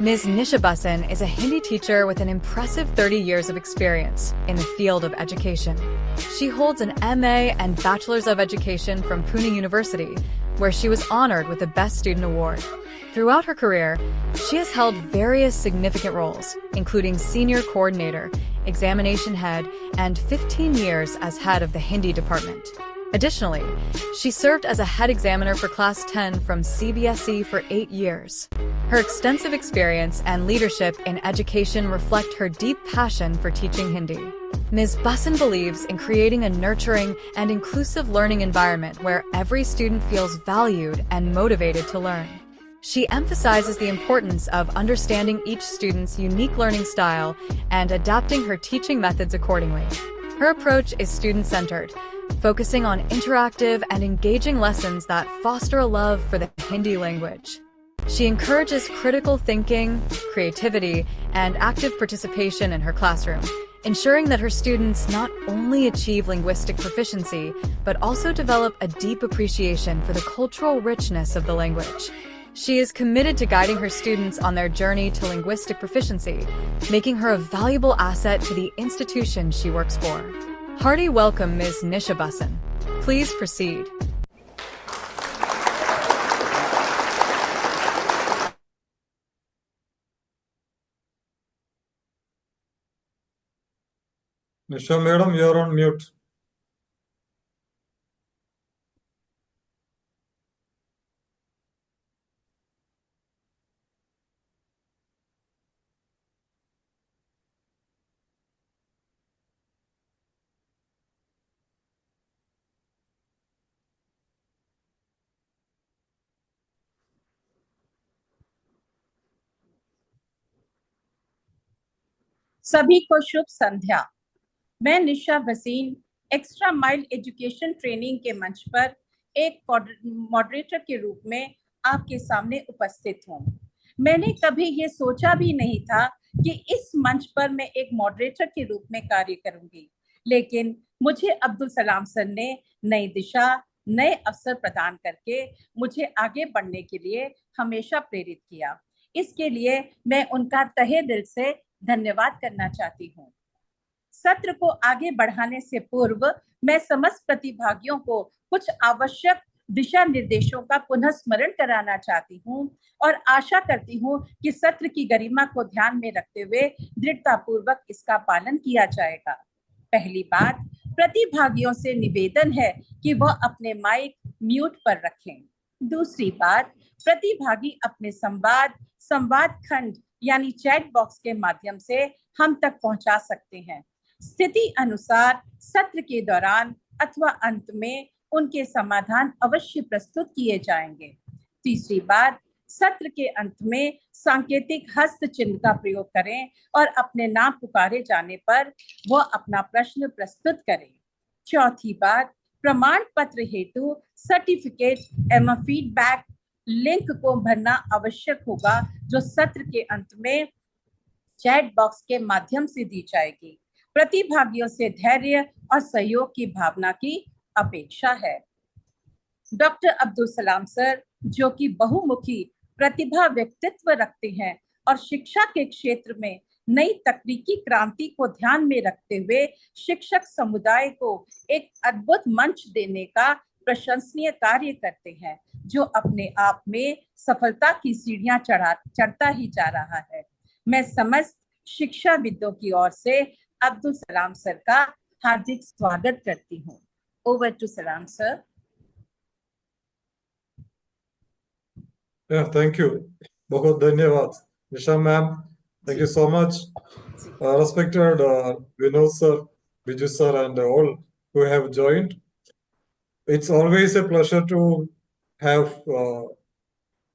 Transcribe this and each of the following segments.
Ms. Nisha Basan is a Hindi teacher with an impressive 30 years of experience in the field of education. She holds an MA and Bachelor's of Education from Pune University, where she was honored with the Best Student Award. Throughout her career, she has held various significant roles, including Senior Coordinator, Examination Head, and 15 years as head of the Hindi department. Additionally, she served as a head examiner for Class 10 from CBSE for 8 years. Her extensive experience and leadership in education reflect her deep passion for teaching Hindi. Ms. Basan believes in creating a nurturing and inclusive learning environment where every student feels valued and motivated to learn. She emphasizes the importance of understanding each student's unique learning style and adapting her teaching methods accordingly. Her approach is student-centered, focusing on interactive and engaging lessons that foster a love for the Hindi language. She encourages critical thinking, creativity, and active participation in her classroom, ensuring that her students not only achieve linguistic proficiency, but also develop a deep appreciation for the cultural richness of the language. She is committed to guiding her students on their journey to linguistic proficiency, making her a valuable asset to the institution she works for. Hearty welcome, Ms. Nisha Basan. Please proceed. Nisha madam, you are on mute. सभी को शुभ संध्या। मैं निशा बसीन extra mile education training के मंच पर एक moderator के रूप में आपके सामने उपस्थित हूँ। मैंने कभी ये सोचा भी नहीं था कि इस मंच पर मैं एक मॉडरेटर के रूप में कार्य करूंगी, लेकिन मुझे अब्दुल सलाम सर ने नई दिशा, नए अवसर प्रदान करके मुझे आगे बढ़ने के लिए हमेशा प्रेरित किया। इसके लिए मैं उनका तहे दिल से धन्यवाद करना चाहती हूँ। सत्र को आगे बढ़ाने से पूर्व मैं समस्त प्रतिभागियों को कुछ आवश्यक दिशा निर्देशों का पुनः स्मरण कराना चाहती हूँ और आशा करती हूँ कि सत्र की गरिमा को ध्यान में रखते हुए दृढ़तापूर्वक इसका पालन किया जाएगा। पहली बात, प्रतिभागियों से निवेदन है कि वह अपने माइक म्यूट पर रखें। दूसरी बात, प्रतिभागी अपने संवाद खंड यानी चैट बॉक्स के माध्यम से हम तक पहुंचा सकते हैं। स्थिति अनुसार सत्र के दौरान अथवा अंत में उनके समाधान अवश्य प्रस्तुत किए जाएंगे। तीसरी बात, सत्र के अंत में सांकेतिक हस्त चिन्ह का प्रयोग करें और अपने नाम पुकारे जाने पर वह अपना प्रश्न प्रस्तुत करें। चौथी बात, प्रमाण पत्र हेतु सर्टिफिकेट एवं फीडबैक लिंक को भरना आवश्यक होगा, जो सत्र के अंत में चैट बॉक्स के माध्यम से दी जाएगी। प्रतिभागियों से धैर्य और सहयोग की भावना की अपेक्षा है। डॉक्टर अब्दुल सलाम सर, जो कि बहुमुखी प्रतिभा व्यक्तित्व रखते हैं और शिक्षा के क्षेत्र में नई तकनीकी क्रांति को ध्यान में रखते हुए शिक्षक समुदाय को एक अद्भुत मंच देने का प्रशंसनीय कार्य करते हैं, जो अपने आप में सफलता की सीढ़ियां चढ़ता ही जा रहा है। मैं समस्त शिक्षाविदों की ओर से अब्दुल सलाम सर का हार्दिक स्वागत करती हूँ। ओवर टू सलाम सर। Thank you. बहुत धन्यवाद निशा ma'am. Thank you so much. Respected Vinod sir, Biju sir, and all who have joined. It's always a pleasure to have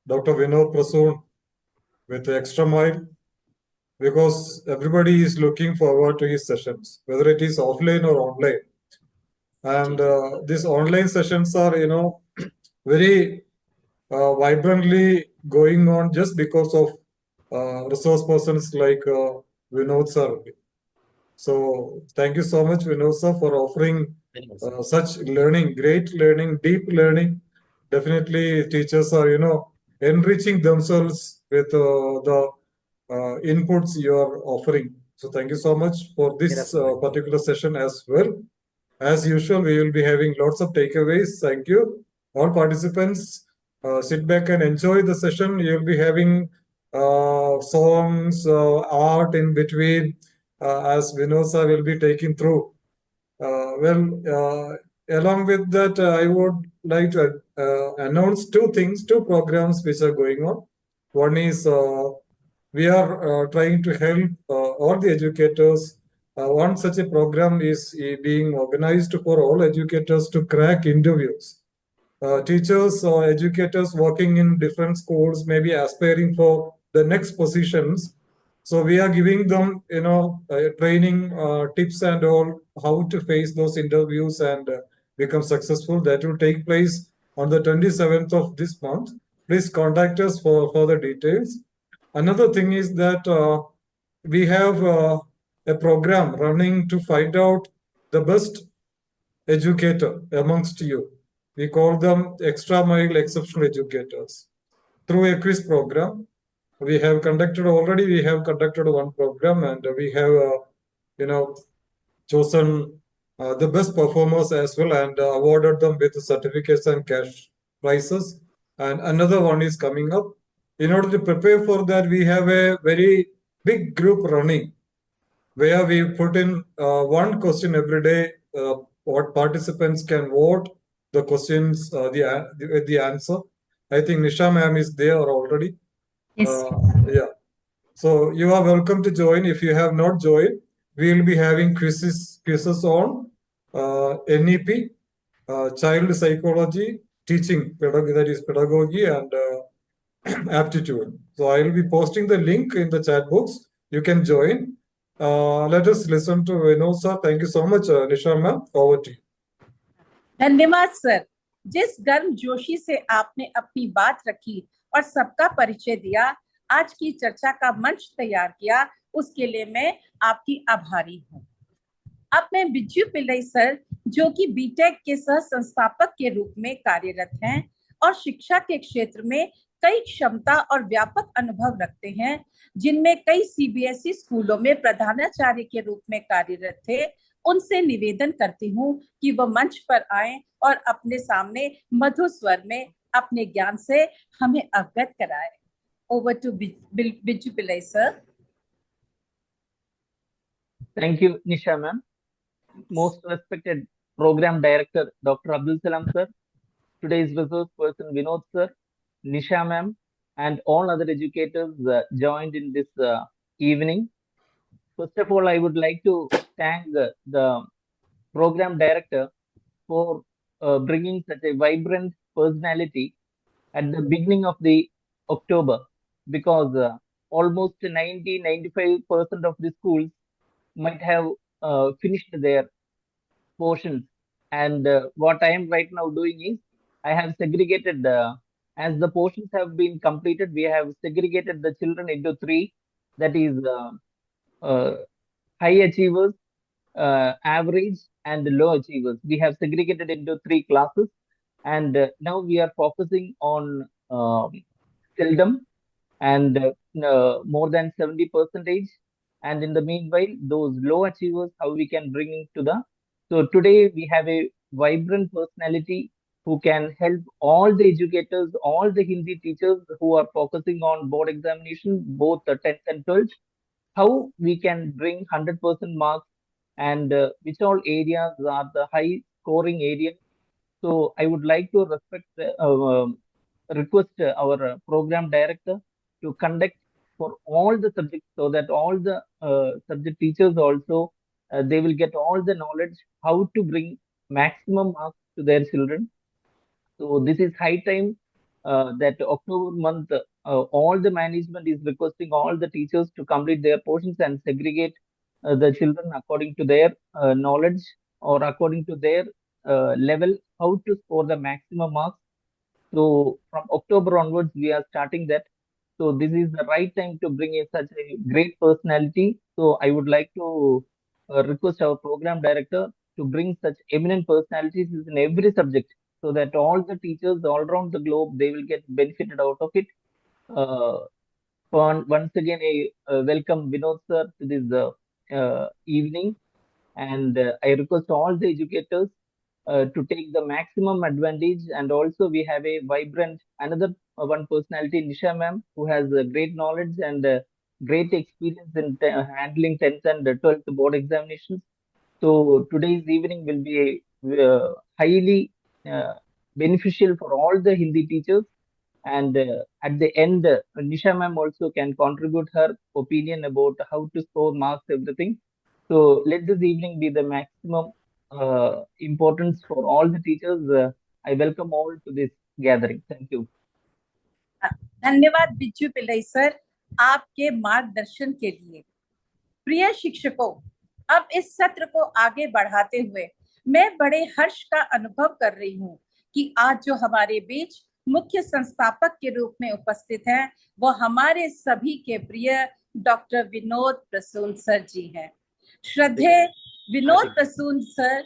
Dr. Vinod Prasoon with Extra Mile, because everybody is looking forward to his sessions, whether it is offline or online. And these online sessions are, very vibrantly going on just because of resource persons like Vinod sir. So thank you so much, Vinod sir, for offering such learning, great learning, deep learning. Definitely teachers are, enriching themselves with the inputs you are offering. So thank you so much for this particular session as well. As usual, we will be having lots of takeaways. Thank you. All participants, sit back and enjoy the session. You'll be having songs, art in between, as Vinosa will be taking through. Along with that, I would like to announce two programs which are going on. One is we are trying to help all the educators. One such a program is being organized for all educators to crack interviews. Teachers or educators working in different schools may be aspiring for the next positions. So we are giving them, training tips and all, how to face those interviews and become successful. That will take place on the 27th of this month. Please contact us for further details. Another thing is that we have a program running to find out the best educator amongst you. We call them extra mile exceptional educators. Through a quiz program, we have conducted one program, and we have, chosen the best performers as well and awarded them with certificates and cash prizes. And another one is coming up. In order to prepare for that, we have a very big group running where we put in one question every day. What participants can vote the questions, the answer. I think Nisha ma'am is there already. Yes. Yeah. So you are welcome to join. If you have not joined, we will be having quizzes on NEP, child psychology, teaching, that is pedagogy and aptitude. So I will be posting the link in the chat box. You can join. Let us listen to Vinosa. Thank you so much, Nisha ma'am. Over to you. धन्यवाद sir. जिस गर्म जोशी से आपने अपनी बात रखी और सबका परिचय दिया, आज की चर्चा का मंच तैयार किया, उसके लिए मैं आपकी आभारी हूँ। अब मैं बिज्जू पिल्लई सर, जो कि बीटेक के सह संस्थापक के रूप में कार्यरत हैं और शिक्षा के क्षेत्र में कई क्षमता और व्यापक अनुभव रखते हैं, जिनमें कई सीबीएसई स्कूलों में प्रधानाचार्य के रूप में कार्यरत थे, उनसे निवेदन करती हूँ कि वह मंच पर आएं और अपने सामने मधुर स्वर में अपने ज्ञान से हमें अवगत कराएं। Over to Bijju Pillai sir. Thank you, Nisha ma'am. Most respected Program Director Dr. Abdul Salam sir, today's resource person Vinod sir, Nisha ma'am, and all other educators joined in this evening. First of all, I would like to thank the Program Director for bringing such a vibrant personality at the beginning of the October, because almost 90-95% of the schools might have finished their portions. And what I am right now doing is, I have segregated, as the portions have been completed, we have segregated the children into three, that is high achievers, average, and low achievers. We have segregated into three classes, and now we are focusing on seldom and more than 70%. And in the meanwhile, those low achievers, how we can bring into the. So today we have a vibrant personality who can help all the educators, all the Hindi teachers who are focusing on board examination, both the 10th and 12th, how we can bring 100% marks, and which all areas are the high scoring areas. So I would like to request our program director to conduct for all the subjects, so that all the subject teachers also, they will get all the knowledge how to bring maximum marks to their children. So this is high time that October month, all the management is requesting all the teachers to complete their portions and segregate the children according to their knowledge or according to their level, how to score the maximum marks. So from October onwards, we are starting that. So this is the right time to bring in such a great personality. So I would like to request our program director to bring such eminent personalities in every subject, so that all the teachers all around the globe, they will get benefited out of it. Once again, I welcome Vinod sir to this evening, and I request all the educators to take the maximum advantage. And also, we have a vibrant another one personality, Nisha ma'am, who has great knowledge and great experience in handling 10th and 12th board examinations. So today's evening will be highly uh, beneficial for all the Hindi teachers. And at the end, Nisha ma'am also can contribute her opinion about how to score marks, everything. So let this evening be the maximum importance for all the teachers. I welcome all to this gathering. Thank you. धन्यवाद बिज्जू Pillai sir आपके मार्गदर्शन के लिए। प्रिय शिक्षकों, अब इस सत्र को आगे बढ़ाते हुए मैं बड़े हर्ष का अनुभव कर रही हूँ कि आज जो हमारे बीच मुख्य संस्थापक के रूप में उपस्थित हैं, वो हमारे सभी के प्रिय डॉक्टर विनोद प्रसून सर जी हैं। श्रद्धेय विनोद प्रसून सर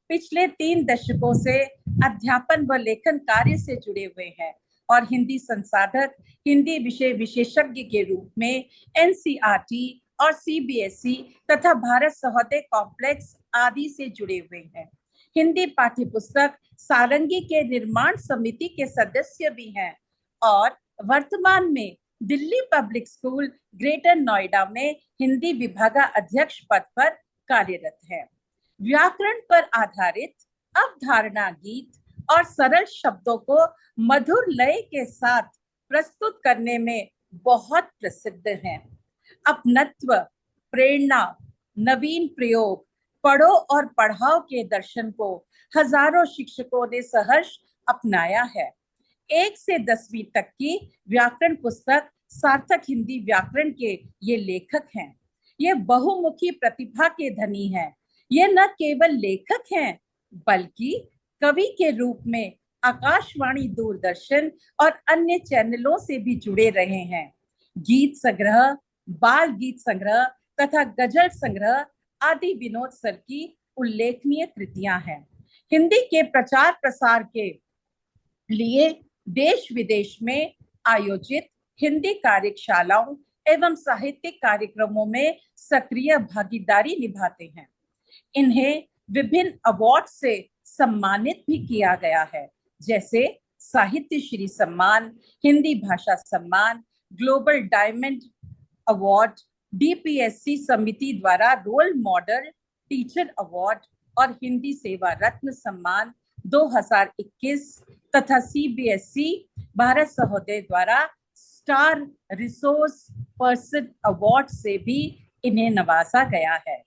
पिछले 3 दशकों से अध्यापन व लेखन कार्य से जुड़े हुए हैं और हिंदी संसाधक, हिंदी विषय विशेषज्ञ के रूप में एनसीईआरटी और सीबीएसई तथा भारत सहोदय कॉम्प्लेक्स आदि से जुड़े हुए हैं। हिंदी पाठ्य पुस्तक सारंगी के निर्माण समिति के सदस्य भी हैं और वर्तमान में Delhi public school greater Noida में हिंदी विभागाध्यक्ष पद पर कार्यरत है। व्याकरण पर आधारित अवधारणा गीत और सरल शब्दों को मधुर लय के साथ प्रस्तुत करने में बहुत प्रसिद्ध हैं। अपनत्व, प्रेरणा, नवीन प्रयोग, पढ़ो और पढ़ाओ के दर्शन को हजारों शिक्षकों ने सहर्ष अपनाया है। 1 से 10वीं तक की व्याकरण पुस्तक सार्थक हिंदी व्याकरण के ये लेखक हैं। ये बहुमुखी प्रतिभा के धनी हैं। ये न केवल लेखक हैं बल्कि कवि के रूप में आकाशवाणी, दूरदर्शन और अन्य चैनलों से भी जुड़े रहे हैं। गीत संग्रह, बाल गीत संग्रह तथा गजल संग्रह आदि विनोद सर की उल्लेखनीय कृतियां हैं। हिंदी के प्रचार प्रसार के लिए देश विदेश में आयोजित हिंदी कार्यशालाओं एवं साहित्यिक कार्यक्रमों में सक्रिय भागीदारी निभाते हैं। इन्हें विभिन्न अवार्ड से सम्मानित भी किया गया है, जैसे साहित्य श्री सम्मान, हिंदी भाषा सम्मान, ग्लोबल डायमंड अवार्ड, डीपीएससी समिति द्वारा रोल मॉडल टीचर अवार्ड और हिंदी सेवा रत्न सम्मान 2021 तथा सीबीएसई भारत सहोदय द्वारा स्टार रिसोर्स पर्सन अवार्ड से भी इन्हें नवाजा गया है।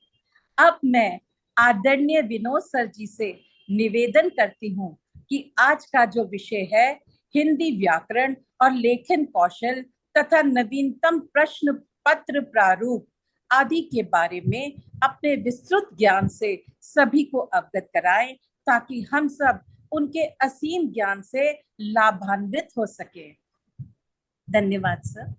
अब मैं आदरणीय विनोद सर जी से निवेदन करती हूँ कि आज का जो विषय है हिंदी व्याकरण और लेखन कौशल तथा नवीनतम प्रश्न पत्र प्रारूप आदि के बारे में अपने विस्तृत ज्ञान से सभी को अवगत कराएं ताकि हम सब उनके असीम ज्ञान से लाभान्वित हो सके। धन्यवाद सर।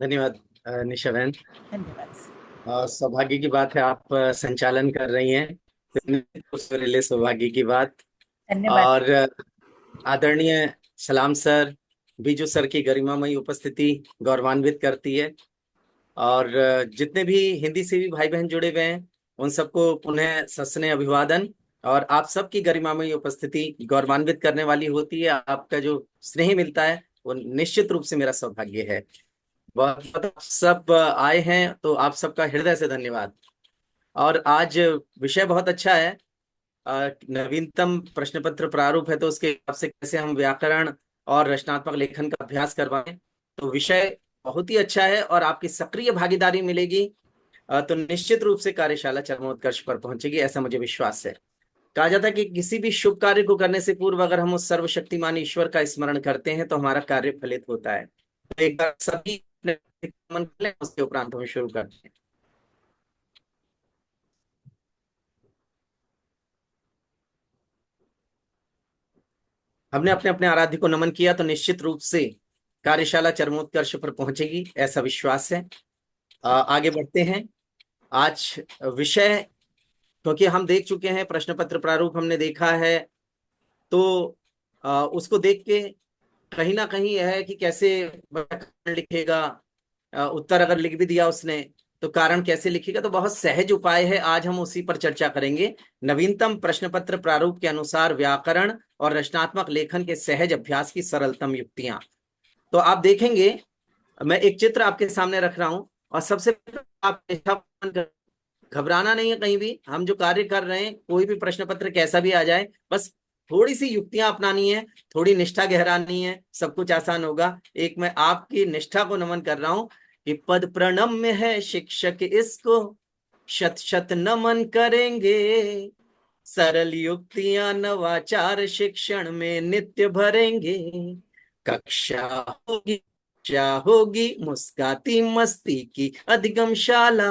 धन्यवाद निशा बहन। धन्यवाद सर। सौभाग्य की बात है आप संचालन कर रही हैं, उसके लिए सौभाग्य की बात। धन्यवाद। और आदरणीय सलाम सर, बीजू सर की गरिमामयी उपस्थिति गौरवान्वित करती है। और जितने भी हिंदी से भी भाई बहन जुड़े हुए हैं उन सबको पुनः सस्नेह अभिवादन। और आप सबकी गरिमामयी उपस्थिति गौरवान्वित करने वाली होती है। आपका जो स्नेह मिलता है वो निश्चित रूप से मेरा सौभाग्य है। बहुत सब आए हैं तो आप सबका हृदय से धन्यवाद। और आज विषय बहुत अच्छा है, नवीनतम प्रश्न पत्र प्रारूप है, तो उसके हिसाब से कैसे हम व्याकरण और रचनात्मक लेखन का अभ्यास करवाएं। तो विषय बहुत ही अच्छा है और आपकी सक्रिय भागीदारी मिलेगी तो निश्चित रूप से कार्यशाला चरमोत्कर्ष पर पहुंचेगी, ऐसा मुझे विश्वास है। कहा जाता है कि किसी भी शुभ कार्य को करने से पूर्व अगर हम उस सर्वशक्तिमान ईश्वर का स्मरण करते हैं तो हमारा कार्य फलित होता है। तो एक बार सभी मन कर लें, उसके उपरांत हम शुरू करते हैं। हमने अपने अपने आराध्य को नमन किया तो निश्चित रूप से कार्यशाला चरमोत्कर्ष पर पहुंचेगी, ऐसा विश्वास है। आगे बढ़ते हैं। आज विषय, क्योंकि हम देख चुके हैं प्रश्न पत्र प्रारूप हमने देखा है, तो उसको देख के कहीं ना कहीं यह है कि कैसे कारण लिखेगा, उत्तर अगर लिख भी दिया उसने तो कारण कैसे लिखेगा, तो बहुत सहज उपाय है, आज हम उसी पर चर्चा करेंगे। नवीनतम प्रश्न पत्र प्रारूप के अनुसार व्याकरण और रचनात्मक लेखन के सहज अभ्यास की सरलतम युक्तियां। तो आप देखेंगे, मैं एक चित्र आपके सामने रख रहा हूं, और सबसे पहले आप घबराना नहीं है कहीं भी। हम जो कार्य कर रहे हैं, कोई भी प्रश्न पत्र कैसा भी आ जाए, बस थोड़ी सी युक्तियां अपनानी है, थोड़ी निष्ठा गहरानी है, सब कुछ आसान होगा। एक मैं आपकी निष्ठा को नमन कर रहा हूं कि पद प्रणम्य है शिक्षक इसको, शत शत नमन करेंगे, सरल युक्तियां नवाचार शिक्षण में नित्य भरेंगे, कक्षा होगी होगी मुस्काती मस्ती की अधिगमशाला,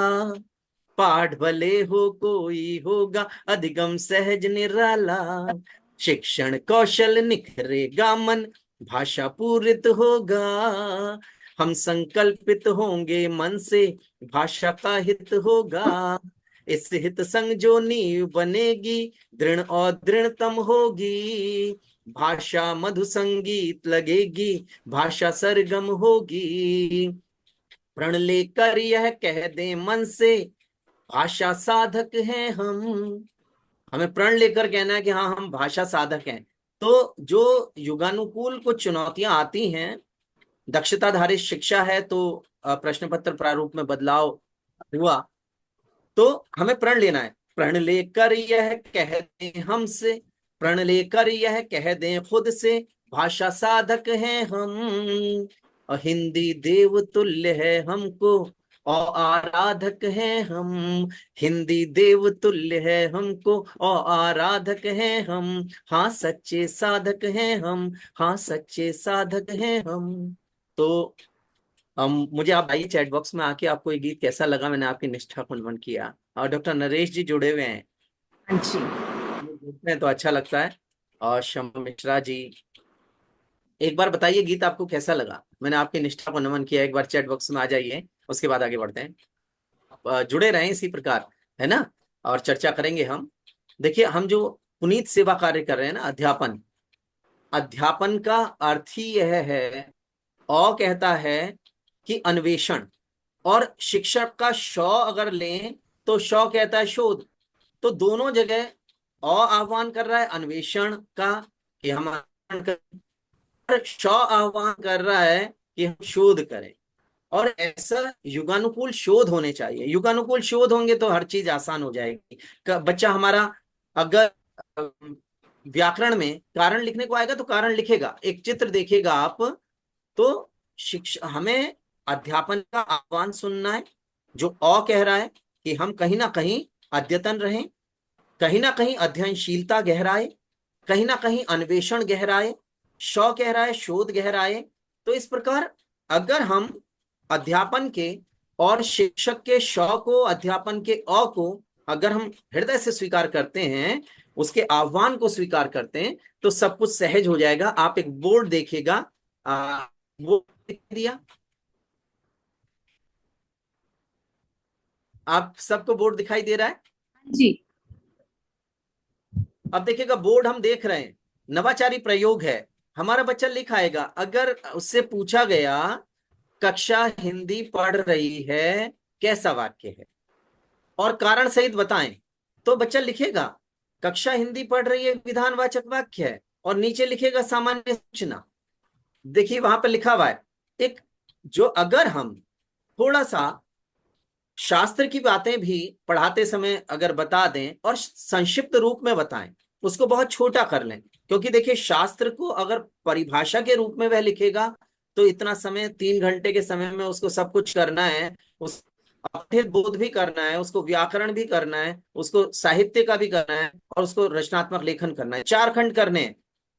पाठ भले हो कोई होगा अधिगम सहज निराला, शिक्षण कौशल निखरेगा मन, भाषा पूरित होगा, हम संकल्पित होंगे मन से, भाषा का हित होगा, इस हित संग जो नींव बनेगी, दृढ़ और दृढ़तम होगी, भाषा मधु संगीत लगेगी, भाषा सरगम होगी, प्रण लेकर यह कह दे मन से, भाषा साधक हैं हम। हमें प्रण लेकर कहना है कि हाँ हम भाषा साधक हैं। तो जो युगानुकूल कुछ चुनौतियां आती हैं, दक्षताधारित शिक्षा है तो प्रश्न पत्र प्रारूप में बदलाव हुआ, तो हमें प्रण लेना है। प्रण लेकर यह कह दें हमसे, प्रण लेकर यह कह दें खुद से, भाषा साधक हैं हम, और हिंदी देव तुल्य है हमको, और आराधक हैं हम, हिंदी देव तुल्य है हमको, और आराधक हैं हम, हाँ सच्चे साधक हैं हम, हाँ सच्चे साधक हैं हम। तो मुझे आप आइए चैट बॉक्स में आके आपको ये गीत कैसा लगा, मैंने आपकी निष्ठा को नमन किया। और डॉक्टर नरेश जी जुड़े हुए हैं, हाँ जी। जुड़ते हैं तो अच्छा लगता है। और शमा मिश्रा जी, एक बार बताइए गीत आपको कैसा लगा, मैंने आपकी निष्ठा को नमन किया। एक बार चैट बॉक्स में आ जाइए, उसके बाद आगे बढ़ते हैं। जुड़े रहें इसी प्रकार, है ना, और चर्चा करेंगे हम। देखिए, हम जो पुनीत सेवा कार्य कर रहे हैं ना, अध्यापन, अध्यापन का अर्थ ही यह है, औ कहता है कि अन्वेषण, और शिक्षक का शौ अगर लें तो शौ कहता है शोध। तो दोनों जगह आह्वान कर रहा है अन्वेषण का कि हम अन्वेषण करें, और शौ आह्वान कर रहा है कि हम शोध करें। और ऐसा युगानुकूल शोध होने चाहिए, युगानुकूल शोध होंगे तो हर चीज आसान हो जाएगी। बच्चा हमारा अगर व्याकरण में कारण लिखने को आएगा तो कारण लिखेगा, एक चित्र देखेगा आप, तो शिक्षा हमें अध्यापन का आह्वान सुनना है, जो कह रहा है कि हम कहीं ना कहीं अद्यतन रहें, कहीं ना कहीं अध्ययनशीलता गहराए, कहीं ना कहीं अन्वेषण गहराए, शौ कह रहा है शोध गहराए। तो इस प्रकार अगर हम अध्यापन के और शिक्षक के शौ को, अध्यापन के को अगर हम हृदय से स्वीकार करते हैं, उसके आह्वान को स्वीकार करते हैं, तो सब कुछ सहज हो जाएगा। आप एक बोर्ड देखिएगा, वो दिया, आप सबको बोर्ड दिखाई दे रहा है जी। अब देखिएगा, बोर्ड हम देख रहे हैं, नवाचारी प्रयोग है, हमारा बच्चा लिख आएगा। अगर उससे पूछा गया कक्षा हिंदी पढ़ रही है कैसा वाक्य है और कारण सहित बताएं, तो बच्चा लिखेगा कक्षा हिंदी पढ़ रही है विधानवाचक वाक्य है, और नीचे लिखेगा सामान्य सूचना। देखिए वहां पर लिखा हुआ है एक, जो अगर हम थोड़ा सा शास्त्र की बातें भी पढ़ाते समय अगर बता दें और संक्षिप्त रूप में बताएं, उसको बहुत छोटा कर लें, क्योंकि देखिए शास्त्र को अगर परिभाषा के रूप में वह लिखेगा तो इतना समय, 3 घंटे के समय में उसको सब कुछ करना है, उस अर्थेद बोध भी करना है, उसको व्याकरण भी करना है, उसको साहित्य का भी करना है, और उसको रचनात्मक लेखन करना है, 4 खंड करने हैं,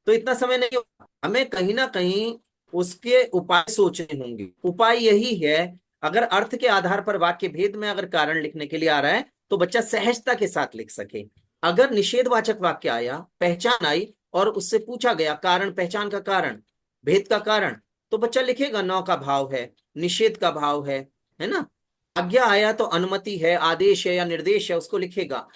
तो इतना समय नहीं होगा। हमें कहीं ना कहीं उसके उपाय सोचने होंगे। उपाय यही है, अगर अर्थ के आधार पर वाक्य भेद में अगर कारण लिखने के लिए आ रहा है तो बच्चा सहजता के साथ लिख सके। अगर निषेधवाचक वाक्य आया, पहचान आई और उससे पूछा गया कारण, पहचान का कारण, भेद का कारण, तो बच्चा लिखेगा नौ का भाव है, निषेध का भाव है ना। आज्ञा आया तो अनुमति है, आदेश है या निर्देश है, उसको लिखेगा।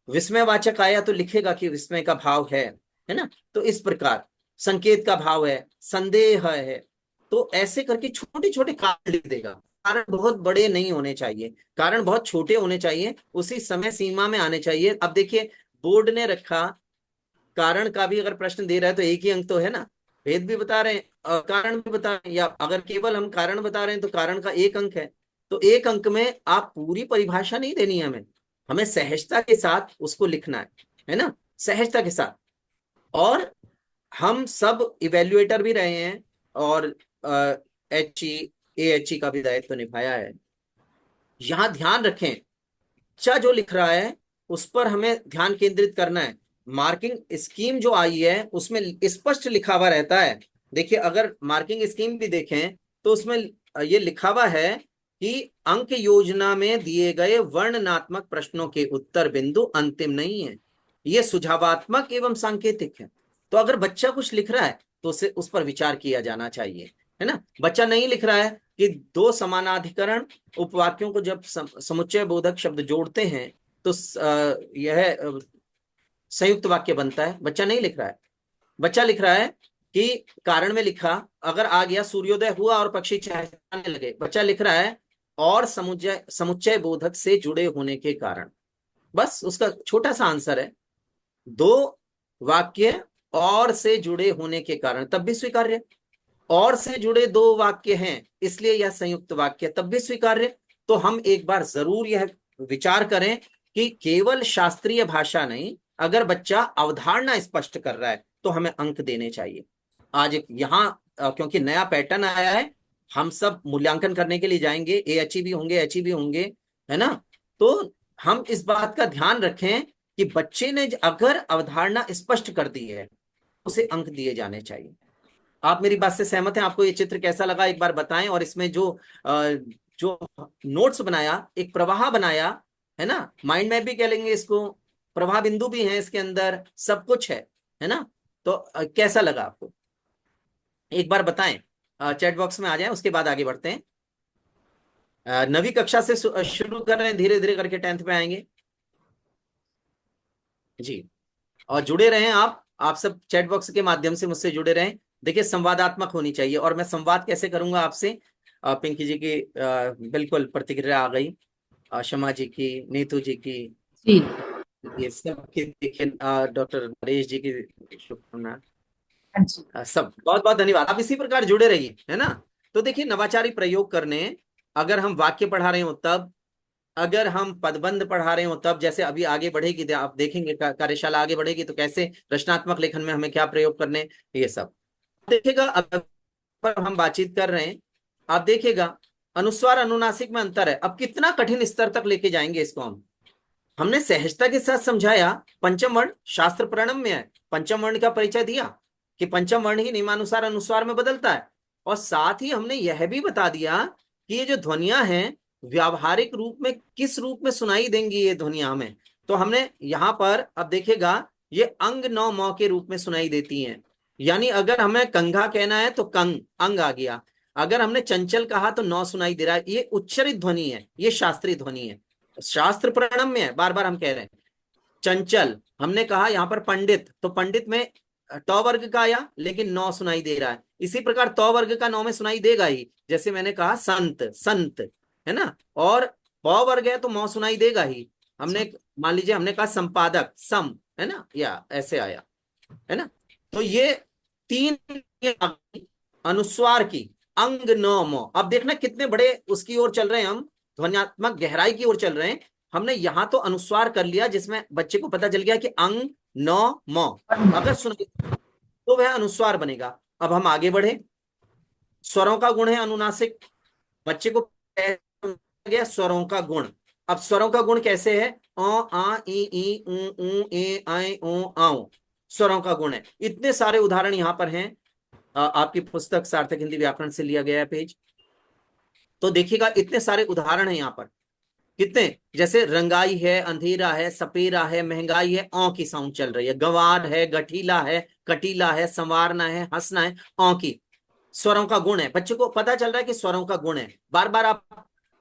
विस्मयवाचक आया तो लिखेगा कि विस्मय का भाव है ना। तो इस प्रकार संकेत का भाव है, संदेह है, तो ऐसे करके छोटे छोटे कारण लिख देगा। कारण बहुत बड़े नहीं होने चाहिए, कारण बहुत छोटे होने चाहिए, उसी समय सीमा में आने चाहिए। अब देखिए बोर्ड ने रखा, कारण का भी अगर प्रश्न दे रहा है तो एक ही अंक तो है ना, भेद भी बता रहे हैं और कारण भी बता रहे हैं, या अगर केवल हम कारण बता रहे हैं तो कारण का एक अंक है। तो एक अंक में आप पूरी परिभाषा नहीं देनी है हमें, हमें सहजता के साथ उसको लिखना है ना, सहजता के साथ। और हम सब इवेल्युएटर भी रहे हैं और HE का भी दायित्व निभाया है। यहां ध्यान रखें, बच्चा जो लिख रहा है उस पर हमें ध्यान केंद्रित करना है। मार्किंग स्कीम जो आई है उसमें स्पष्ट लिखा हुआ रहता है। देखिए अगर मार्किंग स्कीम भी देखें तो उसमें ये लिखा हुआ है कि अंक योजना में दिए गए वर्णनात्मक प्रश्नों के उत्तर बिंदु अंतिम नहीं है, ये सुझावात्मक एवं सांकेतिक है। तो अगर बच्चा कुछ लिख रहा है तो उसे उस पर विचार किया जाना चाहिए, है ना। बच्चा नहीं लिख रहा है कि दो समानाधिकरण उपवाक्यों को जब समुच्चय बोधक शब्द जोड़ते हैं तो यह संयुक्त वाक्य बनता है, बच्चा नहीं लिख रहा है। बच्चा लिख रहा है कि कारण में लिखा अगर आ गया सूर्योदय हुआ और पक्षी चहचहाने लगे, बच्चा लिख रहा है और समुच्चय बोधक से जुड़े होने के कारण। बस उसका छोटा सा आंसर है, दो वाक्य और से जुड़े होने के कारण तब भी स्वीकार्य, और से जुड़े दो वाक्य हैं इसलिए यह संयुक्त वाक्य तब भी स्वीकार्य। तो हम एक बार जरूर यह विचार करें कि केवल शास्त्रीय भाषा नहीं, अगर बच्चा अवधारणा स्पष्ट कर रहा है तो हमें अंक देने चाहिए। आज यहाँ क्योंकि नया पैटर्न आया है, हम सब मूल्यांकन करने के लिए जाएंगे, AHE भी होंगे, HE भी होंगे, है ना। तो हम इस बात का ध्यान रखें कि बच्चे ने अगर अवधारणा स्पष्ट कर दी है उसे अंक दिए जाने चाहिए। आप मेरी बात से सहमत हैं? आपको ये चित्र कैसा लगा एक बार बताएं। और इसमें जो नोट्स बनाया, एक प्रवाह बनाया, है ना, माइंड मैप भी कह लेंगे इसको, प्रवाह बिंदु भी हैं इसके अंदर, सब कुछ है ना। तो कैसा लगा आपको एक बार बताएं, चैट बॉक्स में आ जाएं, उसके बाद आगे बढ़ते हैं। नवी कक्षा से शुरू कर रहे हैं, धीरे धीरे करके 10th पे आएंगे जी। और जुड़े रहें आप सब चैट बॉक्स के माध्यम से मुझसे जुड़े रहें। देखिए संवादात्मक होनी चाहिए, और मैं संवाद कैसे करूंगा आपसे। पिंकी जी की बिल्कुल प्रतिक्रिया आ गई, शमा जी की, नीतू जी की, जी ये सब की देखिए, डॉक्टर नरेश जी की शुभकामना, हाँ जी सब बहुत बहुत धन्यवाद। आप इसी प्रकार जुड़े रहिए, है ना। तो देखिए नवाचारी प्रयोग करने, अगर हम वाक्य पढ़ा रहे हो तब, अगर हम पदबंध पढ़ा रहे हो तब, जैसे अभी आगे बढ़ेगी आप देखेंगे कार्यशाला आगे बढ़ेगी तो कैसे रचनात्मक लेखन में हमें क्या प्रयोग करने, ये सब देखिएगा। अब पर हम बातचीत कर रहे हैं, आप देखिएगा अनुस्वार अनुनासिक में अंतर है। अब कितना कठिन स्तर तक लेके जाएंगे इसको हमने सहजता के साथ समझाया। पंचम वर्ण शास्त्र प्रणम में है, पंचम वर्ण का परिचय दिया कि पंचम वर्ण ही नियमानुसार अनुस्वार में बदलता है, और साथ ही हमने यह भी बता दिया कि ये जो ध्वनियां हैं व्यावहारिक रूप में किस रूप में सुनाई देंगी ये ध्वनियां हमें। तो हमने यहाँ पर अब देखिएगा ये अंग नौ मौ के रूप में सुनाई देती हैं, यानी अगर हमें कंघा कहना है तो कंग अंग आ गया, अगर हमने चंचल कहा तो नौ सुनाई दे रहा है। ये उच्चरित ध्वनि है, ये शास्त्रीय ध्वनि है, शास्त्र प्रणम में है। बार बार हम कह रहे हैं चंचल, हमने कहा यहाँ पर पंडित, तो पंडित में ट वर्ग का आया लेकिन नौ सुनाई दे रहा है। इसी प्रकार तो वर्ग का नौ में सुनाई देगा ही, जैसे मैंने कहा संत संत, है ना। और प वर्ग है तो मौ सुनाई देगा ही। हमने मान लीजिए हमने कहा संपादक सम, है ना, या ऐसे आया, है ना। तो ये तीन अनुस्वार की अंग नौ मौ। अब देखना कितने बड़े उसकी ओर चल रहे हैं हम, ध्वन्यात्मक गहराई की ओर चल रहे हैं। हमने यहां तो अनुस्वार कर लिया जिसमें बच्चे को पता चल गया कि अंग नौ मौ, अगर सुनाई तो वह अनुस्वार बनेगा। अब हम आगे बढ़े, स्वरों का गुण है अनुनासिक, बच्चे को गया स्वरों का गुण। अब स्वरों का गुण कैसे है, ओ आ ई ऊ ए आई ओ आओ, स्वरों का गुण है। इतने सारे उदाहरण यहाँ पर हैं, आपकी पुस्तक सार्थक हिंदी व्याकरण से लिया गया है पेज, तो देखिएगा इतने सारे उदाहरण हैं यहाँ पर। कितने, जैसे रंगाई है, अंधेरा है, सपेरा है, महंगाई है, औ की साउंड चल रही है, गवार है, गठीला है, कटीला है, संवारना है, हंसना है, औ की स्वरों का गुण है। बच्चे को पता चल रहा है कि स्वरों का गुण है, बार बार आप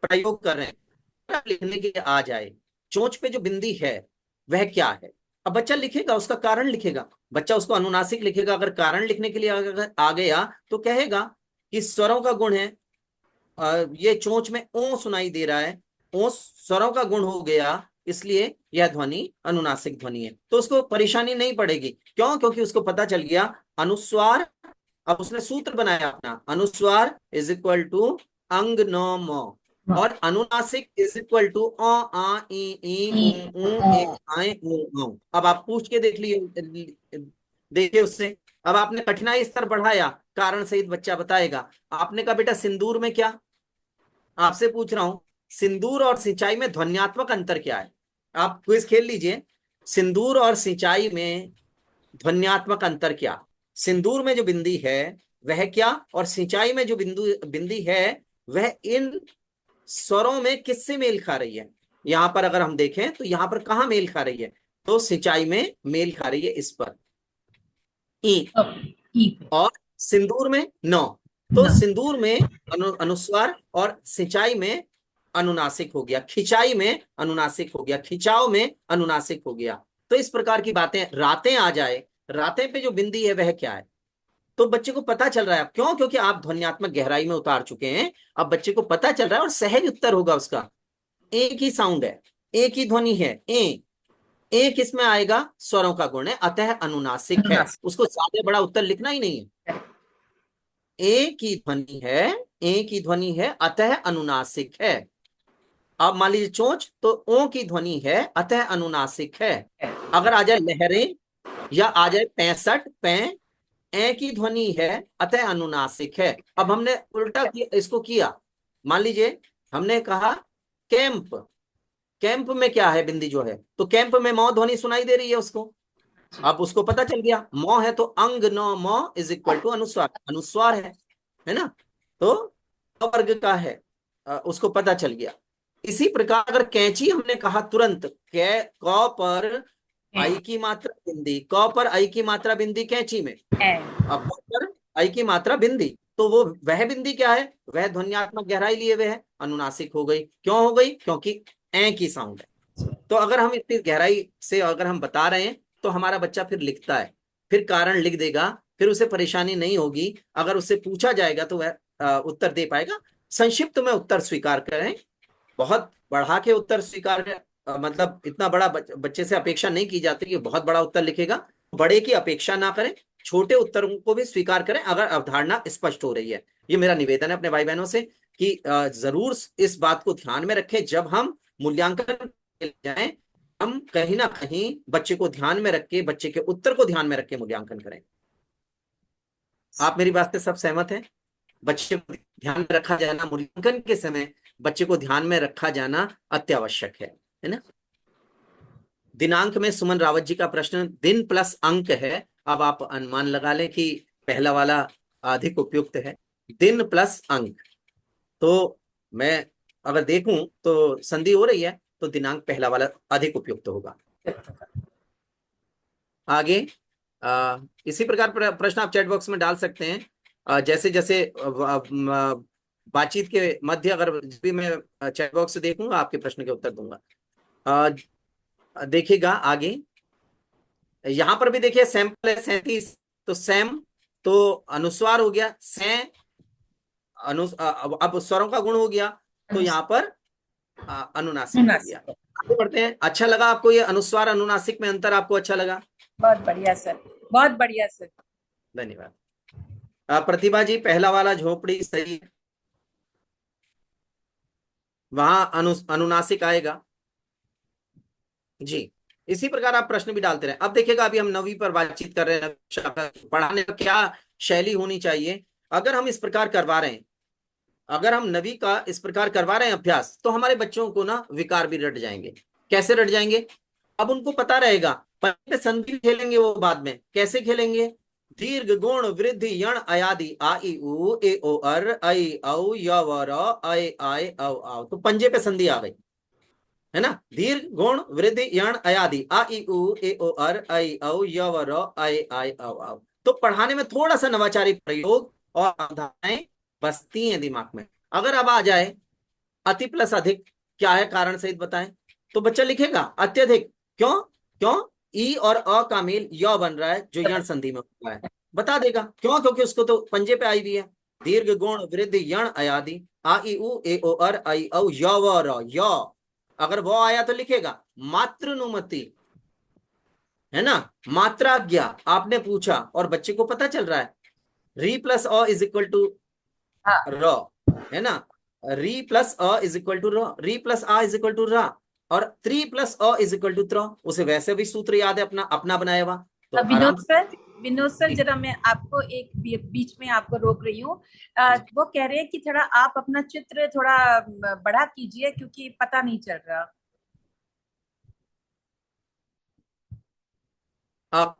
प्रयोग कर रहे हैं, लिखने के लिए आ जाए। चोंच पे जो बिंदी है वह क्या है। अब बच्चा लिखेगा, उसका कारण लिखेगा, बच्चा उसको अनुनासिक लिखेगा। अगर कारण लिखने के लिए आ गया तो कहेगा कि स्वरों का गुण है, ये चोंच में ओ सुनाई दे रहा है, ओ स्वरों का गुण हो गया, इसलिए यह ध्वनि अनुनासिक ध्वनि है। तो उसको परेशानी नहीं पड़ेगी। क्यों? क्योंकि उसको पता चल गया अनुस्वार। अब उसने सूत्र बनाया अपना, अनुस्वार इज इक्वल टू अंग न म, और अनुनासिक इज इक्वल टू अ आ ई उ ए आए उ। अब आप पूछ के देख लिए, देखिए उससे। अब आपने कठिनाई स्तर बढ़ाया, कारण सहित बच्चा बताएगा। आपने कहा बेटा सिंदूर में क्या, आपसे पूछ रहा हूं सिंदूर और सिंचाई में ध्वन्यात्मक अंतर क्या है। आप क्विज खेल लीजिए, सिंदूर और सिंचाई में ध्वन्यात्मक अंतर क्या। सिंदूर में जो बिंदी है वह क्या, और सिंचाई में जो बिंदी है वह इन स्वरों में किससे मेल खा रही है। यहां पर अगर हम देखें तो यहां पर कहां मेल खा रही है, तो सिंचाई में मेल खा रही है इस पर, ई। और सिंदूर में नौ। तो सिंदूर में अनुस्वार और सिंचाई में अनुनासिक हो गया, खिंचाई में अनुनासिक हो गया, खिंचाव में अनुनासिक हो गया। तो इस प्रकार की बातें, रातें आ जाए, रातें पे जो बिंदी है वह क्या है, तो बच्चे को पता चल रहा है। क्यों? क्योंकि आप ध्वन्यात्मक गहराई में उतार चुके हैं। अब बच्चे को पता चल रहा है और सहज उत्तर होगा उसका। एक ही साउंड है, एक ही ध्वनि है, एक इसमें आएगा, स्वरों का गुण है, अतः अनुनासिक है। उसको ज्यादा बड़ा उत्तर लिखना ही नहीं है। एक ही ध्वनि है, एक ही ध्वनि है, अतः अनुनासिक है। अब मान लीजिए चोंच, तो ओ की ध्वनि है, अतः अनुनासिक है। अगर आ जाए लहरें या आ जाए 65 पै, ए की ध्वनि है, अतः अनुनासिक है। अब हमने उल्टा इसको किया। मान लीजिए हमने कहा कैंप, कैंप में क्या है बिंदी जो है, तो कैंप में मौ ध्वनि सुनाई दे रही है उसको। अब उसको पता चल गया मौ है, तो अंग न मौ इज इक्वल टू अनुस्वार, अनुस्वार है ना। तो वर्ग का है, उसको पता चल गया। इसी प्रकार अगर कैंची हमने कहा तुरंत, क पर आई की मात्रा बिंदी, क पर आई की मात्रा बिंदी कैंची में, अब ब पर आई की मात्रा बिंदी, तो वो वह बिंदी क्या है, वह ध्वन्यात्मक गहराई लिए हुए है, अनुनासिक हो गई। क्यों हो गई? क्योंकि ए की साउंड है। तो अगर हम इतनी गहराई से अगर हम बता रहे हैं तो हमारा बच्चा फिर लिखता है, फिर कारण लिख देगा, फिर उसे परेशानी नहीं होगी। अगर उससे पूछा जाएगा तो वह उत्तर दे पाएगा। संक्षिप्त में उत्तर स्वीकार करें, बहुत बढ़ा के उत्तर स्वीकार करें। मतलब इतना बड़ा बच्चे से अपेक्षा नहीं की जाती कि बहुत बड़ा उत्तर लिखेगा। बड़े की अपेक्षा ना करें, छोटे उत्तरों को भी स्वीकार करें अगर अवधारणा स्पष्ट हो रही है। ये मेरा निवेदन है अपने भाई बहनों से कि जरूर इस बात को ध्यान में रखें। जब हम मूल्यांकन जाएं, हम कहीं ना कहीं बच्चे को ध्यान में रख के, बच्चे के उत्तर को ध्यान में रख के मूल्यांकन करें। आप मेरी बात से सब सहमत हैं? बच्चे को ध्यान में रखा जाना, मूल्यांकन के समय बच्चे को ध्यान में रखा जाना अत्यावश्यक है ना। दिनांक में सुमन रावत जी का प्रश्न दिन प्लस अंक है। अब आप अनुमान लगा लें कि पहला वाला अधिक उपयुक्त है, दिन प्लस अंक। तो मैं अगर देखूं तो संधि हो रही है, तो दिनांक पहला वाला अधिक उपयुक्त होगा। आगे इसी प्रकार प्रश्न आप चैट बॉक्स में डाल सकते हैं। जैसे जैसे बातचीत के मध्य अगर भी मैं चैट बॉक्स से देखूंगा, आपके प्रश्न के उत्तर दूंगा। देखिएगा आगे, यहां पर भी देखिए सैंपल है 37, तो सैम तो अनुस्वार हो गया, सै अब स्वरों का गुण हो गया, तो यहाँ पर अनुनासिक हो गया। आगे बढ़ते हैं। अच्छा लगा आपको ये अनुस्वार अनुनासिक में अंतर? आपको अच्छा लगा? बहुत बढ़िया सर, बहुत बढ़िया सर। धन्यवाद। प्रतिभा जी, पहला वाला झोपड़ी सही है, वहां अनुनासिक आएगा जी। इसी प्रकार आप प्रश्न भी डालते रहे। अब देखिएगा, अभी हम नवी पर बातचीत कर रहे हैं, पढ़ाने का क्या शैली होनी चाहिए। अगर हम इस प्रकार करवा रहे हैं, अगर हम नवी का इस प्रकार करवा रहे हैं अभ्यास, तो हमारे बच्चों को ना विकार भी रट जाएंगे। कैसे रट जाएंगे? अब उनको पता रहेगा, पहले संधि खेलेंगे वो बाद में। कैसे खेलेंगे? दीर्घ गुण वृद्धि यण अयादि आ ई उ ए ओ अर ऐ औ य व र ऐ आय औ आव, तो पंजे पे संधि आ गई, है ना। दीर्घ गुण वृद्धि यण अयादि आ ई उ ए ओ अर ऐ औ य व र ऐ आय औ आव। तो पढ़ाने में थोड़ा सा नवाचारी प्रयोग और अवधारणाएं बसती हैं दिमाग में। अगर अब आ जाए अति प्लस अधिक क्या है, कारण सहित बताएं, तो बच्चा लिखेगा अत्यधिक। क्यों? क्यों? ई और अ का मेल य बन रहा है जो यण संधि में होता है, बता देगा। क्यों? क्योंकि उसको तो पंजे पे आई हुई है। दीर्घ गुण वृद्धि यण अयादि आ ई उ ए ओ अर आई औ य व र य। अगर वो आया तो लिखेगा मातृनुमति, है ना, मात्राज्ञा। आपने पूछा और बच्चे को पता चल रहा है री प्लस अ इज इक्वल टू हाँ। र, है ना, री प्लस अ इज इक्वल टू र, री प्लस आ इज इक्वल टू रा, और 3 प्लस अ इज इक्वल टू त्र। उसे वैसे भी सूत्र याद है अपना अपना बनाया हुआ, तो आराम विनोद सर जरा मैं आपको एक बीच में आपको रोक रही हूँ। वो कह रहे हैं कि थोड़ा आप अपना चित्र थोड़ा बड़ा कीजिए क्योंकि पता नहीं चल रहा। आप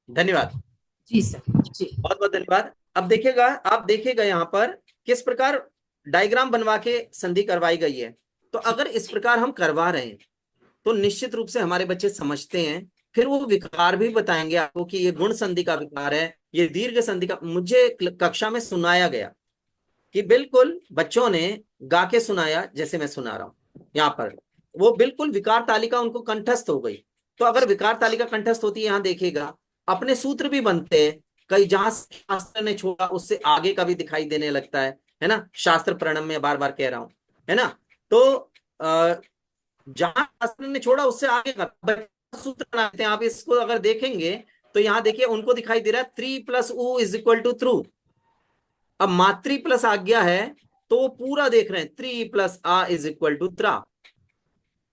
धन्यवाद जी सर, जी बहुत बहुत धन्यवाद। अब देखिएगा, आप देखिएगा यहाँ पर किस प्रकार डायग्राम बनवा के संधि करवाई गई है। तो अगर इस प्रकार हम करवा रहे हैं तो निश्चित रूप से हमारे बच्चे समझते हैं। फिर वो विकार भी बताएंगे आपको कि ये गुण संधि का विकार है, ये दीर्घ संधि का। मुझे कक्षा में सुनाया गया कि बिल्कुल बच्चों ने गा के सुनाया जैसे मैं सुना रहा हूं यहाँ पर, वो बिल्कुल विकार तालिका उनको कंठस्थ हो गई। तो अगर विकार तालिका कंठस्थ होती है, यहाँ देखिएगा अपने सूत्र भी बनते हैं। कई जहां शास्त्र ने छोड़ा उससे आगे का भी दिखाई देने लगता है ना। शास्त्र प्रणम में बार बार कह रहा हूं, है ना। तो जहां शास्त्र ने छोड़ा उससे आगे का सूत्र बनाते हैं। आप इसको अगर देखेंगे तो यहाँ देखिए उनको दिखाई दे रहा है 3 प्लस उ इज इक्वल टू थ्रू। अब मातृ प्लस आज्ञा है तो वो पूरा देख रहे हैं 3 प्लस आ इज इक्वल टू त्रा,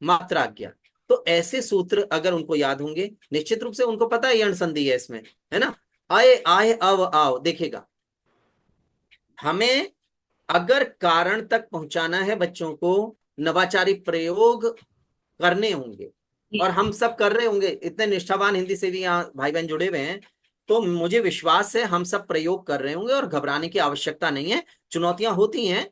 मात्राज्ञा। तो ऐसे सूत्र अगर उनको याद होंगे, निश्चित रूप से उनको पता है यण संधि है इसमें, है ना। आए आए अव आओ, देखिएगा हमें अगर कारण तक पहुंचाना है बच्चों को, नवाचारी प्रयोग करने होंगे और हम सब कर रहे होंगे। इतने निष्ठावान हिंदी से भी यहाँ भाई बहन जुड़े हुए हैं, तो मुझे विश्वास है हम सब प्रयोग कर रहे होंगे और घबराने की आवश्यकता नहीं है। चुनौतियां होती हैं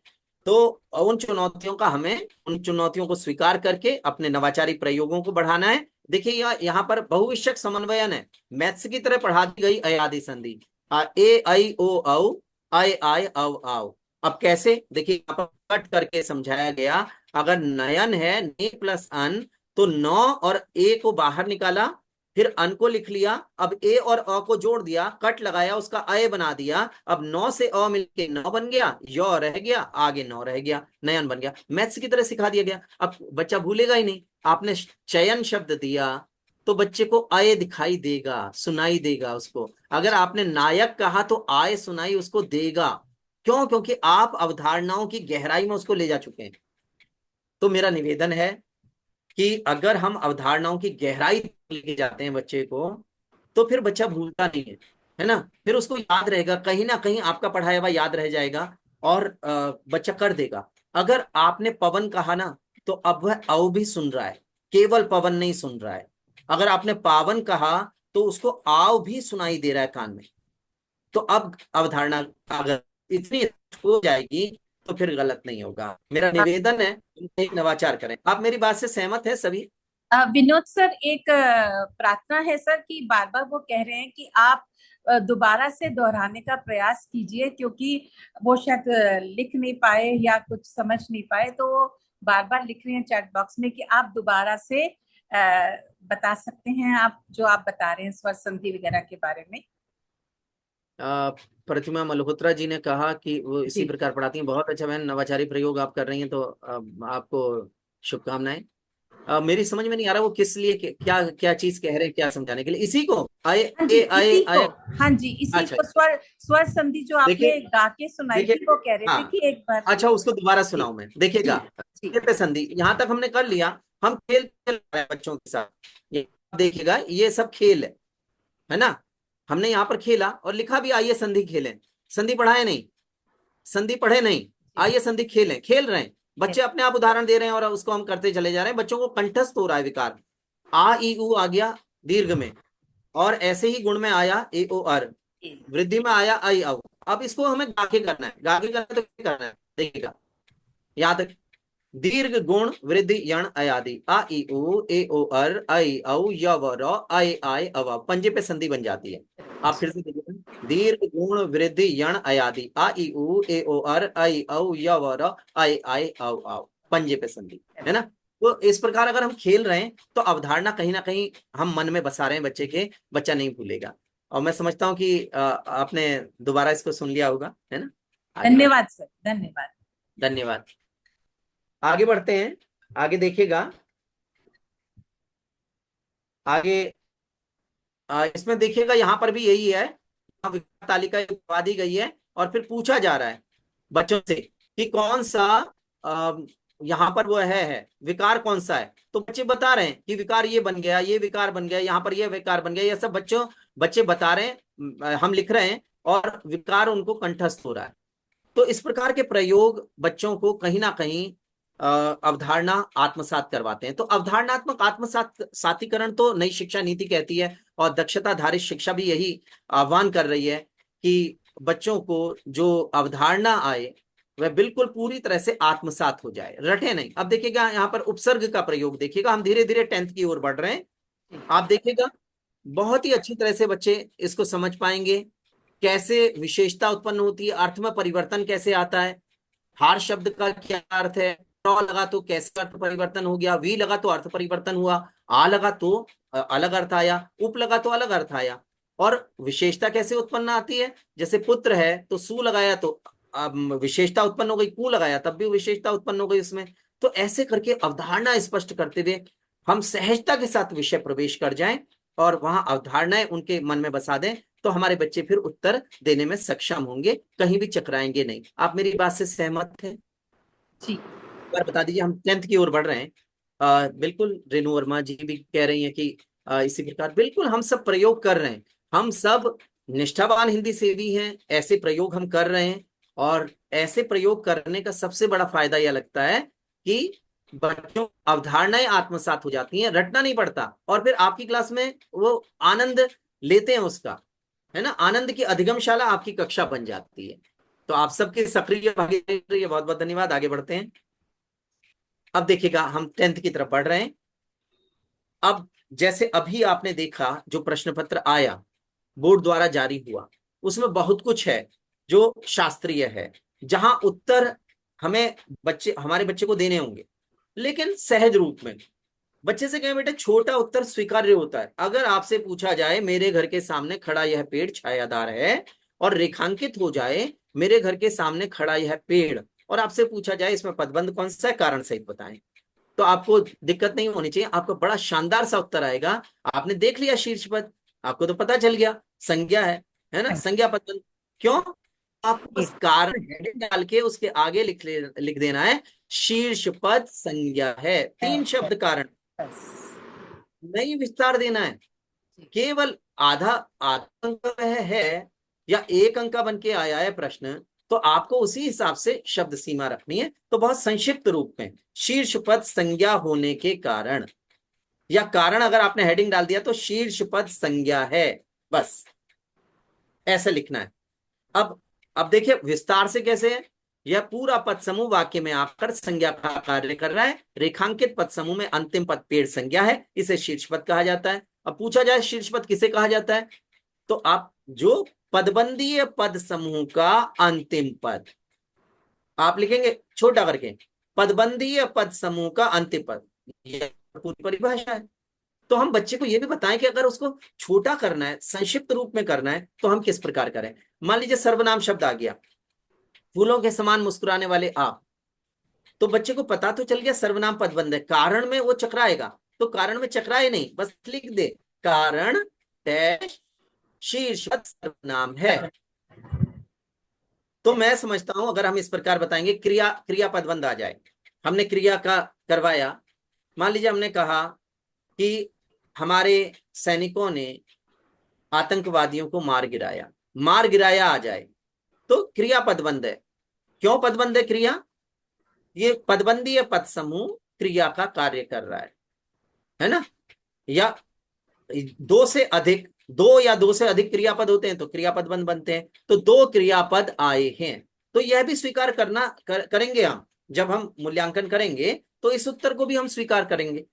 तो उन चुनौतियों का हमें उन चुनौतियों को स्वीकार करके अपने नवाचारी प्रयोगों को बढ़ाना है। देखिए यहाँ पर बहुविषयक समन्वयन है, मैथ्स की तरह पढ़ा दी गई अयादि संधि, ए आई ओ औ आय आय अव आओ। अब कैसे, देखिए यहाँ पर कट करके समझाया गया। अगर नयन है ने प्लस अन, तो 9 और ए को बाहर निकाला, फिर अन को लिख लिया। अब ए और अ को जोड़ दिया, कट लगाया, उसका अय बना दिया। अब 9 से अ मिलके 9 बन गया, य रह गया, आगे 9 रह गया, नयन बन गया। मैथ्स की तरह सिखा दिया गया। अब बच्चा भूलेगा ही नहीं। आपने चयन शब्द दिया तो बच्चे को अय दिखाई देगा, सुनाई देगा उसको। अगर आपने नायक कहा तो आय सुनाई उसको देगा। क्यों? क्योंकि आप अवधारणाओं की गहराई में उसको ले जा चुके हैं। तो मेरा निवेदन है कि अगर हम अवधारणाओं की गहराई लेके जाते हैं बच्चे को, तो फिर बच्चा भूलता नहीं है ना। फिर उसको याद रहेगा, कहीं ना कहीं आपका पढ़ाया हुआ याद रह जाएगा और बच्चा कर देगा। अगर आपने पवन कहा ना, तो अब वह औ भी सुन रहा है, केवल पवन नहीं सुन रहा है। अगर आपने पावन कहा तो उसको आव भी सुनाई दे रहा है कान में। तो अब अवधारणा अगर इतनी हो जाएगी तो फिर गलत नहीं होगा। मेरा निवेदन है एक नवाचार करें। आप मेरी बात से सहमत हैं सभी? विनोद सर, एक प्रार्थना है सर कि बार बार वो कह रहे हैं कि आप दोबारा से दोहराने का प्रयास कीजिए, क्योंकि वो शायद लिख नहीं पाए या कुछ समझ नहीं पाए, तो वो बार बार लिख रहे हैं चैट बॉक्स में कि आप दोबारा से बता सकते हैं आप जो आप बता रहे हैं स्वर संधि वगैरह के बारे में। प्रतिमा मल्होत्रा जी ने कहा कि वो इसी प्रकार पढ़ाती हैं। बहुत अच्छा बहन, नवाचारी प्रयोग आप कर रही हैं, तो आपको शुभकामनाएं। मेरी समझ में नहीं आ रहा वो किस लिए क्या क्या चीज कह रहे हैं, क्या समझाने के लिए? इसी को आए आए आए। हाँ जी, इसी अच्छा, को स्वर संधि जो आपने गा के सुनाई थी, वो कह रहे थे कि एक बार। अच्छा, उसको दोबारा सुनाऊं मैं? देखिएगा संधि यहाँ तक हमने कर लिया। हम खेल खेल रहे हैं बच्चों के साथ। ये देखिएगा, ये सब खेल है ना। हमने यहाँ पर खेला और लिखा भी आइए संधि खेलें। संधि पढ़ाए नहीं, संधि पढ़े नहीं, आइए संधि खेलें। खेल रहे हैं बच्चे, अपने आप उदाहरण दे रहे हैं और उसको हम करते चले जा रहे हैं। बच्चों को कंठस्थ हो रहा है विकार। आ ई उ आ गया दीर्घ में, और ऐसे ही गुण में आया ए ओ अर, वृद्धि में आया आई औ। अब इसको हमें गा के करना है। गा के करना है तो क्या करना है देखिएगा, याद रख, दीर्घ गुण वृद्धि यण अयादि आ ई उ ए ओ अर आई औ य व र आय आय अव। पंजे पे संधि बन जाती है। आप फिर से देखिए, दीर्घ गुण वृद्धि यण अयादि आ ई उ ए ओ अर आई औ य व र आय आय अव आव, पंजे पे संधि, है ना। तो इस प्रकार अगर हम खेल रहे हैं तो अवधारणा कहीं ना कहीं हम मन में बसा रहे हैं बच्चे के, बच्चा नहीं भूलेगा। और मैं समझता हूँ कि आपने दोबारा इसको सुन लिया होगा, है ना? आगे धन्यवाद सर, धन्यवाद। धन्यवाद। आगे बढ़ते हैं। आगे देखिएगा, आगे इसमें देखिएगा यहाँ पर भी यही है, विकार तालिका बता दी गई है और फिर पूछा जा रहा है बच्चों से कि कौन सा यहाँ पर वो है विकार कौन सा है। तो बच्चे बता रहे हैं कि विकार ये बन गया, ये विकार बन गया, यहाँ पर ये विकार बन गया, ये सब बच्चे बता रहे हैं, हम लिख रहे हैं और विकार उनको कंठस्थ हो रहा है। तो इस प्रकार के प्रयोग बच्चों को कहीं ना कहीं अवधारणा आत्मसात करवाते हैं। तो अवधारणात्मक आत्मसातीकरण तो नई शिक्षा नीति कहती है और दक्षता आधारित शिक्षा भी यही आह्वान कर रही है कि बच्चों को जो अवधारणा आए वह बिल्कुल पूरी तरह से आत्मसात हो जाए, रटे नहीं। अब देखिएगा यहाँ पर उपसर्ग का प्रयोग देखिएगा, हम धीरे धीरे 10th की ओर बढ़ रहे हैं। आप देखिएगा बहुत ही अच्छी तरह से बच्चे इसको समझ पाएंगे, कैसे विशेषता उत्पन्न होती है, अर्थ में परिवर्तन कैसे आता है, हार शब्द का क्या अर्थ है, ट लगा तो कैसे अर्थ परिवर्तन हो गया, वी लगा तो अर्थ परिवर्तन हुआ, आ लगा तो अलग अर्थ आया, उप लगा तो अलग अर्थ आया। और विशेषता कैसे उत्पन्न आती है, जैसे पुत्र है तो सु लगाया तो विशेषता उत्पन्न हो गई, कु लगाया तब भी विशेषता उत्पन्न हो गई उसमें। तो ऐसे करके अवधारणा स्पष्ट करते हुए हम सहजता के साथ विषय प्रवेश कर जाएं और वहां अवधारणाएं उनके मन में बसा दें, तो हमारे बच्चे फिर उत्तर देने में सक्षम होंगे, कहीं भी चकराएंगे नहीं। आप मेरी बात से सहमत हैं? जी, बार बता दीजिए, हम 10th की ओर बढ़ रहे हैं। बिल्कुल रेणु वर्मा जी भी कह रही हैं कि इसी प्रकार बिल्कुल हम सब प्रयोग कर रहे हैं, हम सब निष्ठावान हिंदी सेवी हैं, ऐसे प्रयोग हम कर रहे हैं। और ऐसे प्रयोग करने का सबसे बड़ा फायदा यह लगता है कि बच्चों अवधारणाएं आत्मसात हो जाती हैं, रटना नहीं पड़ता, और फिर आपकी क्लास में वो आनंद लेते हैं उसका, है ना? आनंद की अधिगमशाला आपकी कक्षा बन जाती है। तो आप सबके सक्रिय भागीदारी के लिए बहुत बहुत धन्यवाद। आगे बढ़ते हैं। अब देखिएगा हम 10th की तरफ बढ़ रहे हैं। अब जैसे अभी आपने देखा जो प्रश्न पत्र आया बोर्ड द्वारा जारी हुआ, उसमें बहुत कुछ है जो शास्त्रीय है, जहां उत्तर हमारे बच्चे को देने होंगे, लेकिन सहज रूप में। बच्चे से कहें बेटा छोटा उत्तर स्वीकार्य होता है। अगर आपसे पूछा जाए मेरे घर के सामने खड़ा यह पेड़ छायादार है, और रेखांकित हो जाए मेरे घर के सामने खड़ा यह पेड़, और आपसे पूछा जाए इसमें पदबंध कौन सा है, कारण सहित बताएं, तो आपको दिक्कत नहीं होनी चाहिए, आपको बड़ा शानदार सा उत्तर आएगा। आपने देख लिया शीर्ष पद, आपको तो पता चल गया संज्ञा है ना, संज्ञा पदबंध। क्यों? आपको बस कारण हेडिंग डाल के उसके आगे लिख देना है शीर्ष पद संज्ञा है, 3 शब्द कारण, नहीं विस्तार देना है। केवल आधा अंक है या 1 अंक बन के आया है प्रश्न, तो आपको उसी हिसाब से शब्द सीमा रखनी है। तो बहुत संक्षिप्त रूप में शीर्ष पद संज्ञा होने के कारण, या कारण अगर आपने हेडिंग डाल दिया तो शीर्ष पद संज्ञा है, बस ऐसा लिखना है। अब देखिए विस्तार से कैसे है, यह पूरा पद समूह वाक्य में आकर संज्ञा का कार्य कर रहा है। रेखांकित पद समूह में अंतिम पद पेड़ संज्ञा है, इसे शीर्ष पद कहा जाता है। अब पूछा जाए शीर्ष पद किसे कहा जाता है, तो आप जो पदबंधीय पद समूह का अंतिम पद आप लिखेंगे छोटा करके, पदबंधीय पद समूह का अंतिम पद, यह पूरी परिभाषा है। तो हम बच्चे को यह भी बताएं कि अगर उसको छोटा करना है, संक्षिप्त रूप में करना है, तो हम किस प्रकार करें। मान लीजिए सर्वनाम शब्द आ गया, फूलों के समान मुस्कुराने वाले आप, तो बच्चे को पता तो चल गया सर्वनाम पदबंध है, कारण में वो चकराएगा, तो कारण में चकराए नहीं, बस लिख दे कारण डैश शीर्ष पद सर्वनाम है। तो मैं समझता हूं अगर हम इस प्रकार बताएंगे क्रिया पदबंध आ जाए, हमने क्रिया का करवाया, मान लीजिए हमने कहा कि हमारे सैनिकों ने आतंकवादियों को मार गिराया आ जाए, तो क्रिया पदबंध है। क्यों पदबंध है क्रिया? ये पदबंधीय पद समूह क्रिया का कार्य कर रहा है ना? या 2 या 2 से अधिक क्रियापद होते हैं तो क्रियापद बनते हैं। तो 2 क्रियापद आए हैं, तो यह भी स्वीकार करेंगे हम जब हम मूल्यांकन करेंगे, तो इस उत्तर को भी हम स्वीकार करेंगे।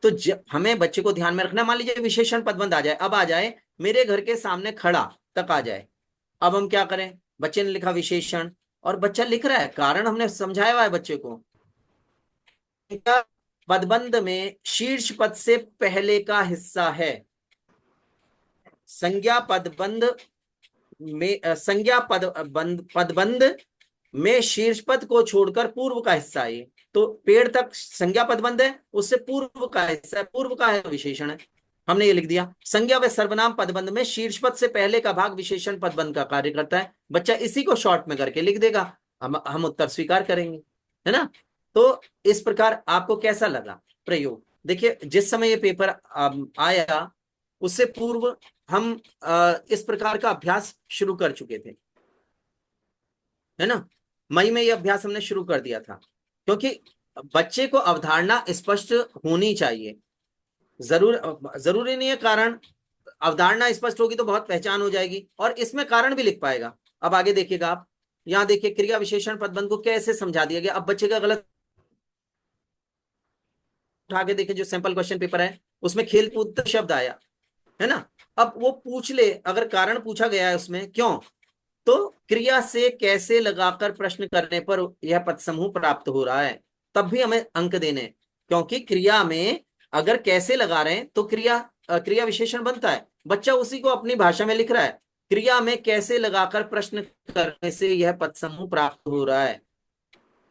तो हमें बच्चे को ध्यान में रखना, मान लीजिए विशेषण पदबंध आ जाए, अब आ जाए मेरे घर के सामने खड़ा तक आ जाए, अब हम क्या करें? बच्चे ने लिखा विशेषण और बच्चा लिख रहा है, कारण हमने समझाया हुआ है बच्चे को, पदबंध में शीर्ष पद से पहले का हिस्सा है। संज्ञा पदबंध में पदबंध में शीर्ष पद को छोड़कर पूर्व का हिस्सा है। तो पेड़ तक संज्ञा पदबंध है, उससे पूर्व का हिस्सा है, पूर्व का है विशेषण है। हमने ये लिख दिया, संज्ञा व सर्वनाम पदबंध में शीर्ष पद से पहले का भाग विशेषण पदबंध का कार्य करता है। बच्चा इसी को शॉर्ट में करके लिख देगा, हम उत्तर स्वीकार करेंगे, है ना। तो इस प्रकार आपको कैसा लगा प्रयोग? देखिए, जिस समय ये पेपर आया उससे पूर्व हम इस प्रकार का अभ्यास शुरू कर चुके थे, है ना। मई में ये अभ्यास हमने शुरू कर दिया था, क्योंकि बच्चे को अवधारणा स्पष्ट होनी चाहिए। जरूरी नहीं है कारण, अवधारणा स्पष्ट होगी तो बहुत पहचान हो जाएगी और इसमें कारण भी लिख पाएगा। अब आगे देखिएगा आप, यहाँ देखिए क्रिया विशेषण पदबंध को कैसे समझा दिया गया। अब बच्चे का गलत उठा के देखिए, जो सैंपल क्वेश्चन पेपर है उसमें खेल कूद शब्द आया, है ना। अब वो पूछ ले, अगर कारण पूछा गया है उसमें क्यों, तो क्रिया से कैसे लगाकर प्रश्न करने पर यह पद समूह प्राप्त हो रहा है, तब भी हमें अंक देने, क्योंकि क्रिया में अगर कैसे लगा रहे हैं तो क्रिया विशेषण बनता है। बच्चा उसी को अपनी भाषा में लिख रहा है, क्रिया में कैसे लगाकर प्रश्न करने से यह पद समूह प्राप्त हो रहा है।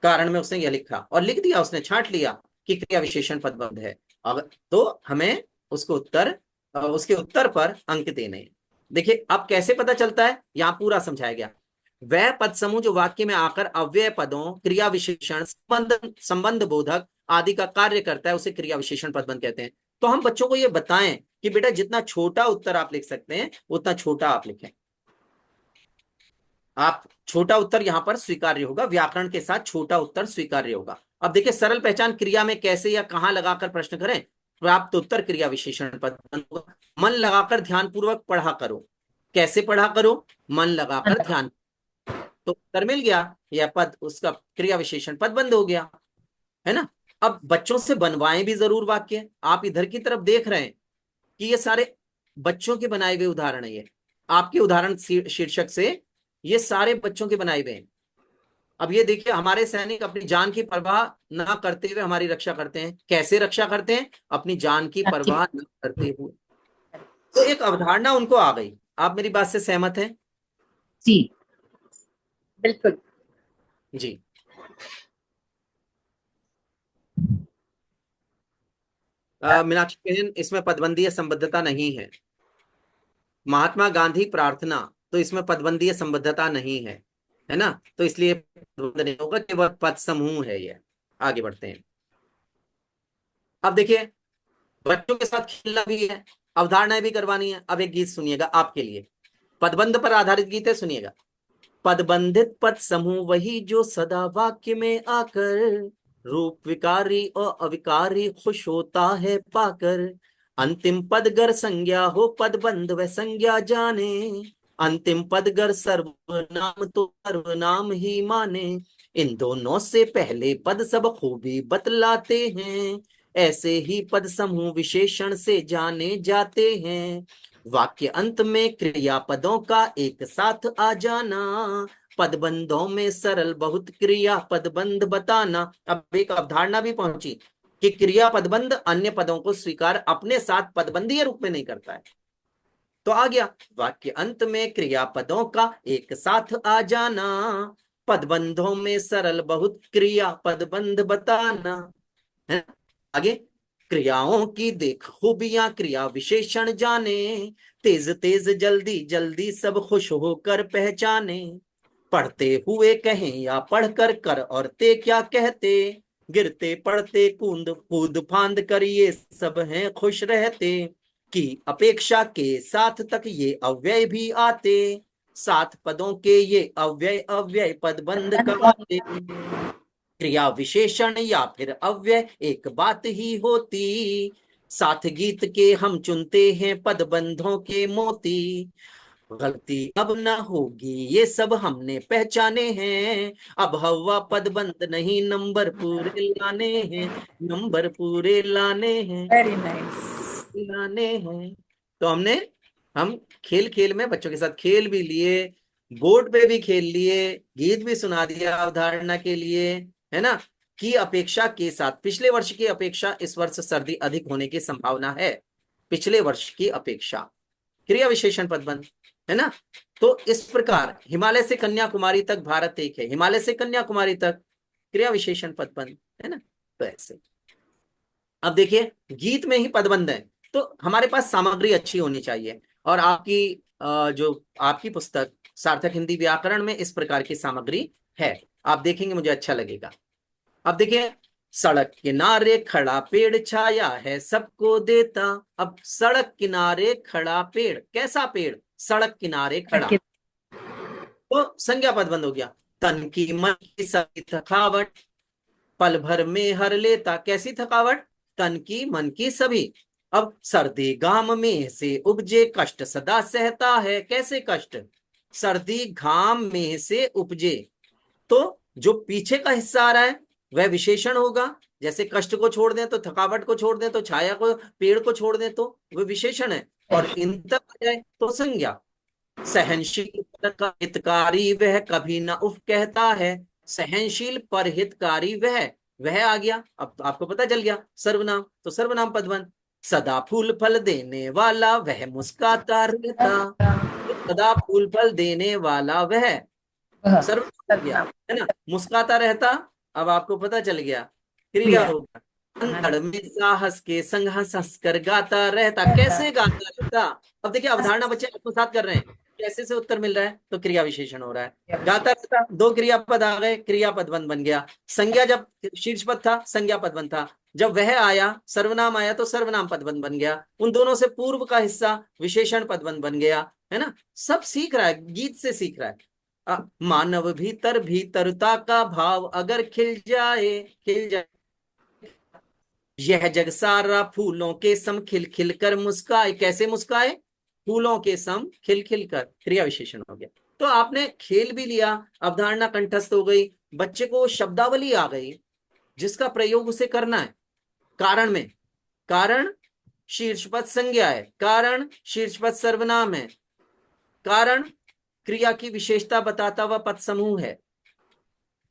कारण में उसने यह लिखा और लिख दिया, उसने छांट लिया कि क्रिया विशेषण पदबंध है, अगर तो हमें उसके उत्तर पर अंक देने। देखिए अब कैसे पता चलता है, यहाँ पूरा समझाया गया। वह पद समूह जो वाक्य में आकर अव्यय पदों, क्रिया विशेषण, संबंध बोधक आदि का कार्य करता है, उसे क्रिया विशेषण पदबंध कहते हैं। तो हम बच्चों को ये बताएं कि बेटा जितना छोटा उत्तर आप लिख सकते हैं उतना छोटा आप लिखें। आप छोटा उत्तर यहां पर स्वीकार्य होगा, व्याकरण के साथ छोटा उत्तर स्वीकार्य होगा। अब देखिए, सरल पहचान क्रिया में कैसे या कहां लगाकर प्रश्न करें, प्राप्त उत्तर क्रिया विशेषण पदबंध होगा। मन लगाकर ध्यानपूर्वक पढ़ा करो। कैसे पढ़ा करो? मन लगाकर ध्यान, तो उत्तर मिल गया, यह पद उसका क्रिया विशेषण पदबंध हो गया, है ना। अब बच्चों से बनवाएं भी जरूर वाक्य। आप इधर की तरफ देख रहे हैं कि ये सारे बच्चों के बनाए हुए उदाहरण है, ये आपके उदाहरण शीर्षक से ये सारे बच्चों के बनाए हुए हैं। अब ये देखिए, हमारे सैनिक अपनी जान की परवाह ना करते हुए हमारी रक्षा करते हैं। कैसे रक्षा करते हैं? अपनी जान की परवाह न करते हुए। तो एक अवधारणा उनको आ गई। आप मेरी बात से सहमत हैं? जी बिल्कुल जी। मीनाक्षी बहन, इसमें पदबंधीय संबद्धता नहीं है। महात्मा गांधी प्रार्थना, तो इसमें पदबंधीय संबद्धता नहीं है ना। तो इसलिए नहीं होगा, केवल पद समूह है ये। आगे बढ़ते हैं। अब देखिए, बच्चों के साथ खेलना भी है, अवधारणाएं भी करवानी है। अब एक गीत सुनिएगा आपके लिए, पदबंध पर आधारित गीत है, सुनिएगा। पदबंधित पद समूह वही जो सदा वाक्य में आकर रूप विकारी और अविकारी खुश होता है पाकर। अंतिम पद गर संज्ञा हो पदबंध व संज्ञा जाने, अंतिम पद गर सर्वनाम तो सर्वनाम ही माने। इन दोनों से पहले पद सब खूबी बतलाते हैं, ऐसे ही पद समूह विशेषण से जाने जाते हैं। वाक्य अंत में क्रियापदों का एक साथ आ जाना, पदबंधों में सरल बहुत क्रिया पदबंध बताना। अब एक अवधारणा भी पहुंची कि क्रिया पदबंध अन्य पदों को स्वीकार अपने साथ पदबंधीय रूप में नहीं करता है। तो आ गया, वाक्य अंत में क्रियापदों का एक साथ आ जाना, पदबंधों में सरल बहुत क्रिया पदबंध बताना, है। आगे, क्रियाओं की देख खूबियां क्रिया विशेषण जाने, तेज तेज जल्दी जल्दी सब खुश होकर पहचाने। पढ़ते हुए कहें या पढ़कर कर और ते क्या कहते, गिरते पढ़ते कूद कूद फांद कर ये सब हैं खुश रहते। की अपेक्षा के साथ तक ये अव्यय भी आते, सात पदों के ये अव्यय अव्यय पदबंध कहते। क्रिया विशेषण या फिर अव्यय एक बात ही होती, साथ गीत के हम चुनते हैं पदबंधों के मोती। गलती अब न होगी ये सब हमने पहचाने हैं, अब हवा पदबंध नहीं नंबर पूरे लाने हैं, नंबर पूरे लाने हैं, वेरी नाइस लाने हैं। तो हम खेल खेल में बच्चों के साथ खेल भी लिए, बोर्ड पे भी खेल लिए, गीत भी सुना दिया अवधारणा के लिए, है ना। की अपेक्षा के साथ, पिछले वर्ष की अपेक्षा इस वर्ष सर्दी अधिक होने की संभावना है, पिछले वर्ष की अपेक्षा। क्रिया विशेषण पदबंध, है ना। तो इस प्रकार हिमालय से कन्याकुमारी तक भारत एक है, हिमालय से कन्याकुमारी तक क्रिया विशेषण पदबंध, है ना। तो ऐसे अब देखिए गीत में ही पदबंध है, तो हमारे पास सामग्री अच्छी होनी चाहिए। और आपकी जो आपकी पुस्तक सार्थक हिंदी व्याकरण में इस प्रकार की सामग्री है, आप देखेंगे मुझे अच्छा लगेगा। अब देखिए, सड़क किनारे खड़ा पेड़ छाया है सबको देता। अब सड़क किनारे खड़ा पेड़, कैसा पेड़, सड़क किनारे खड़ा, तो संज्ञा पदबंध हो गया। तन की मन की सभी थकावट पल भर में हर लेता, कैसी थकावट, तन की मन की सभी। अब सर्दी घाम में से उपजे कष्ट सदा सहता है, कैसे कष्ट, सर्दी घाम में से उपजे, तो जो पीछे का हिस्सा आ रहा है वह विशेषण होगा। जैसे कष्ट को छोड़ दें तो थकावट को छोड़ दें, तो छाया को, पेड़ को छोड़ दें तो वह विशेषण है, और इन तक आ जाए तो संज्ञा। सहनशील पर हितकारी वह कभी न उफ कहता है, सहनशील पर हितकारी वह आ गया। अब तो आपको पता चल गया सर्वनाम, तो सर्वनाम पदबंध। सदा फूल फल देने वाला वह मुस्कुराता रहता, सदा फूल फल देने वाला वह सर्वनाम हो गया, है ना, मुस्कुराता रहता। अब आपको पता चल गया क्रिया होगा। अंधड़ में साहस के संग हंस हंस कर गाता रहता, कैसे गाता रहता। अब देखिए अवधारणा बच्चे आपको साथ कर रहे हैं, कैसे से उत्तर मिल रहा है, तो क्रिया विशेषण हो रहा है। गाता रहता, दो क्रियापद आ गए, क्रियापद बन गया। संज्ञा जब शीर्ष पद था संज्ञा पदबंध था, जब वह आया सर्वनाम आया तो सर्वनाम पदबंध बन गया। उन दोनों से पूर्व का हिस्सा विशेषण पदबंध बन गया, है ना। सब सीख रहा है, गीत से सीख रहा है। मानव भीतर भीतरता का भाव अगर खिल जाए, यह जग सारा फूलों के सम खिल खिल कर मुस्काए, कैसे मुस्काए, फूलों के सम खिल खिल कर, क्रिया विशेषण हो गया। तो आपने खेल भी लिया, अवधारणा कंठस्थ हो गई, बच्चे को शब्दावली आ गई जिसका प्रयोग उसे करना है। कारण में, कारण शीर्षपद संज्ञा है, कारण शीर्षपद सर्वनाम है, कारण क्रिया की विशेषता बताता हुआ पद समूह है,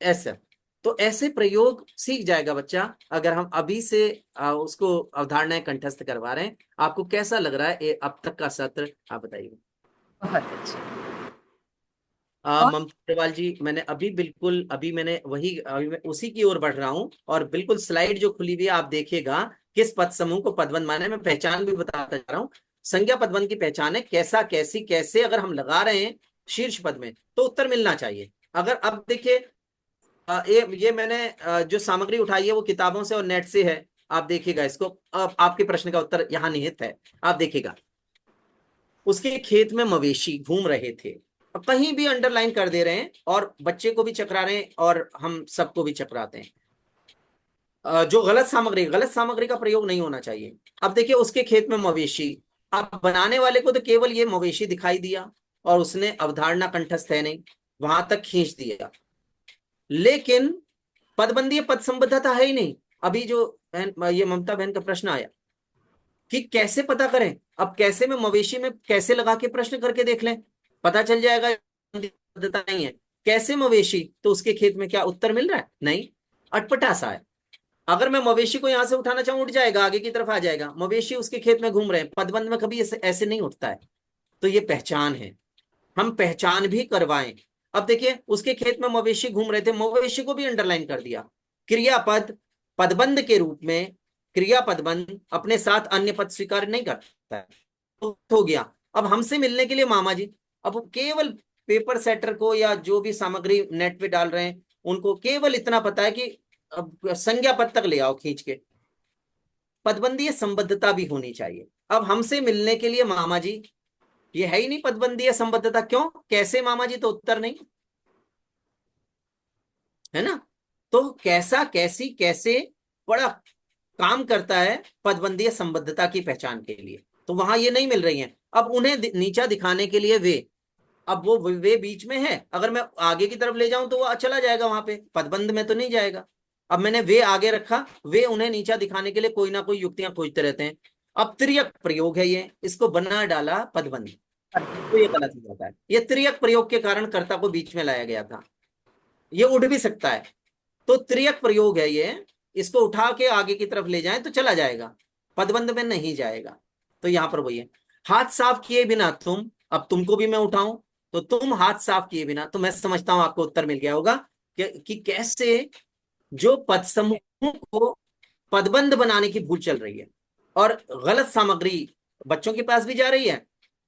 ऐसा। तो ऐसे प्रयोग सीख जाएगा बच्चा अगर हम अभी से उसको अवधारणाएं कंठस्थ करवा रहे हैं। आपको कैसा लग रहा है अब तक का सत्र, आप बताइए। बहुत अच्छा। ममता अग्रवाल जी, मैंने अभी मैंने मैं उसी की ओर बढ़ रहा हूं, और बिल्कुल स्लाइड जो खुली हुई है आप देखिएगा किस पद समूह को पदबंध माना है। मैं पहचान भी बताता जा रहा हूँ। संज्ञा पदबंध की पहचान है कैसा, कैसी, कैसे अगर हम लगा रहे हैं शीर्ष पद में तो उत्तर मिलना चाहिए। अगर अब देखिए ये मैंने जो सामग्री उठाई है वो किताबों से और नेट से है, आप देखिएगा इसको। आपके प्रश्न का उत्तर यहाँ निहित है, आप देखिएगा। उसके खेत में मवेशी घूम रहे थे, अब कहीं भी अंडरलाइन कर दे रहे हैं और बच्चे को भी चकरा रहे हैं और हम सबको भी चकराते हैं। जो गलत सामग्री का प्रयोग नहीं होना चाहिए। अब देखिए उसके खेत में मवेशी, अब बनाने वाले को तो केवल ये मवेशी दिखाई दिया और उसने अवधारणा कंठस्थ है नहीं, वहां तक खींच दिया, लेकिन पदबंधीय पद संबद्धता है ही नहीं। अभी जो ये ममता बहन का प्रश्न आया कि कैसे पता करें, अब कैसे में मवेशी में कैसे लगा के प्रश्न करके देख लें, पता चल जाएगा पद्धता नहीं है। कैसे मवेशी, तो उसके खेत में क्या उत्तर मिल रहा है, नहीं, अटपटा सा है। अगर मैं मवेशी को यहां से उठाना चाहूं उठ जाएगा, आगे की तरफ आ जाएगा। मवेशी उसके खेत में घूम रहे हैं, पदबंध में कभी ऐसे नहीं उठता है। तो ये पहचान है, हम पहचान भी करवाएं। अब देखिए उसके खेत में मवेशी घूम रहे थे, मवेशी को भी अंडरलाइन कर दिया। क्रियापद पदबंध के रूप में, क्रिया पदबंध अपने साथ अन्य पद स्वीकार नहीं करता है, तो हो गया। अब हमसे मिलने के लिए मामा जी, अब केवल पेपर सेटर को या जो भी सामग्री नेट पे डाल रहे हैं उनको केवल इतना पता है कि अब संज्ञा पद तक ले आओ खींच के, पदबंधीय संबद्धता भी होनी चाहिए। अब हमसे मिलने के लिए मामा जी, ये है ही नहीं पदबंधीय संबद्धता, क्यों, कैसे मामा जी, तो उत्तर नहीं है ना। तो कैसा, कैसी, कैसे बड़ा काम करता है पदबंधीय संबद्धता की पहचान के लिए, तो वहां ये नहीं मिल रही है। अब उन्हें नीचा दिखाने के लिए वे, अब वो वे बीच में है, अगर मैं आगे की तरफ ले जाऊं तो वो चला जाएगा वहां पे, पदबंध में तो नहीं जाएगा। अब मैंने वे आगे रखा, वे उन्हें नीचा दिखाने के लिए कोई ना कोई युक्तियां खोजते रहते हैं। अब त्रियक प्रयोग है ये, इसको बना डाला पदबंध, तो ये गलत हो जाता है। ये त्रियक प्रयोग के कारण कर्ता को बीच में लाया गया था, ये उठ भी सकता है, तो त्रियक प्रयोग है ये, इसको उठा के आगे की तरफ ले जाएं तो चला जाएगा, पदबंध में नहीं जाएगा। तो यहां पर वही है, हाथ साफ किए बिना तुम, अब तुमको भी मैं उठाऊं तो तुम हाथ साफ किए बिना, तो मैं समझता हूं आपको उत्तर मिल गया होगा कि कैसे जो पद समूह को पदबंध बनाने की भूल चल रही है और गलत सामग्री बच्चों के पास भी जा रही है,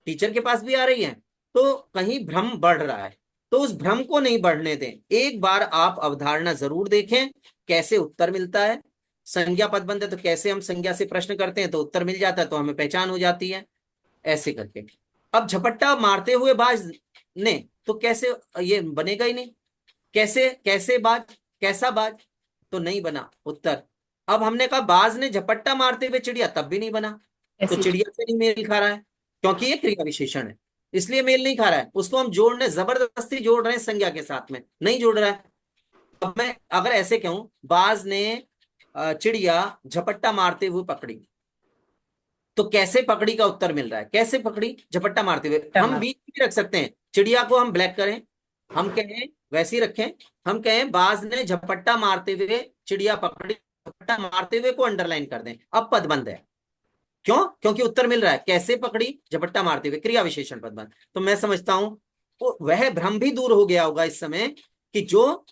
टीचर के पास भी आ रही है, तो कहीं भ्रम बढ़ रहा है। तो उस भ्रम को नहीं बढ़ने दें, एक बार आप अवधारणा जरूर देखें कैसे उत्तर मिलता है। संज्ञा पदबंध है तो कैसे हम संज्ञा से प्रश्न करते हैं तो उत्तर मिल जाता है, तो हमें पहचान हो जाती है ऐसे करके। अब झपट्टा मारते हुए बाज ने, तो कैसे, ये बनेगा ही नहीं, कैसे, कैसे बाज, कैसा बाज, तो नहीं बना उत्तर। अब हमने कहा बाज ने झपट्टा मारते हुए चिड़िया, तब भी नहीं बना, तो चिड़िया से नहीं मेल खा रहा है क्योंकि ये क्रिया विशेषण है, इसलिए मेल नहीं खा रहा है। उसको हम जोड़ने जबरदस्ती जोड़ रहे हैं संज्ञा के साथ में, नहीं जोड़ रहा है। अब मैं अगर ऐसे कहूं बाज ने चिड़िया झपट्टा मारते हुए पकड़ी, तो कैसे पकड़ी का उत्तर मिल रहा है, कैसे पकड़ी झपट्टा मारते हुए। हम बीच भी रख सकते हैं, चिड़िया को हम ब्लैक करें, हम कहें वैसे ही रखें, हम कहें बाज ने झपट्टा मारते हुए चिड़िया पकड़ी, झपट्टा मारते हुए को अंडरलाइन कर दें, अब पदबंध है। क्यों? क्योंकि उत्तर मिल रहा है कैसे पकड़ी, झपट्टा मारते हुए, क्रिया विशेषण पदबंध। तो मैं समझता हूं तो वह भ्रम भी दूर हो गया होगा इस समय कि जो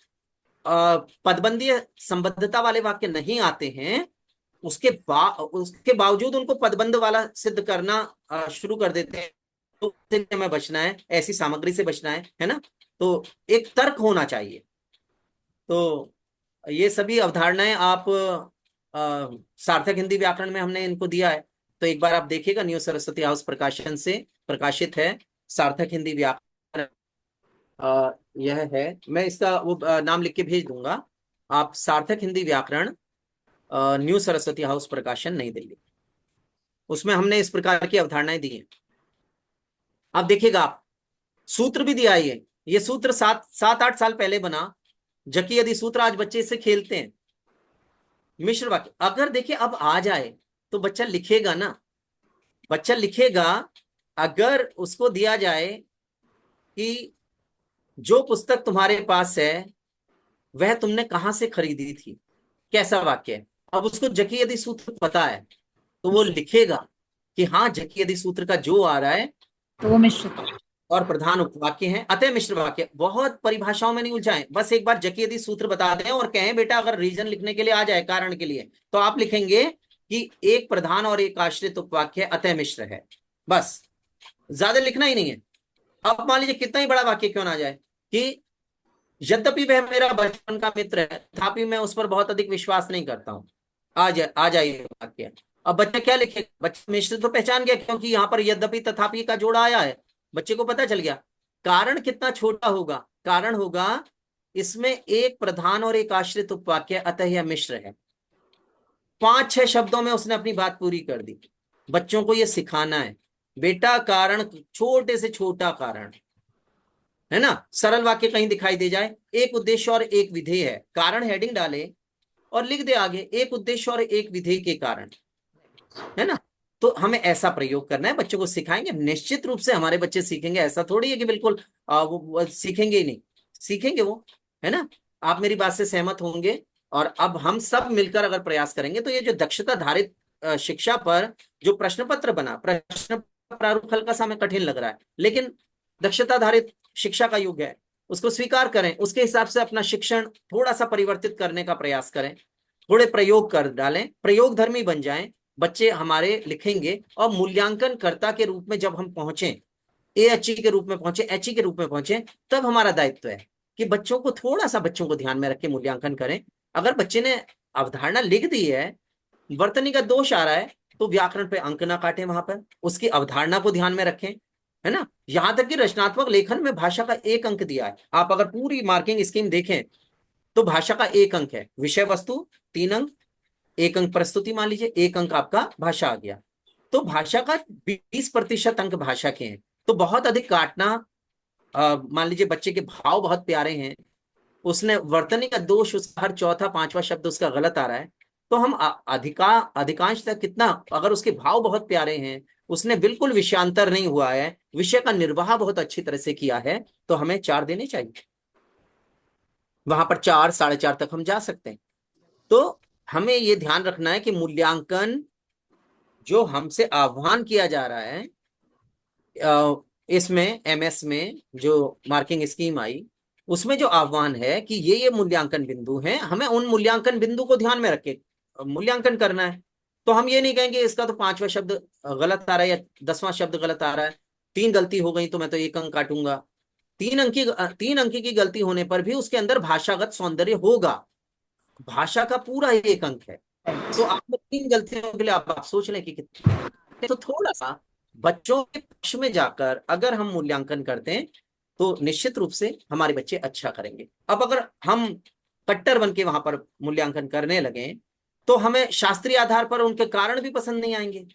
पदबंधीय संबद्धता वाले वाक्य नहीं आते हैं उसके बावजूद उनको पदबंध वाला सिद्ध करना शुरू कर देते हैं। तो हमें बचना है, ऐसी सामग्री से बचना है ना। तो एक तर्क होना चाहिए। तो ये सभी अवधारणाएं आप सार्थक हिंदी व्याकरण में हमने इनको दिया है, तो एक बार आप देखिएगा, न्यू सरस्वती हाउस प्रकाशन से प्रकाशित है सार्थक हिंदी व्याकरण। यह है, मैं इसका वो नाम लिख के भेज दूंगा, आप सार्थक हिंदी व्याकरण न्यू सरस्वती हाउस प्रकाशन नई दिल्ली, उसमें हमने इस प्रकार की अवधारणाएं दी हैं। अब देखिएगा आप, सूत्र भी दिया है, ये सूत्र 7-8 साल पहले बना, जबकि यदि सूत्र आज बच्चे इससे खेलते हैं। मिश्र वाक्य अगर देखिए अब आ जाए तो बच्चा लिखेगा ना, बच्चा लिखेगा। अगर उसको दिया जाए कि जो पुस्तक तुम्हारे पास है वह तुमने कहां से खरीदी थी, कैसा वाक्य है, अब उसको जकी यदि सूत्र पता है तो वो लिखेगा कि हाँ जकी यदि सूत्र का जो आ रहा है तो वो मिश्र और प्रधान उपवाक्य हैं, अतः मिश्र वाक्य। बहुत परिभाषाओं में नहीं उलझाएं, बस एक बार जकी यदि सूत्र बता दें और कहें बेटा अगर रीजन लिखने के लिए आ जाए, कारण के लिए, तो आप लिखेंगे कि एक प्रधान और एक आश्रित उपवाक्य अतः मिश्र है, बस, ज्यादा लिखना ही नहीं है। अब मान लीजिए कितना ही बड़ा वाक्य क्यों ना आ जाए कि यद्यपि वह मेरा बचपन का मित्र है तथापि मैं उस पर बहुत अधिक विश्वास नहीं करता हूं, आ जाइए वाक्य। अब बच्चा क्या लिखे, बच्चा मिश्र तो पहचान गया क्योंकि यहाँ पर यद्यपि तथापि का जोड़ा आया है, बच्चे को पता चल गया। कारण कितना छोटा होगा, कारण होगा इसमें एक प्रधान और एक आश्रित उपवाक्य, अतः यह मिश्र है। 5-6 शब्दों में उसने अपनी बात पूरी कर दी। बच्चों को यह सिखाना है बेटा, कारण छोटे से छोटा कारण है ना, सरल वाक्य कहीं दिखाई दे जाए, एक उद्देश्य और एक विधेय है, कारण हेडिंग डाले और लिख दे आगे एक उद्देश्य और एक विधेय के कारण, है ना। तो हमें ऐसा प्रयोग करना है, बच्चों को सिखाएंगे, निश्चित रूप से हमारे बच्चे सीखेंगे, ऐसा थोड़ी है कि बिल्कुल वो सीखेंगे ही नहीं, सीखेंगे वो, है ना। आप मेरी बात से सहमत होंगे। और अब हम सब मिलकर अगर प्रयास करेंगे तो ये जो दक्षता धारित शिक्षा पर जो प्रश्न पत्र बना, प्रश्न प्रारूप हल्का सा हमें कठिन लग रहा है, लेकिन दक्षता धारित शिक्षा का युग है, उसको स्वीकार करें, उसके हिसाब से अपना शिक्षण थोड़ा सा परिवर्तित करने का प्रयास करें, थोड़े प्रयोग कर डालें, प्रयोग धर्मी बन जाएं, बच्चे हमारे लिखेंगे। और मूल्यांकन कर्ता के रूप में जब हम पहुंचे, एएचई के रूप में पहुंचे, एचई के रूप में पहुंचे, तब हमारा दायित्व है कि बच्चों को थोड़ा सा, बच्चों को ध्यान में रख के मूल्यांकन करें। अगर बच्चे ने अवधारणा लिख दी है, वर्तनी का दोष आ रहा है, तो व्याकरण पे अंक ना काटें, वहां पर उसकी अवधारणा को ध्यान में रखें, है ना। यहां तक कि रचनात्मक लेखन में भाषा का 1 अंक दिया है, आप अगर पूरी मार्किंग स्कीम देखें तो भाषा का 1 अंक है, विषय वस्तु 3 अंक, 1 अंक प्रस्तुति, मान लीजिए 1 अंक आपका भाषा आ गया, तो भाषा का 20% अंक भाषा के हैं। तो बहुत अधिक काटना, मान लीजिए बच्चे के भाव बहुत प्यारे हैं, उसने वर्तनी का दोष, उसका हर चौथा 5वां शब्द उसका गलत आ रहा है, तो हम अधिकांश तक कितना, अगर उसके भाव बहुत प्यारे हैं, उसने बिल्कुल विषयांतर नहीं हुआ है, विषय का निर्वाह बहुत अच्छी तरह से किया है, तो हमें 4 देने चाहिए। वहां पर 4 4:30 तक हम जा सकते हैं। तो हमें ये ध्यान रखना है कि मूल्यांकन जो हमसे आह्वान किया जा रहा है, इसमें एमएस में जो मार्किंग स्कीम आई, उसमें जो आह्वान है कि ये मूल्यांकन बिंदु हैं, हमें उन मूल्यांकन बिंदु को ध्यान में रख के मूल्यांकन करना है। तो हम ये नहीं कहेंगे इसका तो 5वां शब्द गलत आ रहा है या 10वां शब्द गलत आ रहा है, 3 गलती हो गई तो मैं तो 1 अंक काटूंगा। 3 अंकी की गलती होने पर भी उसके अंदर भाषागत सौंदर्य होगा, भाषा का पूरा 1 अंक है। तो आप 3 गलतियों के लिए आप सोच लें कि कितने। तो थोड़ा सा बच्चों के पक्ष में जाकर अगर हम मूल्यांकन करते हैं तो निश्चित रूप से हमारे बच्चे अच्छा करेंगे। अब अगर हम कट्टर बन के वहां पर मूल्यांकन करने लगे तो हमें शास्त्रीय आधार पर उनके कारण भी पसंद नहीं आएंगे,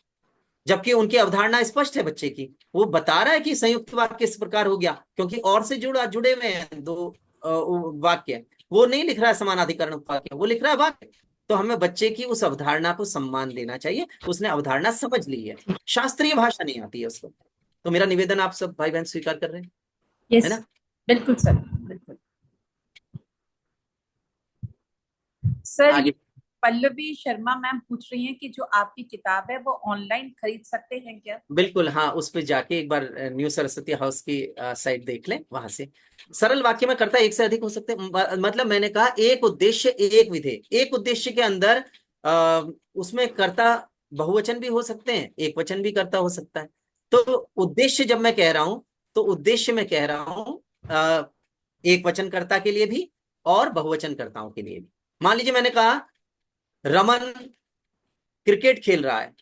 जबकि उनकी अवधारणा स्पष्ट है बच्चे की। वो बता रहा है कि संयुक्त वाक्य किस प्रकार हो गया, क्योंकि और से जुड़े हुए हैं 2 वाक्य। वो नहीं लिख रहा है समानाधिकरण वाक्य, वो लिख रहा है वाक्य। तो हमें बच्चे की उस अवधारणा को सम्मान देना चाहिए, उसने अवधारणा समझ ली है, शास्त्रीय भाषा नहीं आती है उसको। तो मेरा निवेदन आप सब भाई बहन स्वीकार कर रहे हैं, यस है ना? बिल्कुल सर, बिल्कुल सर। आगे पल्लवी शर्मा मैम पूछ रही हैं कि जो आपकी किताब है वो ऑनलाइन खरीद सकते हैं क्या? बिल्कुल, हाँ, उस पे जाके एक बार न्यू सरस्वती हाउस की साइट देख लें, वहां से। सरल वाक्य में कर्ता एक से अधिक हो सकते हैं, मतलब मैंने कहा एक उद्देश्य एक विधेय, एक उद्देश्य के अंदर उसमें कर्ता बहुवचन भी हो सकते हैं, एक वचन भी कर्ता हो सकता है। तो उद्देश्य जब मैं कह रहा हूं तो उद्देश्य में कह रहा हूं एक वचन कर्ता के लिए भी और बहुवचन कर्ताओं के लिए भी। मान लीजिए मैंने कहा रमन क्रिकेट खेल रहा है,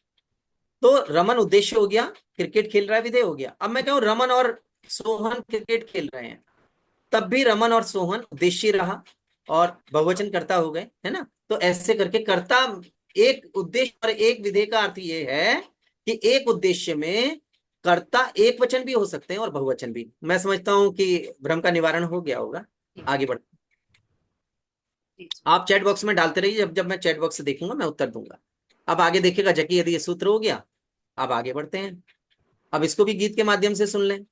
तो रमन उद्देश्य हो गया, क्रिकेट खेल रहा है विधेय हो गया। अब मैं कहूं रमन और सोहन क्रिकेट खेल रहे हैं, तब भी रमन और सोहन उद्देश्य रहा और बहुवचन कर्ता हो गए, है ना? तो ऐसे करके कर्ता एक उद्देश्य और एक विधेय का अर्थ ये है कि एक उद्देश्य में कर्ता एक वचन भी हो सकते हैं और बहुवचन भी। मैं समझता हूं कि भ्रम का निवारण हो गया होगा। आगे बढ़, आप चैट बॉक्स में डालते रहिए, जब जब मैं चैट बॉक्स से देखूंगा मैं उत्तर दूंगा। अब आगे देखिएगा जबकि यदि ये सूत्र हो गया। अब आगे बढ़ते हैं, अब इसको भी गीत के माध्यम से सुन लें,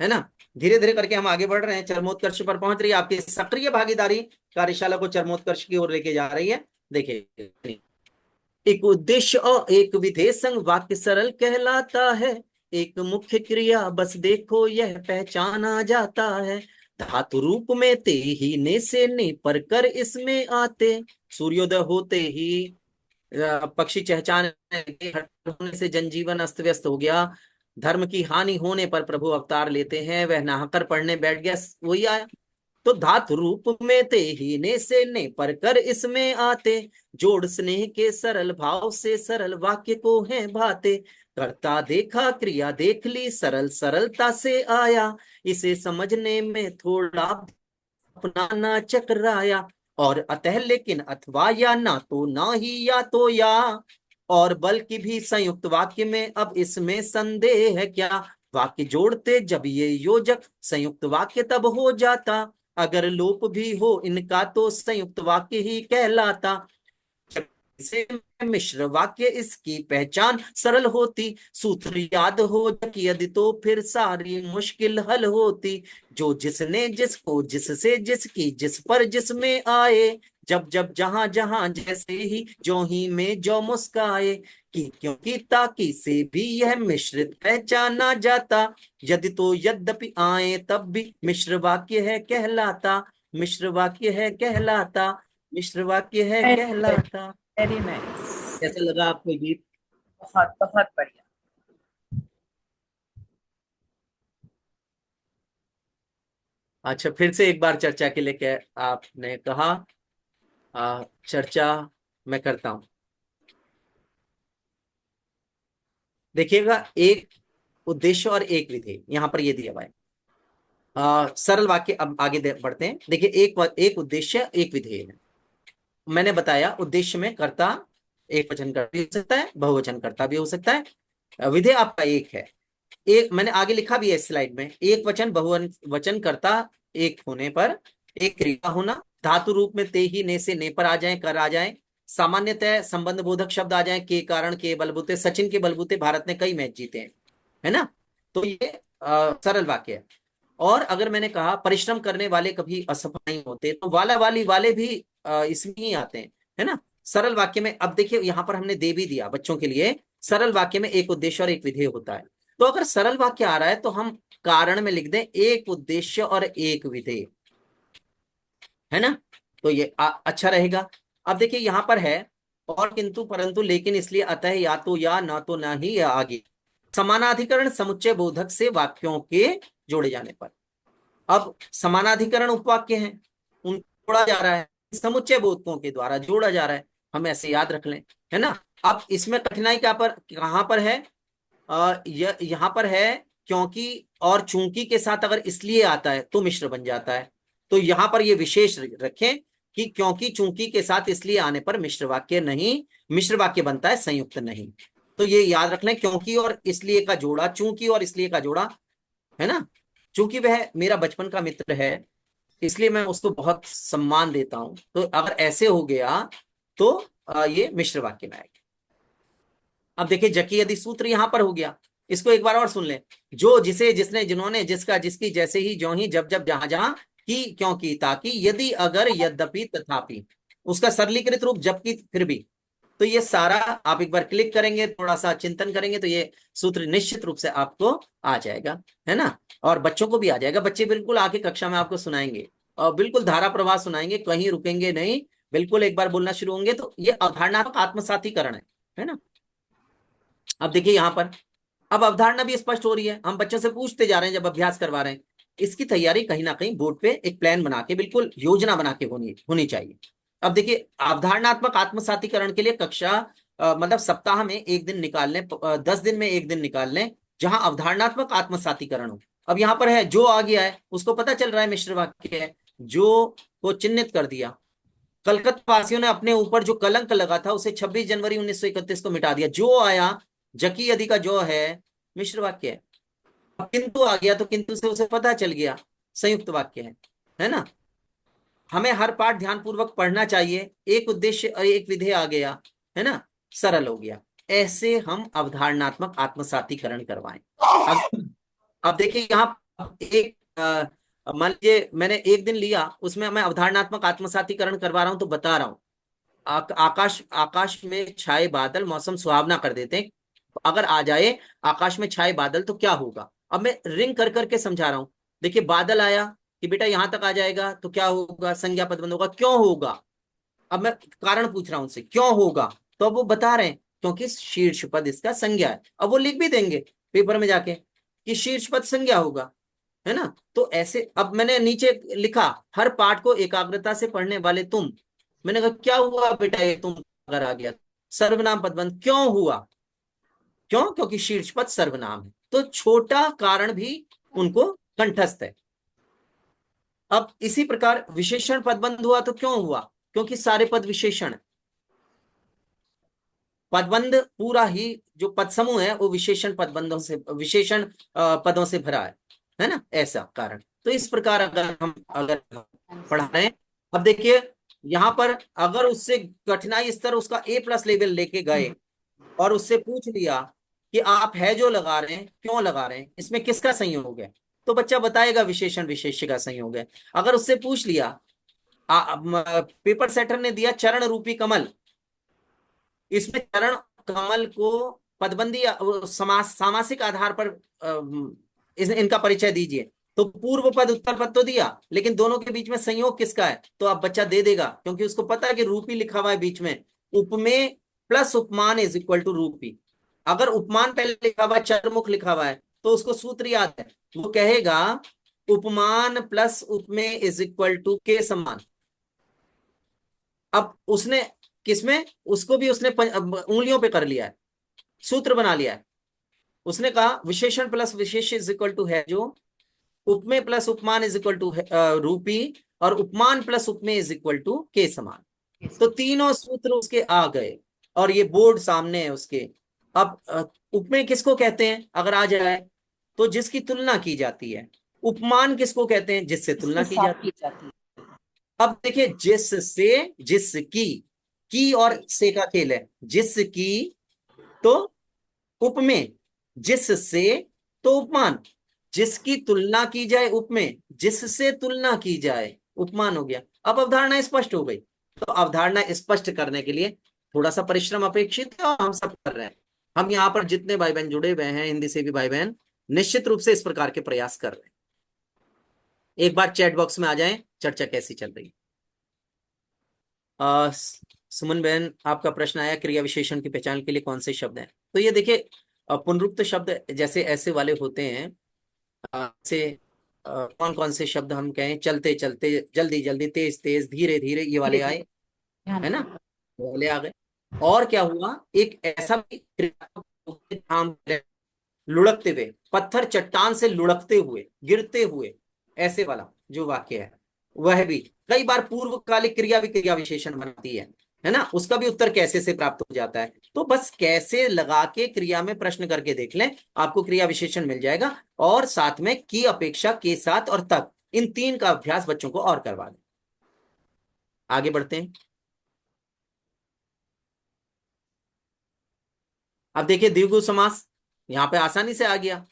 है ना? धीरे धीरे करके हम आगे बढ़ रहे हैं, चरमोत्कर्ष पर पहुंच रही है। आपकी सक्रिय भागीदारी कार्यशाला को चरमोत्कर्ष की ओर लेके जा रही है। देखिए, एक उद्देश्य और एक विधेय संग वाक्य सरल कहलाता है, एक मुख्य क्रिया बस देखो यह पहचाना जाता है, धातु रूप में ते ही ने से ने पर कर इसमें आते, सूर्योदय होते ही पक्षी चहचहाने लगे, होने से जनजीवन अस्त व्यस्त हो गया, धर्म की हानि होने पर प्रभु अवतार लेते हैं, वह नहाकर पढ़ने बैठ गया, वही आया। तो धातु रूप में ते ही ने से ने पर कर इसमें आते, जोड़ स्नेह के सरल भाव से सरल वाक्य को है भाते, करता देखा क्रिया देख ली सरल सरलता से आया, इसे समझने में थोड़ा अपनाना चकराया, और अतः लेकिन अथवा या ना तो ना ही या तो या, और बल्कि भी संयुक्त वाक्य में अब इसमें संदेह है क्या, वाक्य जोड़ते जब ये योजक संयुक्त वाक्य तब हो जाता, अगर लोप भी हो इनका तो संयुक्त वाक्य ही कहलाता, से मिश्र वाक्य इसकी पहचान सरल होती, सूत्र याद हो यदि तो फिर सारी मुश्किल हल होती, जो जिसने जिसको जिससे जिसकी जिस पर जिसमें आए, जब जब जहां जहां जैसे ही जो ही में जो मुस्काए, कि क्योंकि ताकि से भी यह मिश्रित पहचाना जाता, यदि तो यद्यपि आए तब भी मिश्र वाक्य है कहलाता, मिश्र वाक्य है कहलाता, मिश्र वाक्य है कहलाता। वेरी नाइस, कैसा लगा आपको गीत? बहुत बहुत बढ़िया। अच्छा, फिर से एक बार चर्चा के लिए क्या आपने कहा, चर्चा मैं करता हूं। देखिएगा, एक उद्देश्य और एक विधेय यहां पर ये दिया हुआ है। सरल वाक्य अब आगे बढ़ते हैं। देखिए, एक उद्देश्य एक विधेय है। मैंने बताया उद्देश्य में कर्ता एक वचन कर्ता भी हो सकता है, बहुवचन कर्ता भी हो सकता है। विधेय आपका एक है। एक मैंने आगे लिखा भी है स्लाइड में, एक वचन बहुवचन कर्ता एक होने पर एक क्रिया होना, धातु रूप में ते ही ने से ने पर आ जाए, कर आ जाए, सामान्यतः संबंध बोधक शब्द आ जाए, के कारण के बलबूते, सचिन के बलबूते भारत ने कई मैच जीते हैं, है ना? तो ये सरल वाक्य है। और अगर मैंने कहा परिश्रम करने वाले कभी असफल नहीं होते, तो वाला वाली वाले भी इसमें ही आते हैं, है ना। सरल वाक्य में अब देखिए यहाँ पर हमने दे भी दिया बच्चों के लिए, सरल वाक्य में एक उद्देश्य और एक विधेय होता है। तो अगर सरल वाक्य आ रहा है तो हम कारण में लिख दें एक उद्देश्य और एक विधेय, है ना। तो ये अच्छा रहेगा। अब देखिए यहाँ पर है और किंतु परंतु लेकिन इसलिए अतः या तो या ना तो ना ही या आगे समानाधिकरण समुच्चय बोधक से वाक्यों के जोड़े जाने पर। अब समानाधिकरण उपवाक्य हैं, उनको जोड़ा जा रहा है, समुच्चय बोधकों के द्वारा जोड़ा जा रहा है, हम ऐसे याद रख लें, है ना। अब इसमें कठिनाई कहां पर है, यहां पर है क्योंकि और चूंकि के साथ अगर इसलिए आता है तो मिश्र बन जाता है। तो यहां पर ये विशेष रखें कि क्योंकि चूंकि के साथ इसलिए आने पर मिश्र वाक्य नहीं, मिश्र वाक्य बनता है संयुक्त नहीं। तो ये याद रख लें, क्योंकि और इसलिए का जोड़ा, चूंकि और इसलिए का जोड़ा, है ना। चूंकि वह मेरा बचपन का मित्र है इसलिए मैं उसको बहुत सम्मान देता हूं, तो अगर ऐसे हो गया तो ये मिश्र वाक्य में आएगा। अब देखिए जकी यदि सूत्र यहां पर हो गया, इसको एक बार और सुन लें। जो जिसे जिसने जिन्होंने जिसका जिसकी जैसे ही ज्यों ही जब जब जहां जहां की क्योंकि ताकि यदि अगर यद्यपि तथापि, उसका सरलीकृत रूप जबकि फिर भी। तो ये सारा आप एक बार क्लिक करेंगे, थोड़ा सा चिंतन करेंगे तो ये सूत्र निश्चित रूप से आपको आ जाएगा, है ना। और बच्चों को भी आ जाएगा, बच्चे बिल्कुल आके कक्षा में आपको सुनाएंगे और बिल्कुल धारा प्रवाह सुनाएंगे, कहीं रुकेंगे नहीं, बिल्कुल एक बार बोलना शुरू होंगे। तो ये अवधारणात्मक आत्मसातीकरण है ना। अब देखिए यहां पर अब अवधारणा भी स्पष्ट हो रही है, हम बच्चों से पूछते जा रहे हैं जब अभ्यास करवा रहे हैं। इसकी तैयारी कहीं ना कहीं बोर्ड पे एक प्लान बना के, बिल्कुल योजना बना के होनी चाहिए। अब देखिए अवधारणात्मक आत्मसातीकरण के लिए कक्षा मतलब सप्ताह में एक दिन निकाल लें, 10 दिन में एक दिन निकाल लें जहां अवधारणात्मक आत्मसातीकरण हो। अब यहाँ पर है जो आ गया है उसको पता चल रहा है मिश्र वाक्य है, जो को चिन्हित कर दिया। कलकत्ता वासियों ने अपने ऊपर जो कलंक लगा था उसे 26 जनवरी 1931 को मिटा दिया। जो आया जकी यदि का जो है मिश्र वाक्य है। अब किंतु आ गया तो किंतु से उसे पता चल गया संयुक्त वाक्य है ना। हमें हर पाठ ध्यानपूर्वक पढ़ना चाहिए, एक उद्देश्य और एक विधेय आ गया, है ना, सरल हो गया। ऐसे हम अवधारणात्मक आत्मसातीकरण करवाएं। अब देखिए यहाँ एक मान लीजिए मैंने एक दिन लिया, उसमें मैं अवधारणात्मक आत्मसातीकरण करवा रहा हूं, तो बता रहा हूं आकाश आकाश में छाए बादल, मौसम सुहावना कर देते हैं। अगर आ जाए आकाश में छाए बादल तो क्या होगा। अब मैं रिंग कर करके समझा रहा हूं। देखिए बादल आया कि बेटा यहां तक आ जाएगा तो क्या होगा, संज्ञा पदबंध होगा। क्यों होगा, अब मैं कारण पूछ रहा हूं उनसे क्यों होगा, तो अब वो बता रहे हैं क्योंकि शीर्ष पद इसका संज्ञा है। अब वो लिख भी देंगे पेपर में जाके कि शीर्ष पद संज्ञा होगा, है ना। तो ऐसे अब मैंने नीचे लिखा हर पाठ को एकाग्रता से पढ़ने वाले तुम। मैंने कहा क्या हुआ बेटा ये तुम अगर आ गया, सर्वनाम पदबंध क्यों हुआ, क्यों, क्योंकि शीर्ष पद सर्वनाम है। तो छोटा कारण भी उनको कंठस्थ है। अब इसी प्रकार विशेषण पदबंध हुआ तो क्यों हुआ, क्योंकि सारे पद विशेषण है। पदबंध पूरा ही जो पद समूह है वो विशेषण पदबंधों से, विशेषण पदों से भरा है ना, ऐसा कारण। तो इस प्रकार अगर पढ़ा रहे हैं, अब देखिए यहां पर अगर उससे कठिनाई स्तर उसका A+ लेवल लेके गए और उससे पूछ लिया कि आप है जो लगा रहे हैं क्यों लगा रहे हैं, इसमें किसका संयोग है, तो बच्चा बताएगा विशेषण विशेष्य का संयोग है। अगर उससे पूछ लिया पेपर सेटर ने दिया चरण रूपी कमल, इसमें चरण कमल को पदबंदी सामासिक आधार पर इनका परिचय दीजिए, तो पूर्व पद उत्तर पद तो दिया, लेकिन दोनों के बीच में संयोग किसका है, तो अब बच्चा दे देगा क्योंकि उसको पता है कि रूपी लिखा हुआ है बीच में। उपमेय प्लस उपमान इज इक्वल टू रूपी। अगर उपमान पहले लिखा हुआ है, चरमुख लिखा हुआ है, तो उसको सूत्र याद है, वो कहेगा उपमान प्लस उपमेय इज इक्वल टू के समान। अब उसने किसमें, उसको भी उसने उंगलियों पे कर लिया है, सूत्र बना लिया है। उसने कहा विशेषण प्लस विशेष्य इज इक्वल टू है जो, उपमेय प्लस उपमान इज इक्वल टू रूपी, और उपमान प्लस उपमेय इज इक्वल टू के समान। तो तीनों सूत्र उसके आ गए और ये बोर्ड सामने है उसके। अब उपमेय किसको कहते हैं अगर आ जाए, तो जिसकी तुलना की जाती है। उपमान किसको कहते हैं, जिससे तुलना की जाती है। अब देखिए जिससे, जिसकी, की और से का खेल है। जिसकी तो उपमेय, जिससे तो उपमान, जिसकी तुलना की जाए उप में, जिससे तुलना की जाए उपमान हो गया। अब अवधारणा स्पष्ट हो गई। तो अवधारणा स्पष्ट करने के लिए थोड़ा सा परिश्रम अपेक्षित है और हम सब कर रहे हैं। हम यहाँ पर जितने भाई बहन जुड़े हुए हैं, हिंदी से भी भाई बहन, निश्चित रूप से इस प्रकार के प्रयास कर रहे हैं। एक बार चैट बॉक्स में आ जाएं, चर्चा कैसी चल रही है। सुमन बहन, आपका प्रश्न आया क्रिया विशेषण की पहचान के लिए कौन से शब्द हैं। तो ये देखिए, पुनरुक्त शब्द जैसे ऐसे वाले होते हैं, से कौन कौन से शब्द हम कहें, चलते चलते, जल्दी जल्दी, तेज तेज, धीरे धीरे, ये वाले आए, है ना, ये वाले आ गए। और क्या हुआ, एक ऐसा भी लुढ़कते हुए, पत्थर चट्टान से लुढ़कते हुए, गिरते हुए, ऐसे वाला जो वाक्य है, वह भी कई बार पूर्वकालिक क्रिया भी क्रिया विशेषण बनाती है ना। उसका भी उत्तर कैसे से प्राप्त हो जाता है। तो बस कैसे लगा के क्रिया में प्रश्न करके देख लें, आपको क्रिया विशेषण मिल जाएगा। और साथ में की अपेक्षा, के साथ और तक, इन तीन का अभ्यास बच्चों को और करवा दें। आगे बढ़ते हैं। अब देखिए द्विगु समास यहाँ पे आसानी से आ गया,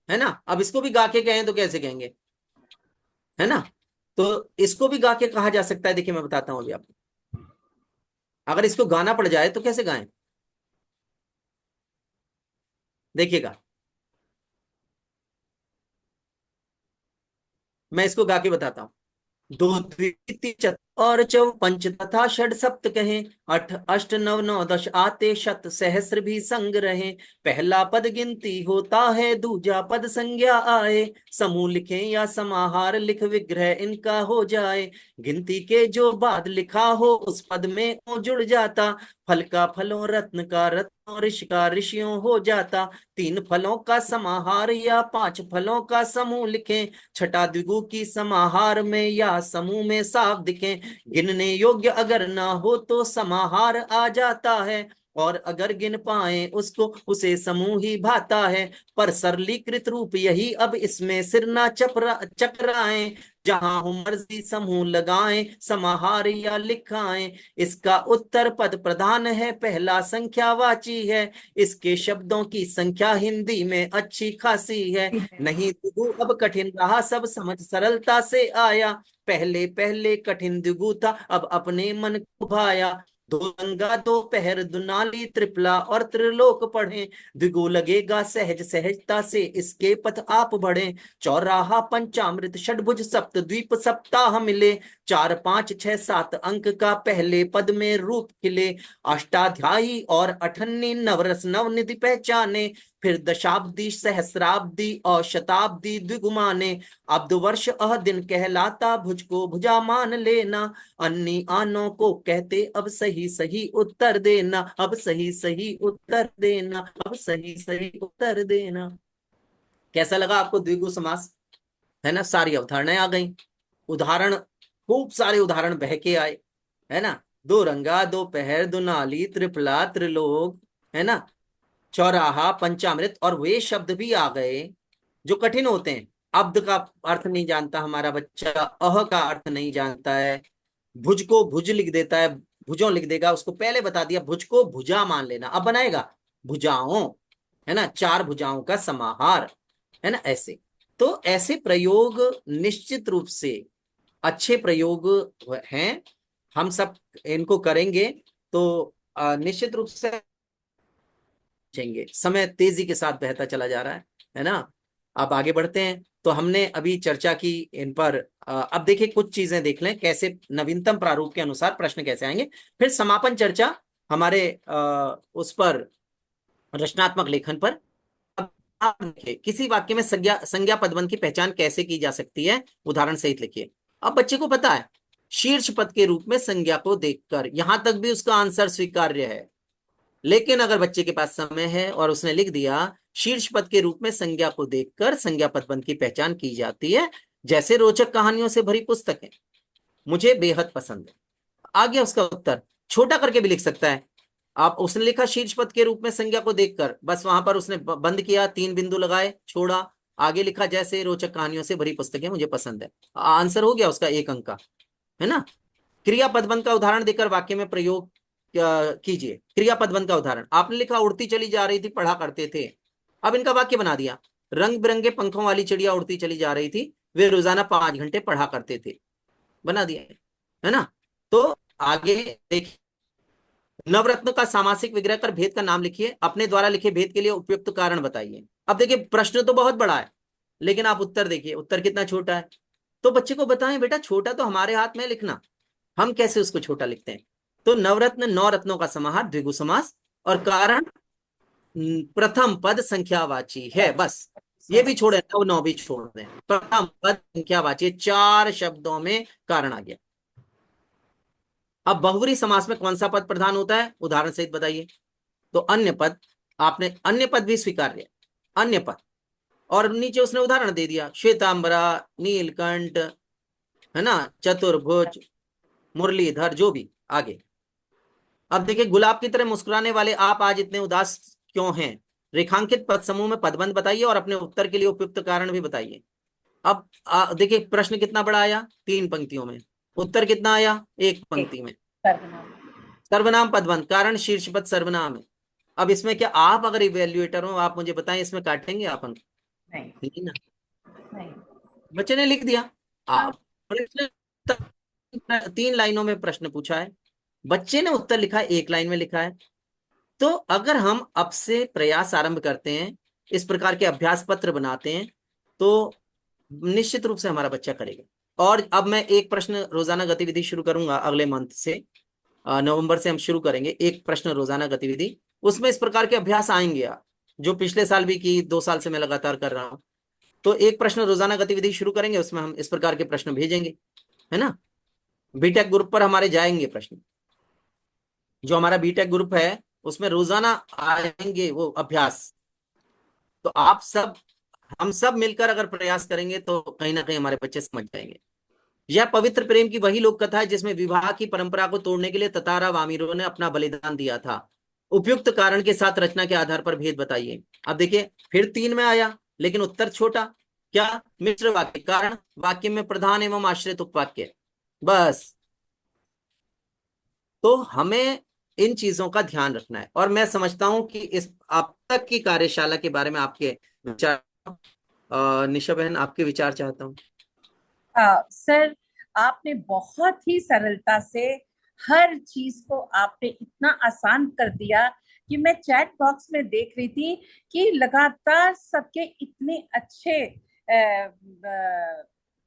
है ना। अब इसको भी गा के कहें तो कैसे कहेंगे, है ना। तो इसको भी गा के कहा जा सकता है। देखिए मैं बताता हूं अभी आपको, अगर इसको गाना पड़ जाए तो कैसे गाएं, देखिएगा, मैं इसको गा के बताता हूं। दो द्वितीय चत और चौ पंच तथा षड सप्त कहें, अठ अष्ट नव नौ दश आते शत सहस्र भी संग रहे। पहला पद गिनती होता है, दूजा पद संज्ञा आए। समूह लिखें या समाहार लिख, विग्रह इनका हो जाए। गिनती के जो बाद लिखा हो, उस पद में ओ जुड़ जाता। फल का फलों, रत्न का रत्नों, ऋषि का ऋषियों हो जाता। तीन फलों का समाहार या पांच फलों का समूह लिखें। छठा द्विगु की समाहार में या समूह में साफ दिखें। गिनने योग्य अगर ना हो तो समाहार आ जाता है, और अगर गिन पाए उसको उसे समूह ही भाता है। पर सरलीकृत रूप यही अब इसमें सिर ना चकराएं। जहां हो मर्जी समूह लगाएं, समाहार या लिखाएं। इसका उत्तर पद प्रधान है, पहला संख्यावाची है। इसके शब्दों की संख्या हिंदी में अच्छी खासी है। नहीं द्विगु अब कठिन रहा, सब समझ सरलता से आया। पहले पहले कठिन द्विगु था, अब अपने मन को भाया। दो गंगा दो पहर दुनाली, त्रिपला और त्रिलोक पढ़े। द्विगु लगेगा सहज सहजता से, इसके पथ आप बढ़े। चौराहा पंचामृत षडभुज सप्त द्वीप सप्ताह मिले। चार पांच छह सात अंक का पहले पद में रूप खिले। अष्टाध्यायी और अठन्नी नवरस नवनिधि पहचाने। फिर दशाब्दी सहस्राब्दी और शताब्दी द्विगुमाने। अब्द वर्ष अह दिन कहलाता, भुज को भुजा मान लेना। अन्नी आनों को कहते अब सही सही उत्तर देना। अब सही सही उत्तर देना, अब सही सही उत्तर देना। कैसा लगा आपको द्विगु समास, है ना। सारी अवधारणाएं आ गई, उदाहरण, खूब सारे उदाहरण बह के आए, है ना। दो रंगा, दो पहर, दुनाली, त्रिपला, त्रिलोक, है ना, चौराहा, पंचामृत, और वे शब्द भी आ गए जो कठिन होते हैं। अब्द का अर्थ नहीं जानता हमारा बच्चा, अह का अर्थ नहीं जानता है, भुज को भुज लिख देता है, भुजों लिख देगा, उसको पहले बता दिया भुज को भुजा मान लेना, अब बनाएगा भुजाओं, है ना, चार भुजाओं का समाहार, है ना, ऐसे। तो ऐसे प्रयोग निश्चित रूप से अच्छे प्रयोग हैं, हम सब इनको करेंगे तो निश्चित रूप से चेंगे। समय तेजी के साथ बहता चला जा रहा है ना। अब आगे बढ़ते हैं। तो हमने अभी चर्चा की इन पर, अब देखिए कुछ चीजें देख लें कैसे नवीनतम प्रारूप के अनुसार प्रश्न कैसे आएंगे। फिर समापन चर्चा हमारे उस पर, रचनात्मक लेखन पर। अब आप लिखिए, किसी वाक्य में संज्ञा पदबंध की पहचान कैसे की जा सकती है, उदाहरण सहित लिखिए। अब बच्चे को पता है शीर्ष पद के रूप में संज्ञा को देखकर, यहां तक भी उसका आंसर स्वीकार्य है। लेकिन अगर बच्चे के पास समय है और उसने लिख दिया शीर्ष पद के रूप में संज्ञा को देखकर संज्ञा पदबंध की पहचान की जाती है, जैसे रोचक कहानियों से भरी पुस्तक है, मुझे बेहद पसंद है, आ गया उसका उत्तर। छोटा करके भी लिख सकता है आप, उसने लिखा शीर्ष पद के रूप में संज्ञा को देखकर, बस वहां पर उसने बंद किया, 3 बिंदु लगाए, छोड़ा, आगे लिखा जैसे रोचक कहानियों से भरी पुस्तक है, मुझे पसंद है, आंसर हो गया उसका 1 अंक का, है ना। क्रिया पदबंध का उदाहरण देकर वाक्य में प्रयोग कीजिए। क्रिया पदबंध का उदाहरण, आपने लिखा उड़ती चली जा रही थी, पढ़ा करते थे, अब इनका वाक्य बना दिया। रंग बिरंगे पंखों वाली चिड़िया उड़ती चली जा रही थी, वे रोजाना 5 घंटे पढ़ा करते थे। बना दिया है ना। तो आगे देखिए, नवरत्न का सामासिक विग्रह कर भेद का नाम लिखिए, अपने द्वारा लिखे भेद के लिए उपयुक्त कारण बताइए। अब देखिए प्रश्न तो बहुत बड़ा है, लेकिन आप उत्तर देखिए, उत्तर कितना छोटा है। तो बच्चे को बताएं बेटा, छोटा तो हमारे हाथ में लिखना, हम कैसे उसको छोटा लिखते हैं। तो नवरत्न 9 रत्नों का समाहार, द्विगु समास, और कारण प्रथम पद संख्यावाची है। बस ये भी छोड़े, नव नौ भी छोड़ दें, प्रथम पद संख्यावाची, 4 शब्दों में कारण आ गया। अब बहुव्रीहि समास में कौन सा पद प्रधान होता है, उदाहरण सहित बताइए। तो अन्य पद, आपने अन्य पद भी स्वीकार, अन्य पद, और नीचे उसने उदाहरण दे दिया, श्वेतांबरा, नीलकंठ, है ना, चतुर्भुज, मुरलीधर, जो भी आगे। अब देखिए, गुलाब की तरह मुस्कुराने वाले आप आज इतने उदास क्यों हैं। रेखांकित पद समूह में पदबंध बताइए और अपने उत्तर के लिए उपयुक्त कारण भी बताइए। अब देखिए प्रश्न कितना बड़ा आया, 3 पंक्तियों में, उत्तर कितना आया, 1 पंक्ति में। सर्वनाम पदबंध, कारण शीर्ष पद सर्वनाम है। अब इसमें क्या आप अगर इवेल्युएटर हो, आप मुझे बताएं, इसमें काटेंगे आप अंक? नहीं ना, नहीं। बच्चे ने लिख दिया। आप प्रश्न 3 लाइनों में प्रश्न पूछा है, बच्चे ने उत्तर लिखा है 1 लाइन में लिखा है। तो अगर हम अब से प्रयास आरंभ करते हैं, इस प्रकार के अभ्यास पत्र बनाते हैं, तो निश्चित रूप से हमारा बच्चा करेगा। और अब मैं एक प्रश्न रोजाना गतिविधि शुरू करूंगा अगले मंथ से, नवंबर से हम शुरू करेंगे 1 प्रश्न रोजाना गतिविधि। उसमें इस प्रकार के अभ्यास आएंगे, जो पिछले साल भी की, 2 साल से मैं लगातार कर रहा हूं। तो 1 प्रश्न रोजाना गतिविधि शुरू करेंगे, उसमें हम इस प्रकार के प्रश्न भेजेंगे, है ना। बीटेक ग्रुप पर हमारे जाएंगे प्रश्न, जो हमारा बीटेक ग्रुप है उसमें रोजाना आएंगे वो अभ्यास। तो आप सब, हम सब मिलकर अगर प्रयास करेंगे तो कहीं ना कहीं हमारे बच्चे समझ जाएंगे। यह पवित्र प्रेम की वही लोक कथा है जिसमें विवाह की परंपरा को तोड़ने के लिए ततारा वामीरों ने अपना बलिदान दिया था। उपयुक्त कारण के साथ रचना के आधार पर भेद बताइए। अब देखिए फिर 3 में आया, लेकिन उत्तर छोटा, क्या, मिश्र वाक्य, कारण वाक्य में प्रधान एवं आश्रित उपवाक्य, बस। तो हमें इन चीजों का ध्यान रखना है। और मैं समझता हूं कि इस अब तक की कार्यशाला के बारे में आपके विचार, निशा बहन आपके विचार चाहता हूं। सर, आपने बहुत ही सरलता से हर चीज को आपने इतना आसान कर दिया कि मैं चैट बॉक्स में देख रही थी कि लगातार सबके इतने अच्छे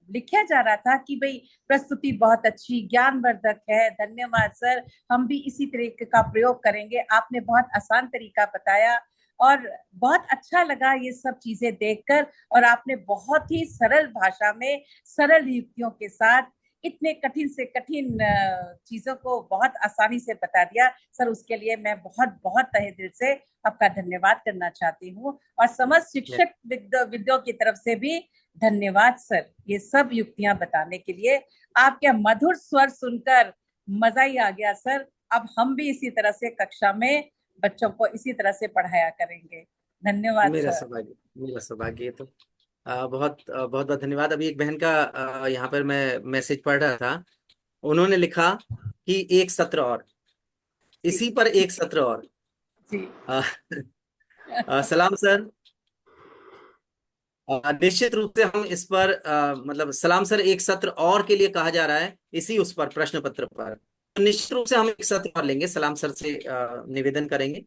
लिखा जा रहा था कि भाई प्रस्तुति बहुत अच्छी, ज्ञानवर्धक है, धन्यवाद सर, हम भी इसी तरीके का प्रयोग करेंगे। आपने बहुत आसान तरीका बताया और बहुत अच्छा लगा ये सब चीजें देखकर। और आपने बहुत ही सरल भाषा में, सरल युक्तियों के साथ इतने कठिन से कठिन चीजों को बहुत आसानी से बता दिया सर। उसके लिए मैं बहुत बहुत तहे दिल से आपका धन्यवाद करना चाहती हूँ, और समस्त शिक्षक विद्यों की तरफ से भी धन्यवाद सर, ये सब युक्तियां बताने के लिए। आपके मधुर स्वर सुनकर मजा ही आ गया सर। अब हम भी इसी तरह से कक्षा में बच्चों को इसी तरह से पढ़ाया करेंगे। धन्यवाद मेरा सर। सौभाग्य, मेरा सौभाग्य। तो बहुत बहुत बहुत धन्यवाद। अभी एक बहन का यहाँ पर मैं मैसेज पढ़ रहा था, उन्होंने लिखा कि 1 सत्र और, इसी पर 1 सत्र और। जी। सलाम सर, निश्चित रूप से हम इस पर मतलब सलाम सर 1 सत्र और के लिए कहा जा रहा है, इसी उस पर प्रश्न पत्र पर। तो निश्चित रूप से हम 1 सत्र और लेंगे, सलाम सर से निवेदन करेंगे,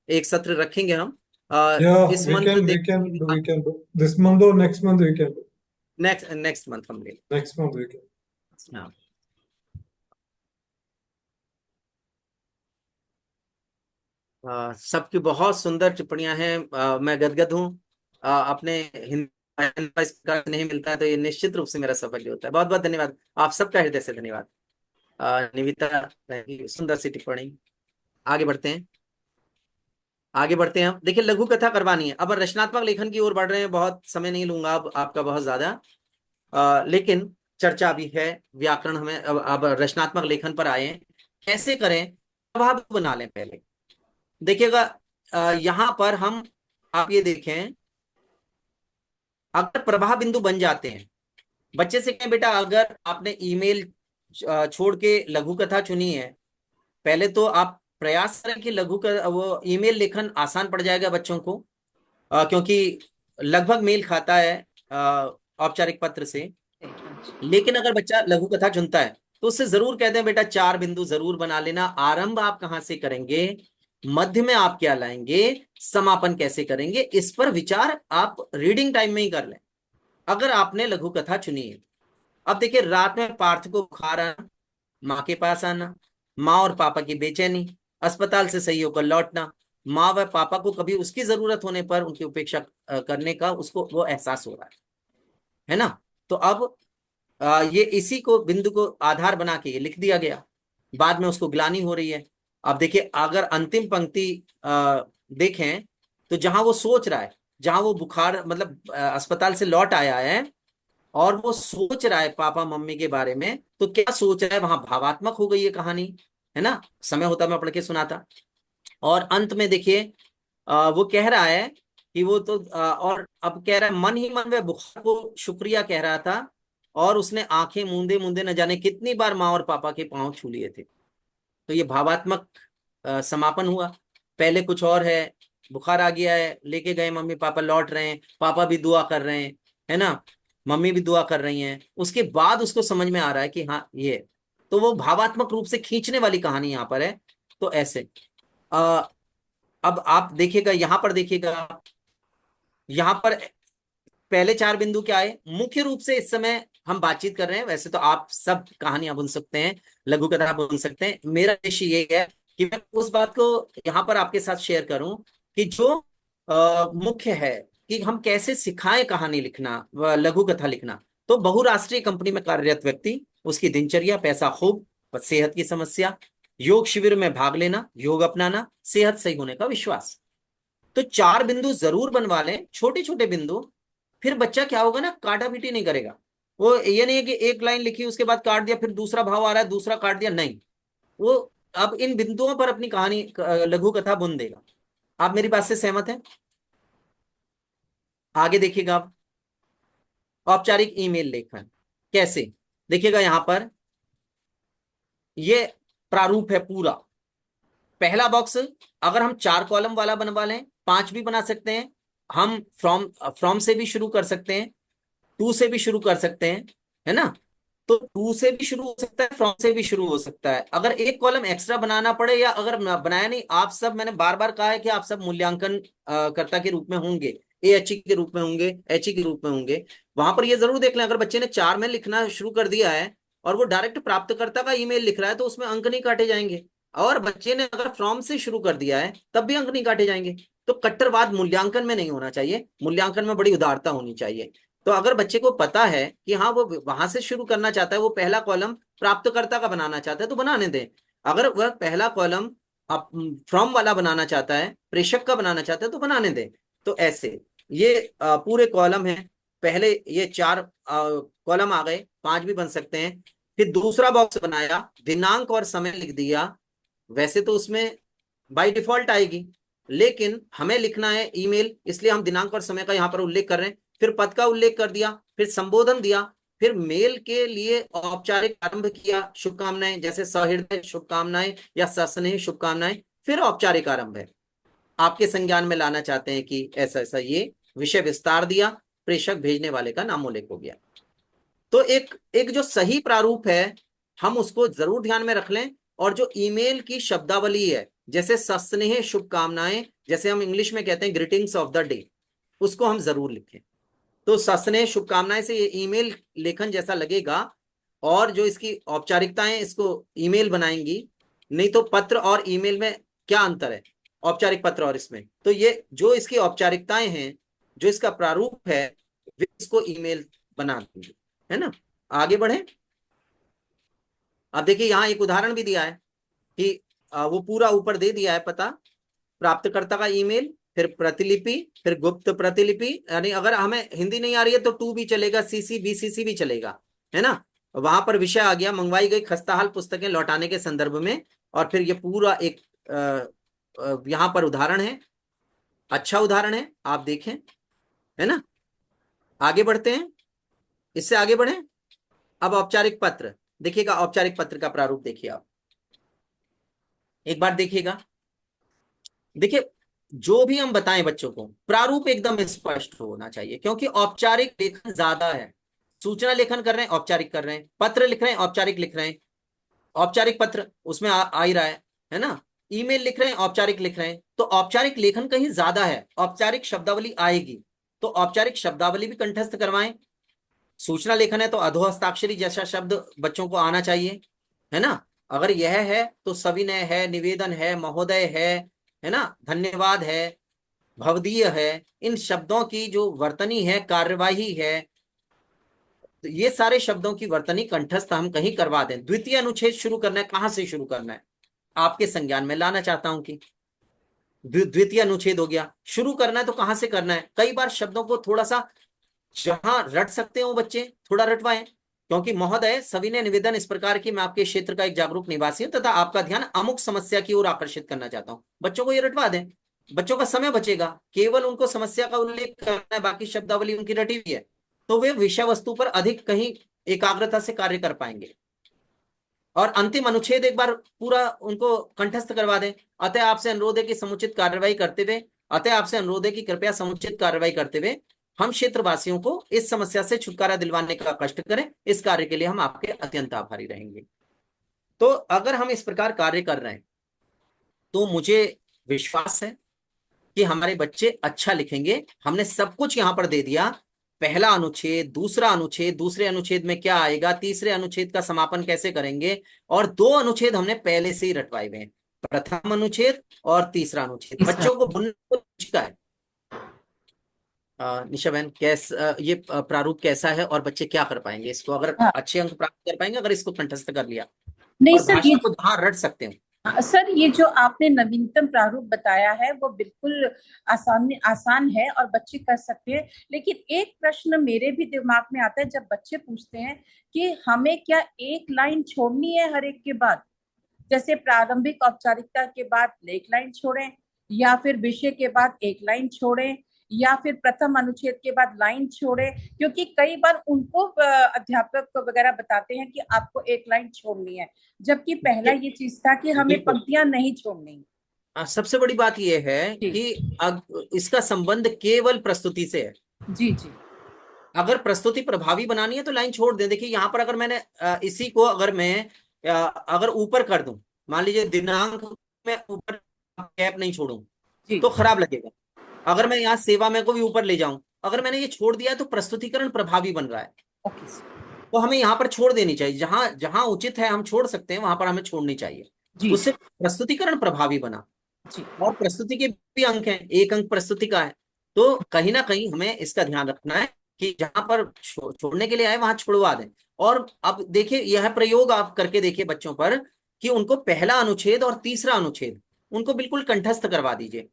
1 सत्र रखेंगे हम। Yeah, इस we month can do this month or next month we can do. Next month हम लेंगे। Next month we can. हाँ। सबकी बहुत सुंदर टिप्पणियां हैं, मैं गदगद हूँ। अपने हिंदी इस प्रकार से नहीं मिलता है, तो ये निश्चित रूप से मेरा सौभाग्य होता है। बहुत बहुत धन्यवाद, आप सबका हृदय से धन्यवाद। निविता की सुंदर सी टिप्पणी। आगे बढ़ते हैं, आगे बढ़ते हैं हम। देखिए लघु कथा करवानी है, अब रचनात्मक लेखन की ओर बढ़ रहे हैं। बहुत समय नहीं लूंगा अब आपका बहुत ज्यादा, लेकिन चर्चा भी है, व्याकरण हमें अब रचनात्मक लेखन पर आए हैं। कैसे करें, प्रभाव बना लें पहले। देखिएगा यहां पर हम, आप ये देखें, अगर प्रवाह बिंदु बन जाते हैं, बच्चे से कहें बेटा अगर आपने ईमेल छोड़ के लघु कथा चुनी है, पहले तो आप प्रयास करें कि लघु वो ईमेल लेखन आसान पड़ जाएगा बच्चों को, क्योंकि लगभग मेल खाता है औपचारिक पत्र से। लेकिन अगर बच्चा लघु कथा चुनता है तो उससे जरूर कह दें बेटा 4 बिंदु जरूर बना लेना। आरंभ आप कहाँ से करेंगे, मध्य में आप क्या लाएंगे, समापन कैसे करेंगे, इस पर विचार आप रीडिंग टाइम में ही कर लें अगर आपने लघु कथा चुनी है। अब देखिए, रात में पार्थ को बुखार आना, माँ के पास आना, माँ और पापा की बेचैनी, अस्पताल से सही होकर लौटना, माँ व पापा को कभी उसकी जरूरत होने पर उनकी उपेक्षा करने का उसको वो एहसास हो रहा है ना। तो अब ये इसी को बिंदु को आधार बना के ये लिख दिया गया। बाद में उसको ग्लानि हो रही है। अब देखिए, अगर अंतिम पंक्ति देखें तो जहां वो सोच रहा है, जहां वो बुखार मतलब अस्पताल से लौट आया है और वो सोच रहा है पापा मम्मी के बारे में, तो क्या सोच रहा है, वहां भावात्मक हो गई है कहानी, है ना। समय होता मैं पढ़ के सुनाता। और अंत में देखिए वो कह रहा है कि वो तो और अब कह रहा है मन ही मन में बुखार को शुक्रिया कह रहा था और उसने आंखें मूंदे मूंदे न जाने कितनी बार माँ और पापा के पांव छू लिए थे। तो ये भावात्मक समापन हुआ। पहले कुछ और है, बुखार आ गया है, लेके गए मम्मी पापा, लौट रहे हैं, पापा भी दुआ कर रहे हैं, है ना, मम्मी भी दुआ कर रही हैं, उसके बाद उसको समझ में आ रहा है कि हाँ ये, तो वो भावात्मक रूप से खींचने वाली कहानी यहाँ पर है। तो ऐसे अब आप देखिएगा, यहां पर देखिएगा, यहां पर पहले 4 बिंदु क्या है। मुख्य रूप से इस समय हम बातचीत कर रहे हैं, वैसे तो आप सब कहानियां बुन सकते हैं, लघु कथा बुन सकते हैं। मेरा उद्देश्य ये है कि मैं उस बात को यहां पर आपके साथ शेयर करूं कि जो मुख्य है कि हम कैसे सिखाएं कहानी लिखना व लघु कथा लिखना। तो बहुराष्ट्रीय कंपनी में कार्यरत व्यक्ति, उसकी दिनचर्या, पैसा खूब, सेहत की समस्या, योग शिविर में भाग लेना, योग अपनाना, सेहत सही होने का विश्वास। तो 4 बिंदु जरूर बनवा लें, छोटे छोटे बिंदु। फिर बच्चा क्या होगा ना, काटा पीटी नहीं करेगा। वो ये नहीं है कि एक लाइन लिखी उसके बाद काट दिया, फिर दूसरा भाव आ रहा है दूसरा काट दिया, नहीं। वो अब इन बिंदुओं पर अपनी कहानी लघु कथा बुन देगा। आप मेरी बात से सहमत हैं? आगे देखिएगा आप, औपचारिक ईमेल लेखन कैसे, देखिएगा यहां पर ये प्रारूप है पूरा। पहला बॉक्स अगर हम 4 कॉलम वाला बनवा लें, 5 भी बना सकते हैं हम, फ्रॉम से भी शुरू कर सकते हैं, टू से भी शुरू कर सकते हैं, है ना। तो टू से भी शुरू हो सकता है, फ्रॉम से भी शुरू हो सकता है। अगर एक कॉलम एक्स्ट्रा बनाना पड़े या अगर बनाया नहीं, आप सब, मैंने बार बार कहा है कि आप सब मूल्यांकन कर्ता के रूप में होंगे, एएचई के रूप में होंगे, एचई के रूप में होंगे। वहां पर ये जरूर देख लें, अगर बच्चे ने 4 में लिखना शुरू कर दिया है और वो डायरेक्ट प्राप्तकर्ता का ईमेल लिख रहा है तो उसमें अंक नहीं काटे जाएंगे। और बच्चे ने अगर फ्रॉम से शुरू कर दिया है तब भी अंक नहीं काटे जाएंगे। तो कट्टरवाद मूल्यांकन में नहीं होना चाहिए, मूल्यांकन में बड़ी उदारता होनी चाहिए। तो अगर बच्चे को पता है कि हाँ वो वहां से शुरू करना चाहता है, वो पहला कॉलम प्राप्तकर्ता का बनाना चाहता है तो बनाने दें। अगर वह पहला कॉलम फ्रॉम वाला बनाना चाहता है, प्रेषक का बनाना चाहता है तो बनाने दें। तो ऐसे ये पूरे कॉलम है। पहले ये 4 कॉलम आ गए, 5 भी बन सकते हैं। फिर दूसरा बॉक्स बनाया, दिनांक और समय लिख दिया। वैसे तो उसमें बाय डिफॉल्ट आएगी, लेकिन हमें लिखना है ईमेल, इसलिए हम दिनांक और समय का यहाँ पर उल्लेख कर रहे हैं। फिर पद का उल्लेख कर दिया, फिर संबोधन दिया, फिर मेल के लिए औपचारिक आरंभ किया, शुभकामनाएं, जैसे सहृदय शुभकामनाएं या सस्नेह शुभकामनाएं। फिर औपचारिक आरंभ है, आपके संज्ञान में लाना चाहते हैं कि ऐसा ऐसा, ये विषय विस्तार दिया, प्रेषक भेजने वाले का नामोल्लेख हो गया। तो एक एक जो सही प्रारूप है हम उसको जरूर ध्यान में रख लें। और जो ईमेल की शब्दावली है, जैसे सस्नेह शुभकामनाएं, जैसे हम इंग्लिश में कहते हैं ग्रीटिंग्स ऑफ द डे, उसको हम जरूर लिखें। तो सस्नेह शुभकामनाएं से ये ईमेल लेखन जैसा लगेगा। और जो इसकी औपचारिकताएं इसको ईमेल बनाएंगी। नहीं तो पत्र और ईमेल में क्या अंतर है, औपचारिक पत्र और इसमें, तो ये जो इसकी औपचारिकताएं हैं, जो इसका प्रारूप है, वे इसको ईमेल बना देंगे, है ना। आगे बढ़े। अब देखिए यहाँ एक उदाहरण भी दिया है कि वो पूरा ऊपर दे दिया है पता, प्राप्तकर्ता का ईमेल, फिर प्रतिलिपि, फिर गुप्त प्रतिलिपि, यानी अगर हमें हिंदी नहीं आ रही है तो टू भी चलेगा, सीसी बीसीसी भी चलेगा, है ना। वहां पर विषय आ गया, मंगवाई गई खस्ताहाल पुस्तकें लौटाने के संदर्भ में। और फिर ये पूरा एक यहाँ पर उदाहरण है, अच्छा उदाहरण है, आप देखें, है ना। आगे बढ़ते हैं, इससे आगे बढ़े। अब औपचारिक पत्र देखिएगा, औपचारिक पत्र का प्रारूप देखिए आप एक बार देखिएगा। देखिए जो भी हम बताएं बच्चों को, प्रारूप एकदम स्पष्ट होना चाहिए, क्योंकि औपचारिक लेखन ज्यादा है। सूचना लेखन कर रहे हैं, औपचारिक कर रहे हैं, पत्र लिख रहे हैं, औपचारिक लिख रहे हैं, औपचारिक पत्र उसमें आ ही रहा है ना, ईमेल लिख रहे हैं, औपचारिक लिख रहे हैं, तो औपचारिक लेखन कहीं ज्यादा है, औपचारिक शब्दावली आएगी, तो औपचारिक शब्दावली भी कंठस्थ करवाएं। सूचना लेखन है तो अधोहस्ताक्षरी जैसा शब्द बच्चों को आना चाहिए, है ना। अगर यह है तो सविनय है, निवेदन है, महोदय है ना, धन्यवाद है, भवदीय है, इन शब्दों की जो वर्तनी है, कार्यवाही है, तो ये सारे शब्दों की वर्तनी कंठस्थ हम कहीं करवा दें। द्वितीय अनुच्छेद शुरू करना है, कहां से शुरू करना है, आपके संज्ञान में लाना चाहता हूं कि द्वितीय अनुच्छेद हो गया, शुरू करना है तो कहां से करना है। कई बार शब्दों को थोड़ा सा जहां रट सकते हो बच्चे थोड़ा रटवाएं, क्योंकि महोदय सविनय निवेदन इस प्रकार की, मैं आपके क्षेत्र का एक जागरूक निवासी हूं तथा आपका ध्यान अमुक समस्या की ओर आकर्षित करना चाहता हूं, बच्चों को ये रटवा दें, बच्चों का समय बचेगा, केवल उनको समस्या का उल्लेख करना है, बाकी शब्दावली उनकी रटी हुई है, तो वे विषय वस्तु पर अधिक कहीं एकाग्रता से कार्य कर पाएंगे। और अंतिम अनुच्छेद एक बार पूरा उनको कंठस्थ करवा दें। अतः आपसे अनुरोध है कि समुचित कार्रवाई करते हुए, अतः आपसे अनुरोध है कि कृपया समुचित कार्रवाई करते हुए हम क्षेत्रवासियों को इस समस्या से छुटकारा दिलवाने का कष्ट करें, इस कार्य के लिए हम आपके अत्यंत आभारी रहेंगे। तो अगर हम इस प्रकार कार्य कर रहे हैं तो मुझे विश्वास है कि हमारे बच्चे अच्छा लिखेंगे। हमने सब कुछ यहां पर दे दिया, पहला अनुच्छेद, दूसरा अनुच्छेद, दूसरे अनुच्छेद में क्या आएगा, तीसरे अनुच्छेद का समापन कैसे करेंगे, और 2 अनुच्छेद हमने पहले से ही रटवाए हुए हैं, प्रथम अनुच्छेद और तीसरा अनुच्छेद। बच्चों को बुनने है। निशा बहन, कैसा ये प्रारूप कैसा है और बच्चे क्या कर पाएंगे इसको, अगर हाँ। अच्छे अंक प्राप्त कर पाएंगे अगर इसको कंठस्थ कर लिया, नहीं और सर, भाषा ये को जहां रट सकते हैं। सर ये जो आपने नवीनतम प्रारूप बताया है वो बिल्कुल आसान है और बच्चे कर सकते हैं। लेकिन एक प्रश्न मेरे भी दिमाग में आता है जब बच्चे पूछते हैं कि हमें क्या एक लाइन छोड़नी है हर एक के बाद, जैसे प्रारंभिक औपचारिकता के बाद एक लाइन छोड़ें, या फिर विषय के बाद एक लाइन छोड़ें, या फिर प्रथम अनुच्छेद के बाद लाइन छोड़े, क्योंकि कई बार उनको अध्यापक वगैरह बताते हैं कि आपको एक लाइन छोड़नी है, जबकि पहला ये चीज था कि हमें बिल्कुल। पंक्तियां नहीं छोड़नी। सबसे बड़ी बात यह है जी कि इसका संबंध केवल प्रस्तुति से है। जी जी अगर प्रस्तुति प्रभावी बनानी है तो लाइन छोड़ दें। देखिए यहाँ पर अगर मैंने इसी को अगर मैं अगर ऊपर कर दूं, मान लीजिए दिनांक में ऊपर गैप नहीं छोड़ूं जी तो खराब लगेगा। अगर मैं यहाँ सेवा में को भी ऊपर ले जाऊं, अगर मैंने ये छोड़ दिया तो प्रस्तुतिकरण प्रभावी बन रहा है। Okay sir. तो हमें यहाँ पर छोड़ देनी चाहिए, जहां जहां उचित है हम छोड़ सकते हैं, वहां पर हमें छोड़नी चाहिए। जी उससे प्रस्तुतिकरण प्रभावी बना। जी और प्रस्तुति के भी अंक हैं, 1 अंक प्रस्तुति का है, तो कहीं ना कहीं हमें इसका ध्यान रखना है कि जहां पर छोड़ने के लिए आए वहां छोड़वा दें। और अब देखिए यह प्रयोग आप करके देखिए बच्चों पर कि उनको पहला अनुच्छेद और तीसरा अनुच्छेद उनको बिल्कुल कंठस्थ करवा दीजिए।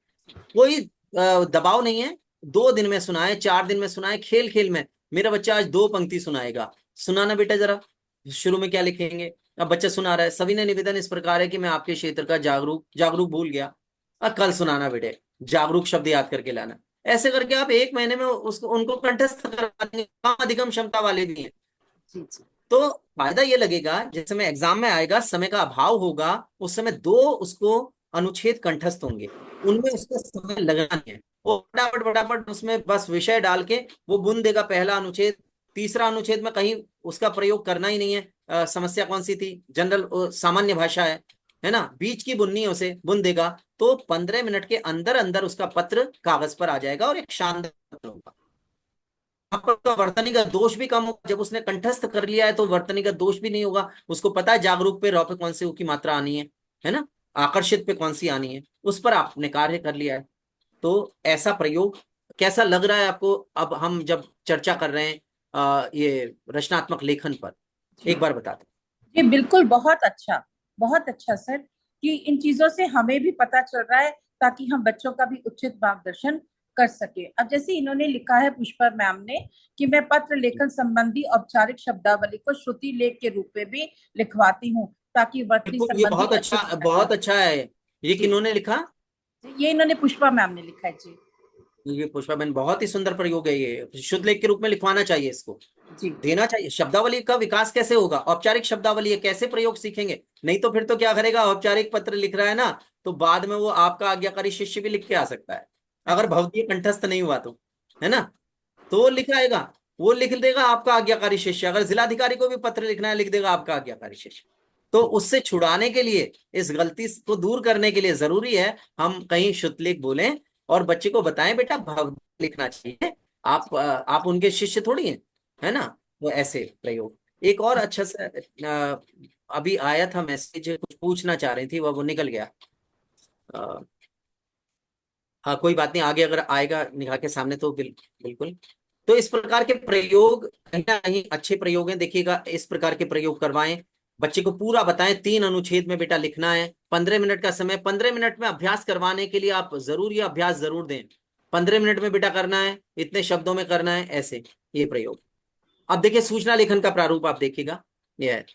कोई दबाव नहीं है, 2 दिन में सुनाए, 4 दिन में सुनाए, खेल खेल में। मेरा बच्चा आज 2 पंक्ति सुनाएगा, सुनाना बेटा जरा, शुरू में क्या लिखेंगे। अब बच्चा सुना रहा है, सविनय निवेदन इस प्रकार है कि मैं आपके क्षेत्र का जागरूक भूल गया, कल सुनाना बेटे, जागरूक शब्द याद करके लाना। ऐसे करके आप 1 महीने में उसको उनको कंठस्थ करवा देंगे। कम अधिगम क्षमता वाले भी हैं, जी जी तो फायदा ये लगेगा जिस समय एग्जाम में आएगा, समय का अभाव होगा, उस समय 2 उसको अनुच्छेद कंठस्थ होंगे, उनमें उसका समय लगना नहीं है। वो फटाफट फटाफट उसमें बस विषय डाल के वो बुन देगा पहला अनुच्छेद। तीसरा अनुच्छेद में कहीं उसका प्रयोग करना ही नहीं है। समस्या कौन सी थी, जनरल सामान्य भाषा है ना, बीच की बुननी है, उसे बुन देगा, तो 15 मिनट के अंदर अंदर उसका पत्र कागज पर आ जाएगा और एक शानदार पत्र होगा। आपका वर्तनी का दोष भी कम होगा, जब उसने कंठस्थ कर लिया है तो वर्तनी का दोष भी नहीं होगा। उसको पता है जागरूक पे रॉ पे कौन सी ऊ की मात्रा आनी है ना, आकर्षित पे कौन सी आनी है, उस पर आपने कार्य कर लिया है। तो ऐसा प्रयोग कैसा लग रहा है आपको, अब हम जब चर्चा कर रहे हैं ये रचनात्मक लेखन पर, एक बार बता दें। जी बिल्कुल, बहुत अच्छा सर, कि इन चीजों से हमें भी पता चल रहा है ताकि हम बच्चों का भी उचित मार्गदर्शन कर सके। अब जैसे इन्होंने लिखा है पुष्पा मैम ने कि मैं पत्र लेखन संबंधी औपचारिक शब्दावली को श्रुति लेख के रूप में भी लिखवाती हूँ ताकि वर्तनी बिल्कुल, ये संबंधी बहुत अच्छा है। ये किन्होंने लिखा? ये इन्होंने पुष्पा मैम ने लिखा है जी। ये पुष्पा बहन, बहुत ही सुंदर प्रयोग है, ये शुद्ध लेख के रूप में लिखवाना चाहिए इसको। जी देना चाहिए। शब्दावली का विकास कैसे होगा? औपचारिक शब्दावली है, कैसे प्रयोग सीखेंगे? नहीं तो फिर तो क्या करेगा, औपचारिक पत्र लिख रहा है ना, तो बाद में वो आपका आज्ञाकारी शिष्य भी लिख के आ सकता है, अगर भवदीय कंठस्थ नहीं हुआ तो, है ना। तो वो लिख आएगा, वो लिख देगा आपका आज्ञाकारी शिष्य। अगर जिलाधिकारी को भी पत्र लिखना है, लिख देगा आपका आज्ञाकारी शिष्य। तो उससे छुड़ाने के लिए, इस गलती को दूर करने के लिए जरूरी है हम कहीं शुद्धलेख बोलें और बच्चे को बताएं बेटा भवदीय लिखना चाहिए। आप उनके शिष्य थोड़ी हैं, है ना। वो ऐसे प्रयोग। एक और अच्छा सा अभी आया था मैसेज, कुछ पूछना चाह रही थी, वो निकल गया। हाँ कोई बात नहीं, आगे अगर आएगा निगाह के सामने तो बिल्कुल। तो इस प्रकार के प्रयोग कहीं ना कहीं अच्छे प्रयोग हैं, देखिएगा इस प्रकार के प्रयोग करवाएं, बच्चे को पूरा बताएं। 3 अनुच्छेद में बेटा लिखना है, 15 मिनट का समय, 15 मिनट में अभ्यास करवाने के लिए आप जरूर ये अभ्यास जरूर दें। 15 मिनट में बेटा करना है, इतने शब्दों में करना है, ऐसे ये प्रयोग। अब देखिए सूचना लेखन का प्रारूप आप देखिएगा, ये है।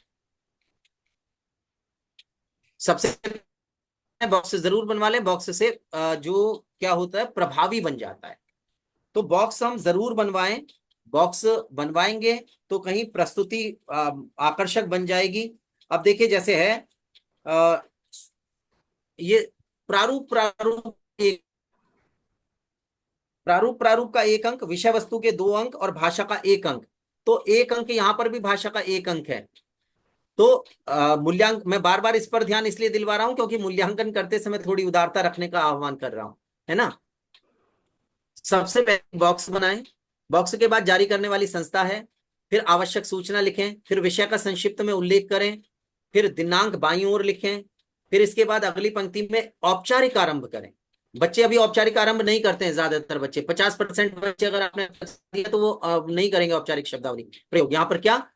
सबसे बॉक्स जरूर बनवा लें, बॉक्स से जो क्या होता है प्रभावी बन जाता है। तो बॉक्स हम जरूर बनवाएं, बॉक्स बनवाएंगे तो कहीं प्रस्तुति आकर्षक बन जाएगी। अब देखिए जैसे है ये प्रारूप प्रारूप का 1 अंक, विषय वस्तु के 2 अंक और भाषा का 1 अंक। तो 1 अंक यहां पर भी भाषा का 1 अंक है। तो मूल्यांकन मैं बार बार इस पर ध्यान इसलिए दिलवा रहा हूं क्योंकि मूल्यांकन करते समय थोड़ी उदारता रखने का आह्वान कर रहा हूं, है ना। सबसे पहले बॉक्स बनाएं, बॉक्स के बाद जारी करने वाली संस्था है, फिर आवश्यक सूचना लिखें, फिर विषय का संक्षिप्त में उल्लेख करें, फिर दिनांक बाईं ओर लिखें, फिर इसके बाद अगली पंक्ति में औपचारिक आरंभ करें। बच्चे अभी औपचारिक आरंभ नहीं करते हैं, ज्यादातर बच्चे 50% बच्चे अगर आपने दिया तो वो नहीं करेंगे औपचारिक शब्दावली प्रयोग। यहाँ पर क्या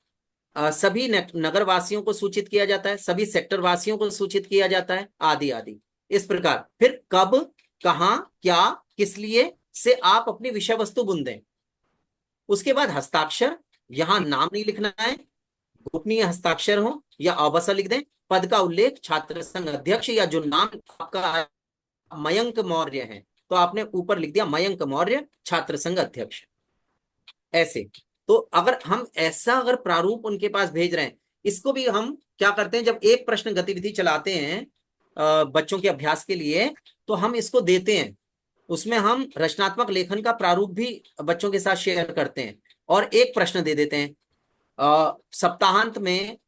सभी नगर वासियों को सूचित किया जाता है, सभी सेक्टर वासियों को सूचित किया जाता है, आदि आदि इस प्रकार। फिर कब, कहां, क्या, किस लिए से आप अपनी विषय वस्तु बुन दें। उसके बाद हस्ताक्षर, यहां नाम नहीं लिखना है, गोपनीय हस्ताक्षर हो या अवसर लिख दें। पद का उल्लेख छात्र संघ अध्यक्ष, या जो नाम आपका मयंक मौर्य है तो आपने ऊपर लिख दिया मयंक मौर्य छात्र संघ अध्यक्ष, ऐसे। तो अगर हम ऐसा अगर प्रारूप उनके पास भेज रहे हैं, इसको भी हम क्या करते हैं, जब एक प्रश्न गतिविधि चलाते हैं बच्चों के अभ्यास के लिए, तो हम इसको देते हैं, उसमें हम रचनात्मक लेखन का प्रारूप भी बच्चों के साथ शेयर करते हैं और एक प्रश्न दे देते हैं। सप्ताहांत में,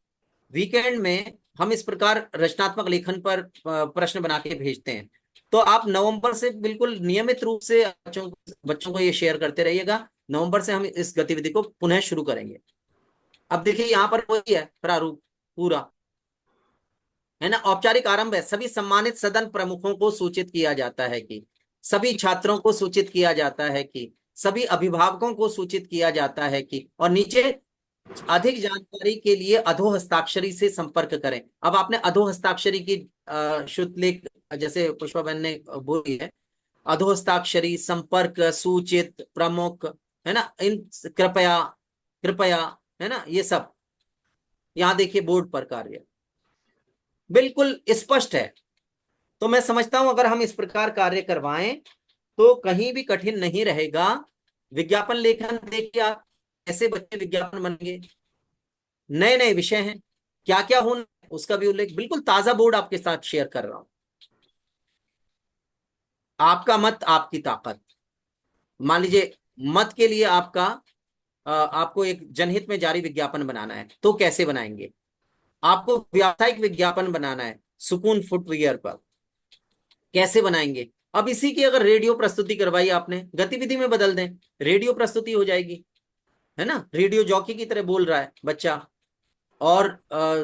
वीकेंड में हम इस प्रकार रचनात्मक लेखन पर प्रश्न बना के भेजते हैं। तो आप नवंबर से बिल्कुल नियमित रूप से बच्चों को ये शेयर करते रहिएगा। नवंबर से हम इस गतिविधि को पुनः शुरू करेंगे। अब देखिए यहाँ पर वही है प्रारूप पूरा, है ना। औपचारिक आरंभ है, सभी सम्मानित सदन प्रमुखों को सूचित किया जाता है कि, सभी छात्रों को सूचित किया जाता है कि, सभी अभिभावकों को सूचित किया जाता है कि, और नीचे अधिक जानकारी के लिए अधो हस्ताक्षरी से संपर्क करें। अब आपने अधो हस्ताक्षरी की शुद्ध लेख जैसे पुष्पा बहन ने बोली है, अधो हस्ताक्षरी, संपर्क, सूचित, प्रमुख, है ना, इन कृपया कृपया, है ना, ये सब यहाँ देखिए बोर्ड पर कार्य बिल्कुल स्पष्ट है। तो मैं समझता हूं अगर हम इस प्रकार कार्य करवाएं तो कहीं भी कठिन नहीं रहेगा। विज्ञापन लेखन देखिए आप, ऐसे बच्चे विज्ञापन बनेंगे, नए नए विषय हैं, क्या क्या होना उसका भी उल्लेख, बिल्कुल ताजा बोर्ड आपके साथ शेयर कर रहा हूं। आपका मत आपकी ताकत। मान लीजिए मत के लिए आपको एक जनहित में जारी विज्ञापन बनाना है, तो कैसे बनाएंगे? आपको व्यावसायिक विज्ञापन बनाना है सुकून फुटवियर पर, कैसे बनाएंगे? अब इसी की अगर रेडियो प्रस्तुति करवाई आपने, गतिविधि में बदल दें, रेडियो प्रस्तुति हो जाएगी, है ना। रेडियो जॉकी की तरह बोल रहा है बच्चा, और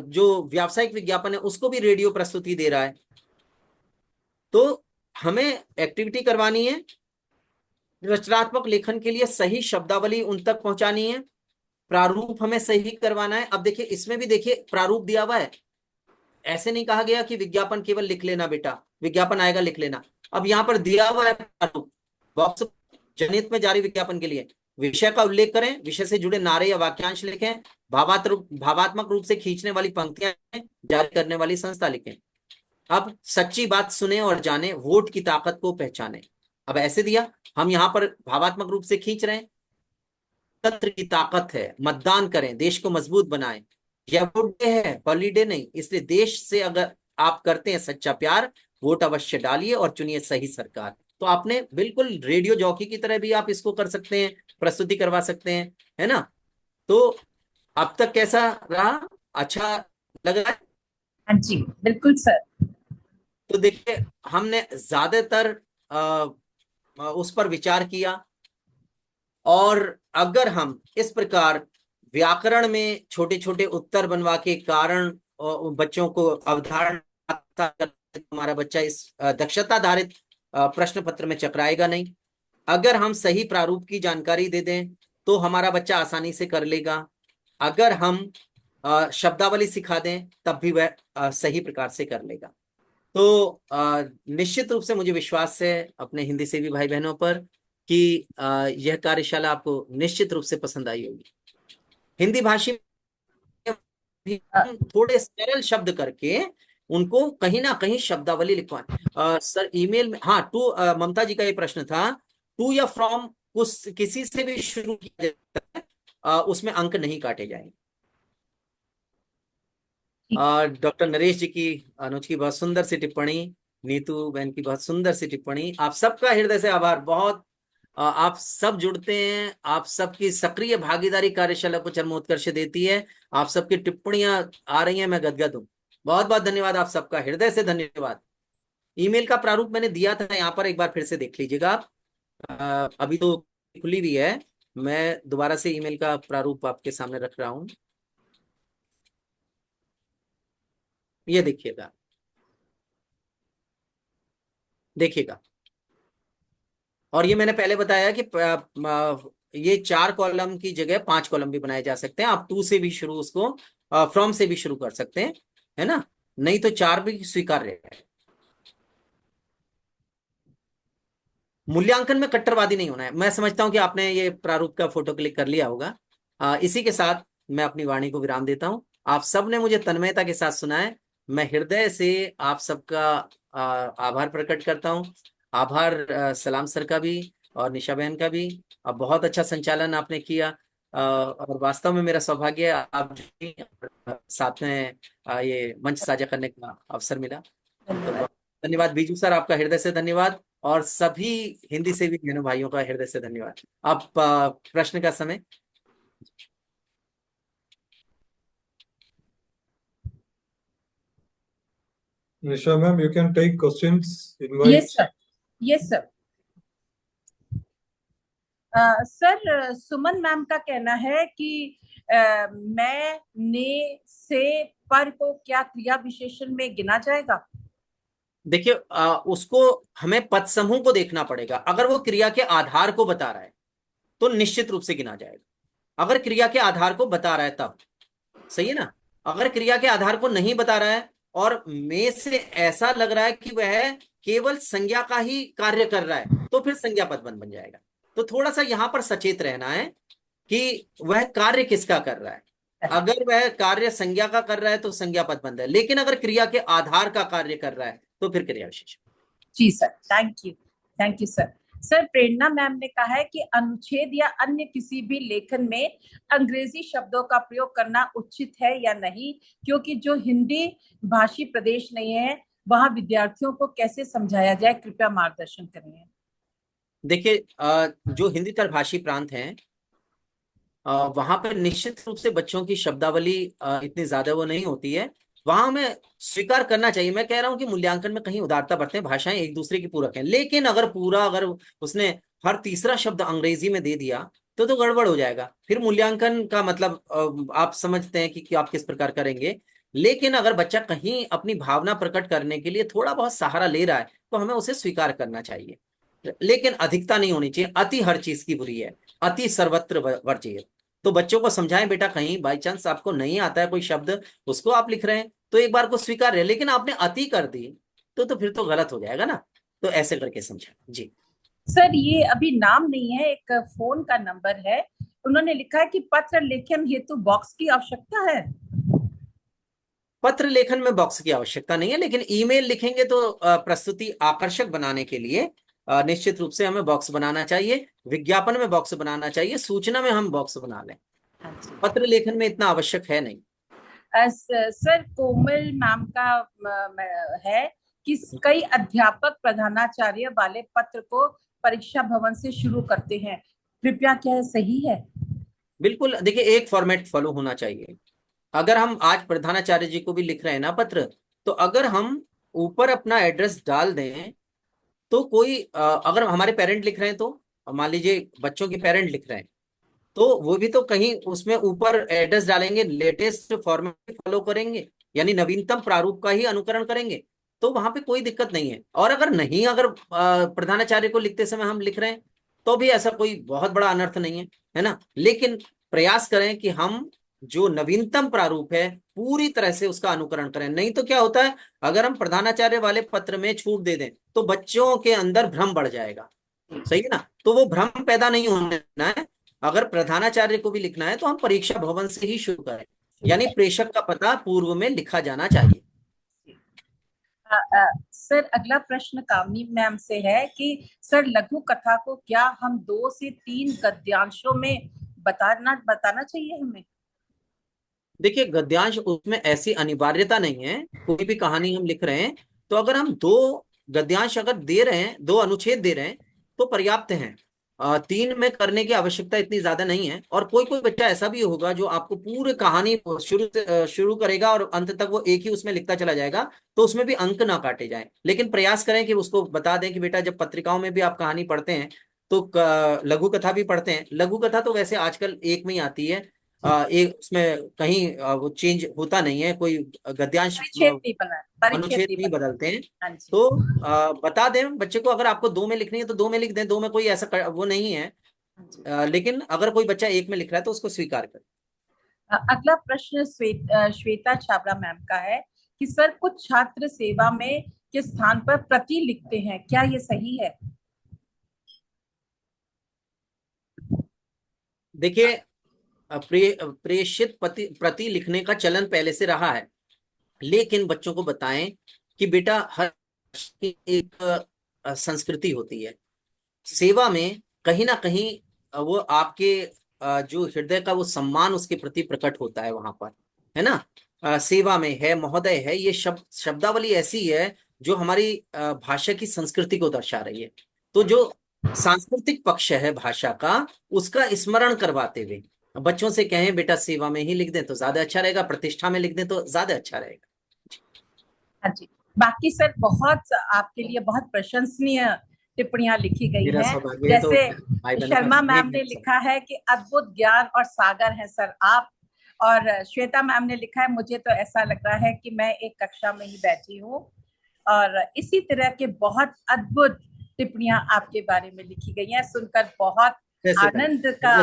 जो व्यावसायिक विज्ञापन है उसको भी रेडियो प्रस्तुति दे रहा है। तो हमें एक्टिविटी करवानी है, रचनात्मक लेखन के लिए सही शब्दावली उन तक पहुंचानी है, प्रारूप हमें सही करवाना है। अब देखिए इसमें भी देखिए प्रारूप दिया हुआ है, ऐसे नहीं कहा गया कि विज्ञापन केवल लिख लेना बेटा, विज्ञापन आएगा लिख लेना। अब यहाँ पर दिया हुआ है प्रारूप, बॉक्स जनहित में जारी विज्ञापन के लिए विषय का उल्लेख करें, विषय से जुड़े नारे या वाक्यांश लिखें, भावात्मक रूप से खींचने वाली पंक्तियां जारी करने वाली संस्था लिखें। अब सच्ची बात सुने और जाने, वोट की ताकत को पहचाने। अब ऐसे दिया, हम यहाँ पर भावात्मक रूप से खींच रहे हैं, लोकतंत्र की ताकत है, मतदान करें, देश को मजबूत बनाएं। यह वोट डे है, हॉलीडे नहीं, इसलिए देश से अगर आप करते हैं सच्चा प्यार, वोट अवश्य डालिए और चुनिए सही सरकार। तो आपने बिल्कुल रेडियो जॉकी की तरह भी आप इसको कर सकते हैं, प्रस्तुति करवा सकते हैं, है ना। तो अब तक कैसा रहा, अच्छा लगा? हाँ जी, बिल्कुल सर। तो देखिए, हमने ज्यादातर उस पर विचार किया, और अगर हम इस प्रकार व्याकरण में छोटे छोटे उत्तर बनवा के कारण बच्चों को अवधारणा, हमारा बच्चा इस दक्षता आधारित प्रश्न पत्र में चकराएगा नहीं। अगर हम सही प्रारूप की जानकारी दे दें तो हमारा बच्चा आसानी से कर लेगा। अगर हम शब्दावली सिखा दें तब भी वह सही प्रकार से कर लेगा। तो निश्चित रूप से मुझे विश्वास है अपने हिंदी सेवी भाई बहनों पर कि यह कार्यशाला आपको निश्चित रूप से पसंद आई होगी। हिंदी भाषी में भी हम थोड़े सरल शब्द करके उनको कहीं ना कहीं शब्दावली लिखवाएं। सर ईमेल में, हाँ, टू, ममता जी का ये प्रश्न था, टू या फ्रॉम कुछ किसी से भी शुरू किया जाता है, उसमें अंक नहीं काटे जाएंगे। डॉक्टर नरेश जी की, अनुज की बहुत सुंदर सी टिप्पणी, नीतू बहन की बहुत सुंदर सी टिप्पणी, आप सबका हृदय से आभार। बहुत आप सब जुड़ते हैं, आप सबकी सक्रिय भागीदारी कार्यशाला को चरमोत्कर्ष देती है। आप सबकी टिप्पणियां आ रही हैं, मैं गदगद हूँ। बहुत बहुत धन्यवाद, आप सबका हृदय से धन्यवाद। ईमेल का प्रारूप मैंने दिया था, यहाँ पर एक बार फिर से देख लीजिएगा आप। अभी तो खुली हुई है, मैं दोबारा से ईमेल का प्रारूप आपके सामने रख रहा हूँ, ये देखिएगा, देखिएगा। और ये मैंने पहले बताया कि ये 4 कॉलम की जगह 5 कॉलम भी बनाए जा सकते हैं। आप टू से भी शुरू, उसको फ्रॉम से भी शुरू कर सकते हैं, है ना, नहीं तो 4 भी स्वीकार्य है। मूल्यांकन में कट्टरवादी नहीं होना है। मैं समझता हूं कि आपने ये प्रारूप का फोटो क्लिक कर लिया होगा। इसी के साथ मैं अपनी वाणी को विराम देता हूं। आप सब ने मुझे तन्मयता के साथ सुना है, मैं हृदय से आप सबका आभार प्रकट करता हूं। आभार सलाम सर का भी और निशा बहन का भी। अब बहुत अच्छा संचालन आपने किया, और वास्तव में मेरा सौभाग्य है आप साथ में ये मंच साझा करने का अवसर मिला। तो धन्यवाद बीजू सर, आपका हृदय से धन्यवाद, और सभी हिंदी सेवी बहनों भाइयों का हृदय से धन्यवाद। अब प्रश्न का समय। Nisha ma'am, you can take questions. Invite. Yes sir, yes sir. Sir, Suman ma'am का कहना है कि मैं, ने, से, पर को क्या क्रिया विशेषण में गिना जाएगा? देखिए, उसको हमें पद समूह को देखना पड़ेगा। अगर वो क्रिया के आधार को बता रहा है तो निश्चित रूप से गिना जाएगा। अगर क्रिया के आधार को बता रहा है तब, सही है ना। अगर क्रिया के आधार को नहीं बता रहा है और में से ऐसा लग रहा है कि वह केवल संज्ञा का ही कार्य कर रहा है तो फिर संज्ञा पद बन जाएगा। तो थोड़ा सा यहां पर सचेत रहना है कि वह कार्य किसका कर रहा है। अगर वह कार्य संज्ञा का कर रहा है तो संज्ञा पद बंद है, लेकिन अगर क्रिया के आधार का कार्य कर रहा है तो फिर क्रिया विशेषण। जी sir, thank you sir. Sir, Prerna ma'am ने कहा है कि अनुच्छेद या अन्य किसी भी लेखन में अंग्रेजी शब्दों का प्रयोग करना उचित है या नहीं, क्योंकि जो हिंदी भाषी प्रदेश नहीं है वहां विद्यार्थियों को कैसे समझाया जाए, कृपया मार्गदर्शन करें। देखिए, जो हिंदी भाषी प्रांत हैं वहां पर निश्चित रूप से बच्चों की शब्दावली इतनी ज्यादा वो नहीं होती है, वहां हमें स्वीकार करना चाहिए। मैं कह रहा हूं कि मूल्यांकन में कहीं उदारता बरतें, भाषाएं एक दूसरे की पूरक हैं, लेकिन अगर उसने हर तीसरा शब्द अंग्रेजी में दे दिया तो गड़बड़ हो जाएगा। फिर मूल्यांकन का मतलब आप समझते हैं कि आप किस प्रकार करेंगे। लेकिन अगर बच्चा कहीं अपनी भावना प्रकट करने के लिए थोड़ा बहुत सहारा ले रहा है तो हमें उसे स्वीकार करना चाहिए, लेकिन अधिकता नहीं होनी चाहिए। अति हर चीज की बुरी है, अति सर्वत्र वर्जित। तो बच्चों को समझाएं, बेटा कहीं बाई चांस आपको नहीं आता है कोई शब्द, उसको आप लिख रहे हैं तो एक बार को स्वीकार है, लेकिन आपने अति कर दी तो फिर तो गलत हो जाएगा ना। तो ऐसे करके समझाएं जी। सर, ये अभी नाम नहीं है, एक फोन का नंबर है। उन्होंने लिखा है कि पत्र लेखन हेतु बॉक्स की आवश्यकता है। पत्र लेखन में बॉक्स की आवश्यकता नहीं है, लेकिन ईमेल लिखेंगे तो प्रस्तुति आकर्षक बनाने के लिए निश्चित रूप से हमें बॉक्स बनाना चाहिए, विज्ञापन में बॉक्स बनाना चाहिए, सूचना में हम बॉक्स बना लें, हाँ जी। पत्र लेखन में इतना आवश्यक है नहीं। सर कोमल मैम का है कि कई अध्यापक प्रधानाचार्य वाले पत्र को परीक्षा भवन से शुरू करते हैं, कृपया क्या यह सही है? बिल्कुल, देखिए एक फॉर्मेट फॉलो होना चाहिए। अगर हम आज प्रधानाचार्य जी को भी लिख रहे हैं ना पत्र, तो अगर हम ऊपर अपना एड्रेस डाल दें तो कोई अगर हमारे पेरेंट लिख रहे हैं, तो मान लीजिए बच्चों के पेरेंट लिख रहे हैं, तो वो भी तो कहीं उसमें ऊपर एड्रेस डालेंगे, लेटेस्ट फॉर्मेट फॉलो करेंगे, यानी नवीनतम प्रारूप का ही अनुकरण करेंगे, तो वहां पे कोई दिक्कत नहीं है। और अगर नहीं, अगर प्रधानाचार्य को लिखते समय हम लिख रहे हैं तो भी ऐसा कोई बहुत बड़ा अनर्थ नहीं है ना। लेकिन प्रयास करें कि हम जो नवीनतम प्रारूप है पूरी तरह से उसका अनुकरण करें। नहीं तो क्या होता है, अगर हम प्रधानाचार्य वाले पत्र में छूट दे दें तो बच्चों के अंदर भ्रम बढ़ जाएगा, सही है ना। तो वो भ्रम पैदा नहीं होने देना है। अगर प्रधानाचार्य को भी लिखना है तो हम परीक्षा भवन से ही शुरू करें, यानी प्रेषक का पता पूर्व में लिखा जाना चाहिए। सर अगला प्रश्न कामनी मैम से है कि सर लघु कथा को क्या हम 2 से 3 गद्यांशों में बताना चाहिए हमें? देखिए गद्यांश, उसमें ऐसी अनिवार्यता नहीं है। कोई भी कहानी हम लिख रहे हैं तो अगर हम 2 गद्यांश अगर दे रहे हैं, 2 अनुच्छेद दे रहे हैं तो पर्याप्त हैं। 3 में करने की आवश्यकता इतनी ज्यादा नहीं है। और कोई कोई बच्चा ऐसा भी होगा जो आपको पूरी कहानी शुरू करेगा और अंत तक वो एक ही उसमें लिखता चला जाएगा, तो उसमें भी अंक ना काटे जाएं। लेकिन प्रयास करें कि उसको बता दें कि बेटा, जब पत्रिकाओं में भी आप कहानी पढ़ते हैं तो लघु कथा भी पढ़ते हैं। लघु कथा तो वैसे आजकल एक में ही आती है, एक उसमें कहीं वो चेंज होता नहीं है, कोई गद्यांश अनुच्छेद नहीं बदलते हैं। हाँ जी। तो बता दें बच्चे को, अगर आपको 2 में लिखनी है तो 2 में लिख दें, 2 में कोई ऐसा वो नहीं है। लेकिन अगर कोई बच्चा 1 में लिख रहा है तो उसको स्वीकार करें। अगला प्रश्न श्वेता छाबड़ा मैम का है कि सर कुछ छात्र सेवा में के स्थान पर प्रति लिखते हैं, क्या ये सही है? देखिए प्रेषित प्रति लिखने का चलन पहले से रहा है, लेकिन बच्चों को बताएं कि बेटा हर की एक संस्कृति होती है। सेवा में कहीं ना कहीं वो आपके जो हृदय का वो सम्मान उसके प्रति प्रकट होता है वहां पर, है ना। सेवा में है, महोदय है, ये शब्दावली ऐसी है जो हमारी भाषा की संस्कृति को दर्शा रही है। तो जो सांस्कृतिक पक्ष है भाषा का, उसका स्मरण करवाते हुए बच्चों से कहें बेटा सेवा में ही लिख दें तो ज्यादा अच्छा रहेगा, प्रतिष्ठा में लिख दें तो ज्यादा अच्छा रहेगा। हाँ जी। बाकी सर बहुत आपके लिए बहुत प्रशंसनीय टिप्पणियां लिखी गई हैं। जैसे शर्मा मैम ने लिखा है कि अद्भुत ज्ञान और सागर हैं सर आप। और श्वेता मैम ने लिखा है मुझे तो ऐसा लग रहा है कि मैं एक कक्षा में ही बैठी हूँ। और इसी तरह के बहुत अद्भुत टिप्पणियां आपके बारे में लिखी गई हैं, सुनकर बहुत आनंद का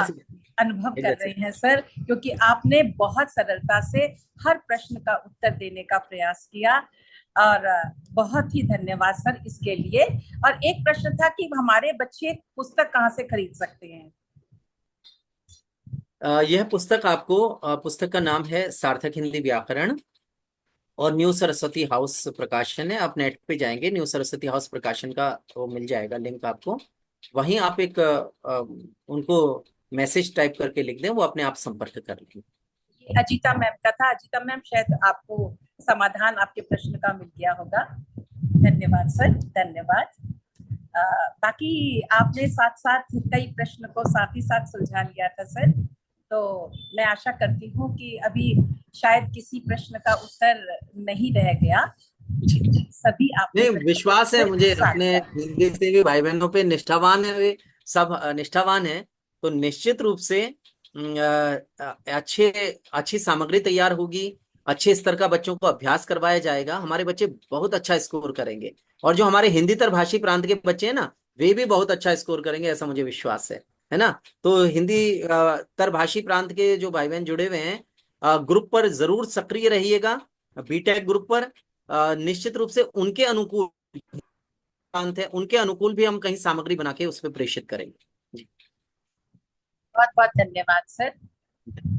अनुभव कर रहे हैं सर, क्योंकि आपने बहुत सरलता से हर प्रश्न का उत्तर देने का प्रयास किया। और बहुत ही धन्यवाद सर इसके लिए। और एक प्रश्न था कि हमारे बच्चे पुस्तक कहाँ से खरीद सकते हैं? यह पुस्तक आपको, पुस्तक का नाम है सार्थक हिंदी व्याकरण और न्यू सरस्वती हाउस प्रकाशन है। आप नेट पे जाएंगे, न्यू सरस्वती हाउस प्रकाशन का वो मिल जाएगा लिंक आपको। वहीं आप एक उनको मैसेज टाइप करके लिख दें, वो अपने आप संपर्क कर लेंगे। अजीता मैम का था। अजीता मैम शायद आपको समाधान आपके प्रश्न का मिल गया होगा। धन्यवाद सर, धन्यवाद। बाकी आपने साथ साथ कई प्रश्न को साथ ही साथ सुलझा लिया था सर, तो मैं आशा करती हूँ कि अभी शायद किसी प्रश्न का उत्तर नहीं रह गया। सभी आपने नहीं, विश्वास है मुझे अपने हिंदी से भी भाई बहनों पे निष्ठावान है, वे सब निष्ठावान है। तो निश्चित रूप से अच्छी सामग्री तैयार होगी, अच्छे स्तर का बच्चों को अभ्यास करवाया जाएगा, हमारे बच्चे बहुत अच्छा स्कोर करेंगे। और जो हमारे हिंदी तरभाषी प्रांत के बच्चे हैं ना, वे भी बहुत अच्छा स्कोर करेंगे, ऐसा मुझे विश्वास है ना। तो हिंदी तरभाषी प्रांत के जो भाई बहन जुड़े हुए हैं ग्रुप पर जरूर सक्रिय रहिएगा, बीटेक ग्रुप पर। निश्चित रूप से उनके अनुकूल प्रांत है, उनके अनुकूल भी हम कहीं सामग्री बना के उस पर प्रेषित करेंगे। जी बहुत बहुत धन्यवाद सर।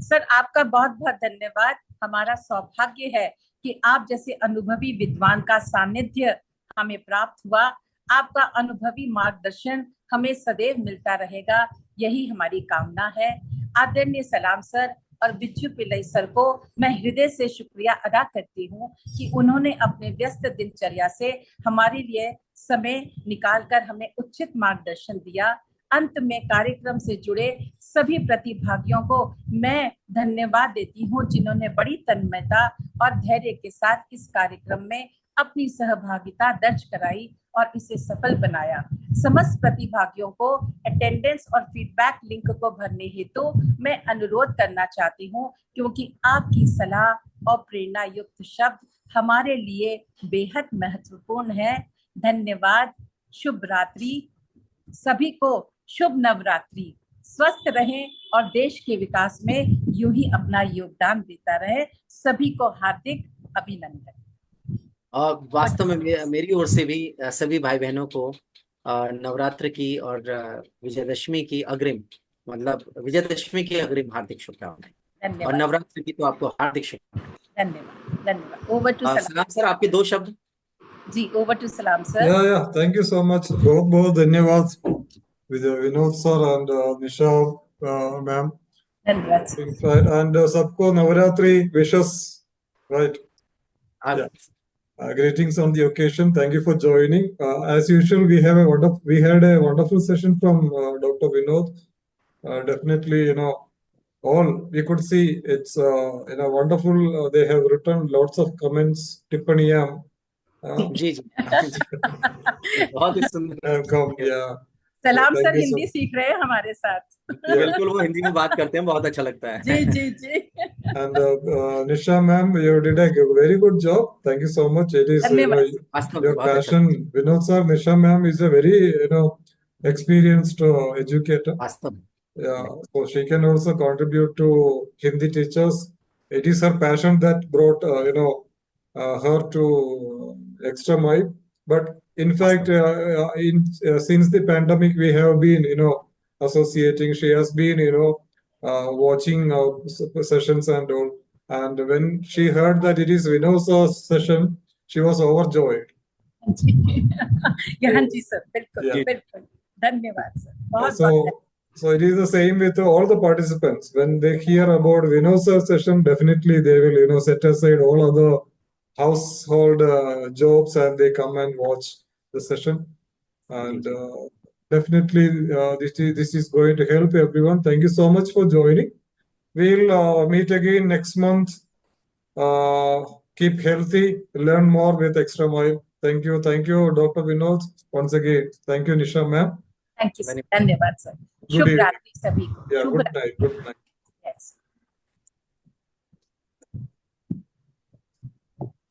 सर आपका बहुत बहुत धन्यवाद। हमारा सौभाग्य है कि आप जैसे अनुभवी विद्वान का सानिध्य हमें प्राप्त हुआ। आपका अनुभवी मार्गदर्शन हमें सदैव मिलता रहेगा, यही हमारी कामना है। आदरणीय सलाम सर और बिज्जू पिल्लई सर को मैं हृदय से शुक्रिया अदा करती हूँ कि उन्होंने अपने व्यस्त दिनचर्या से हमारे लिए समय निकालकर हमें उचित मार्गदर्शन दिया। अंत में कार्यक्रम से जुड़े सभी प्रतिभागियों को मैं धन्यवाद देती हूँ, जिन्होंने बड़ी तन्मयता और धैर्य के साथ इस कार्यक्रम में अपनी सहभागिता दर्ज कराई और इसे सफल बनाया। समस्त प्रतिभागियों को अटेंडेंस और फीडबैक लिंक को भरने हेतु मैं अनुरोध करना चाहती हूँ, क्योंकि आपकी सलाह और प्रेरणा युक्त शब्द हमारे लिए बेहद महत्वपूर्ण है। धन्यवाद। शुभ रात्रि। सभी को शुभ नवरात्रि। स्वस्थ रहें और देश के विकास में यूं ही अपना योगदान देता रहे। सभी को हार्दिक अभिनंदन। और वास्तव में मेरी ओर से भी सभी भाई बहनों को नवरात्र की और विजयदशमी की अग्रिम हार्दिक शुभकामनाएं, और नवरात्र की तो आपको हार्दिक शुभकामनाएं। धन्यवाद। धन्यवाद। ओवर टू सलाम सर, आपके 2 शब्द। जी, ओवर टू सलाम सर। या थैंक यू सो मच। बहुत बहुत धन्यवाद Vinod sir and Nisha ma'am, धन्यवाद एंड सबको Navratri wishes, right? Greetings on the occasion. Thank you for joining. As usual, we had a wonderful session from Dr. Vinod. Definitely, all we could see it's wonderful. They have written lots of comments. Tippaniya. जी बहुत ही सुंदर। सलाम sir Hindi सीख रहे हैं हमारे साथ। बिल्कुल, वो हिंदी में बात करते हैं, बहुत अच्छा लगता है। जी जी जी। And Nisha ma'am, you did a very good job. Thank you so much. It is your passion. Vinod sir, Nisha ma'am is a very experienced educator. Yeah, so she can also contribute to Hindi teachers. It is her passion that brought her to Extra Mile. But in fact, since the pandemic, we have been associating. She has been watching sessions and all. And when she heard that it is Vinod's session, she was overjoyed. हाँ जी sir, बिल्कुल बिल्कुल। धन्यवाद sir, बहुत So it is the same with all the participants. When they hear about Vinod's session, definitely they will set aside all other household jobs and they come and watch the session. And definitely this is going to help everyone. Thank you so much for joining. We'll meet again next month. Keep healthy, learn more with Extra Mile. Thank you, Dr. Vinod, once again. Thank you, Nisha ma'am. Thank you, धन्यवाद sir. शुभ रात्रि सभी को। Good night.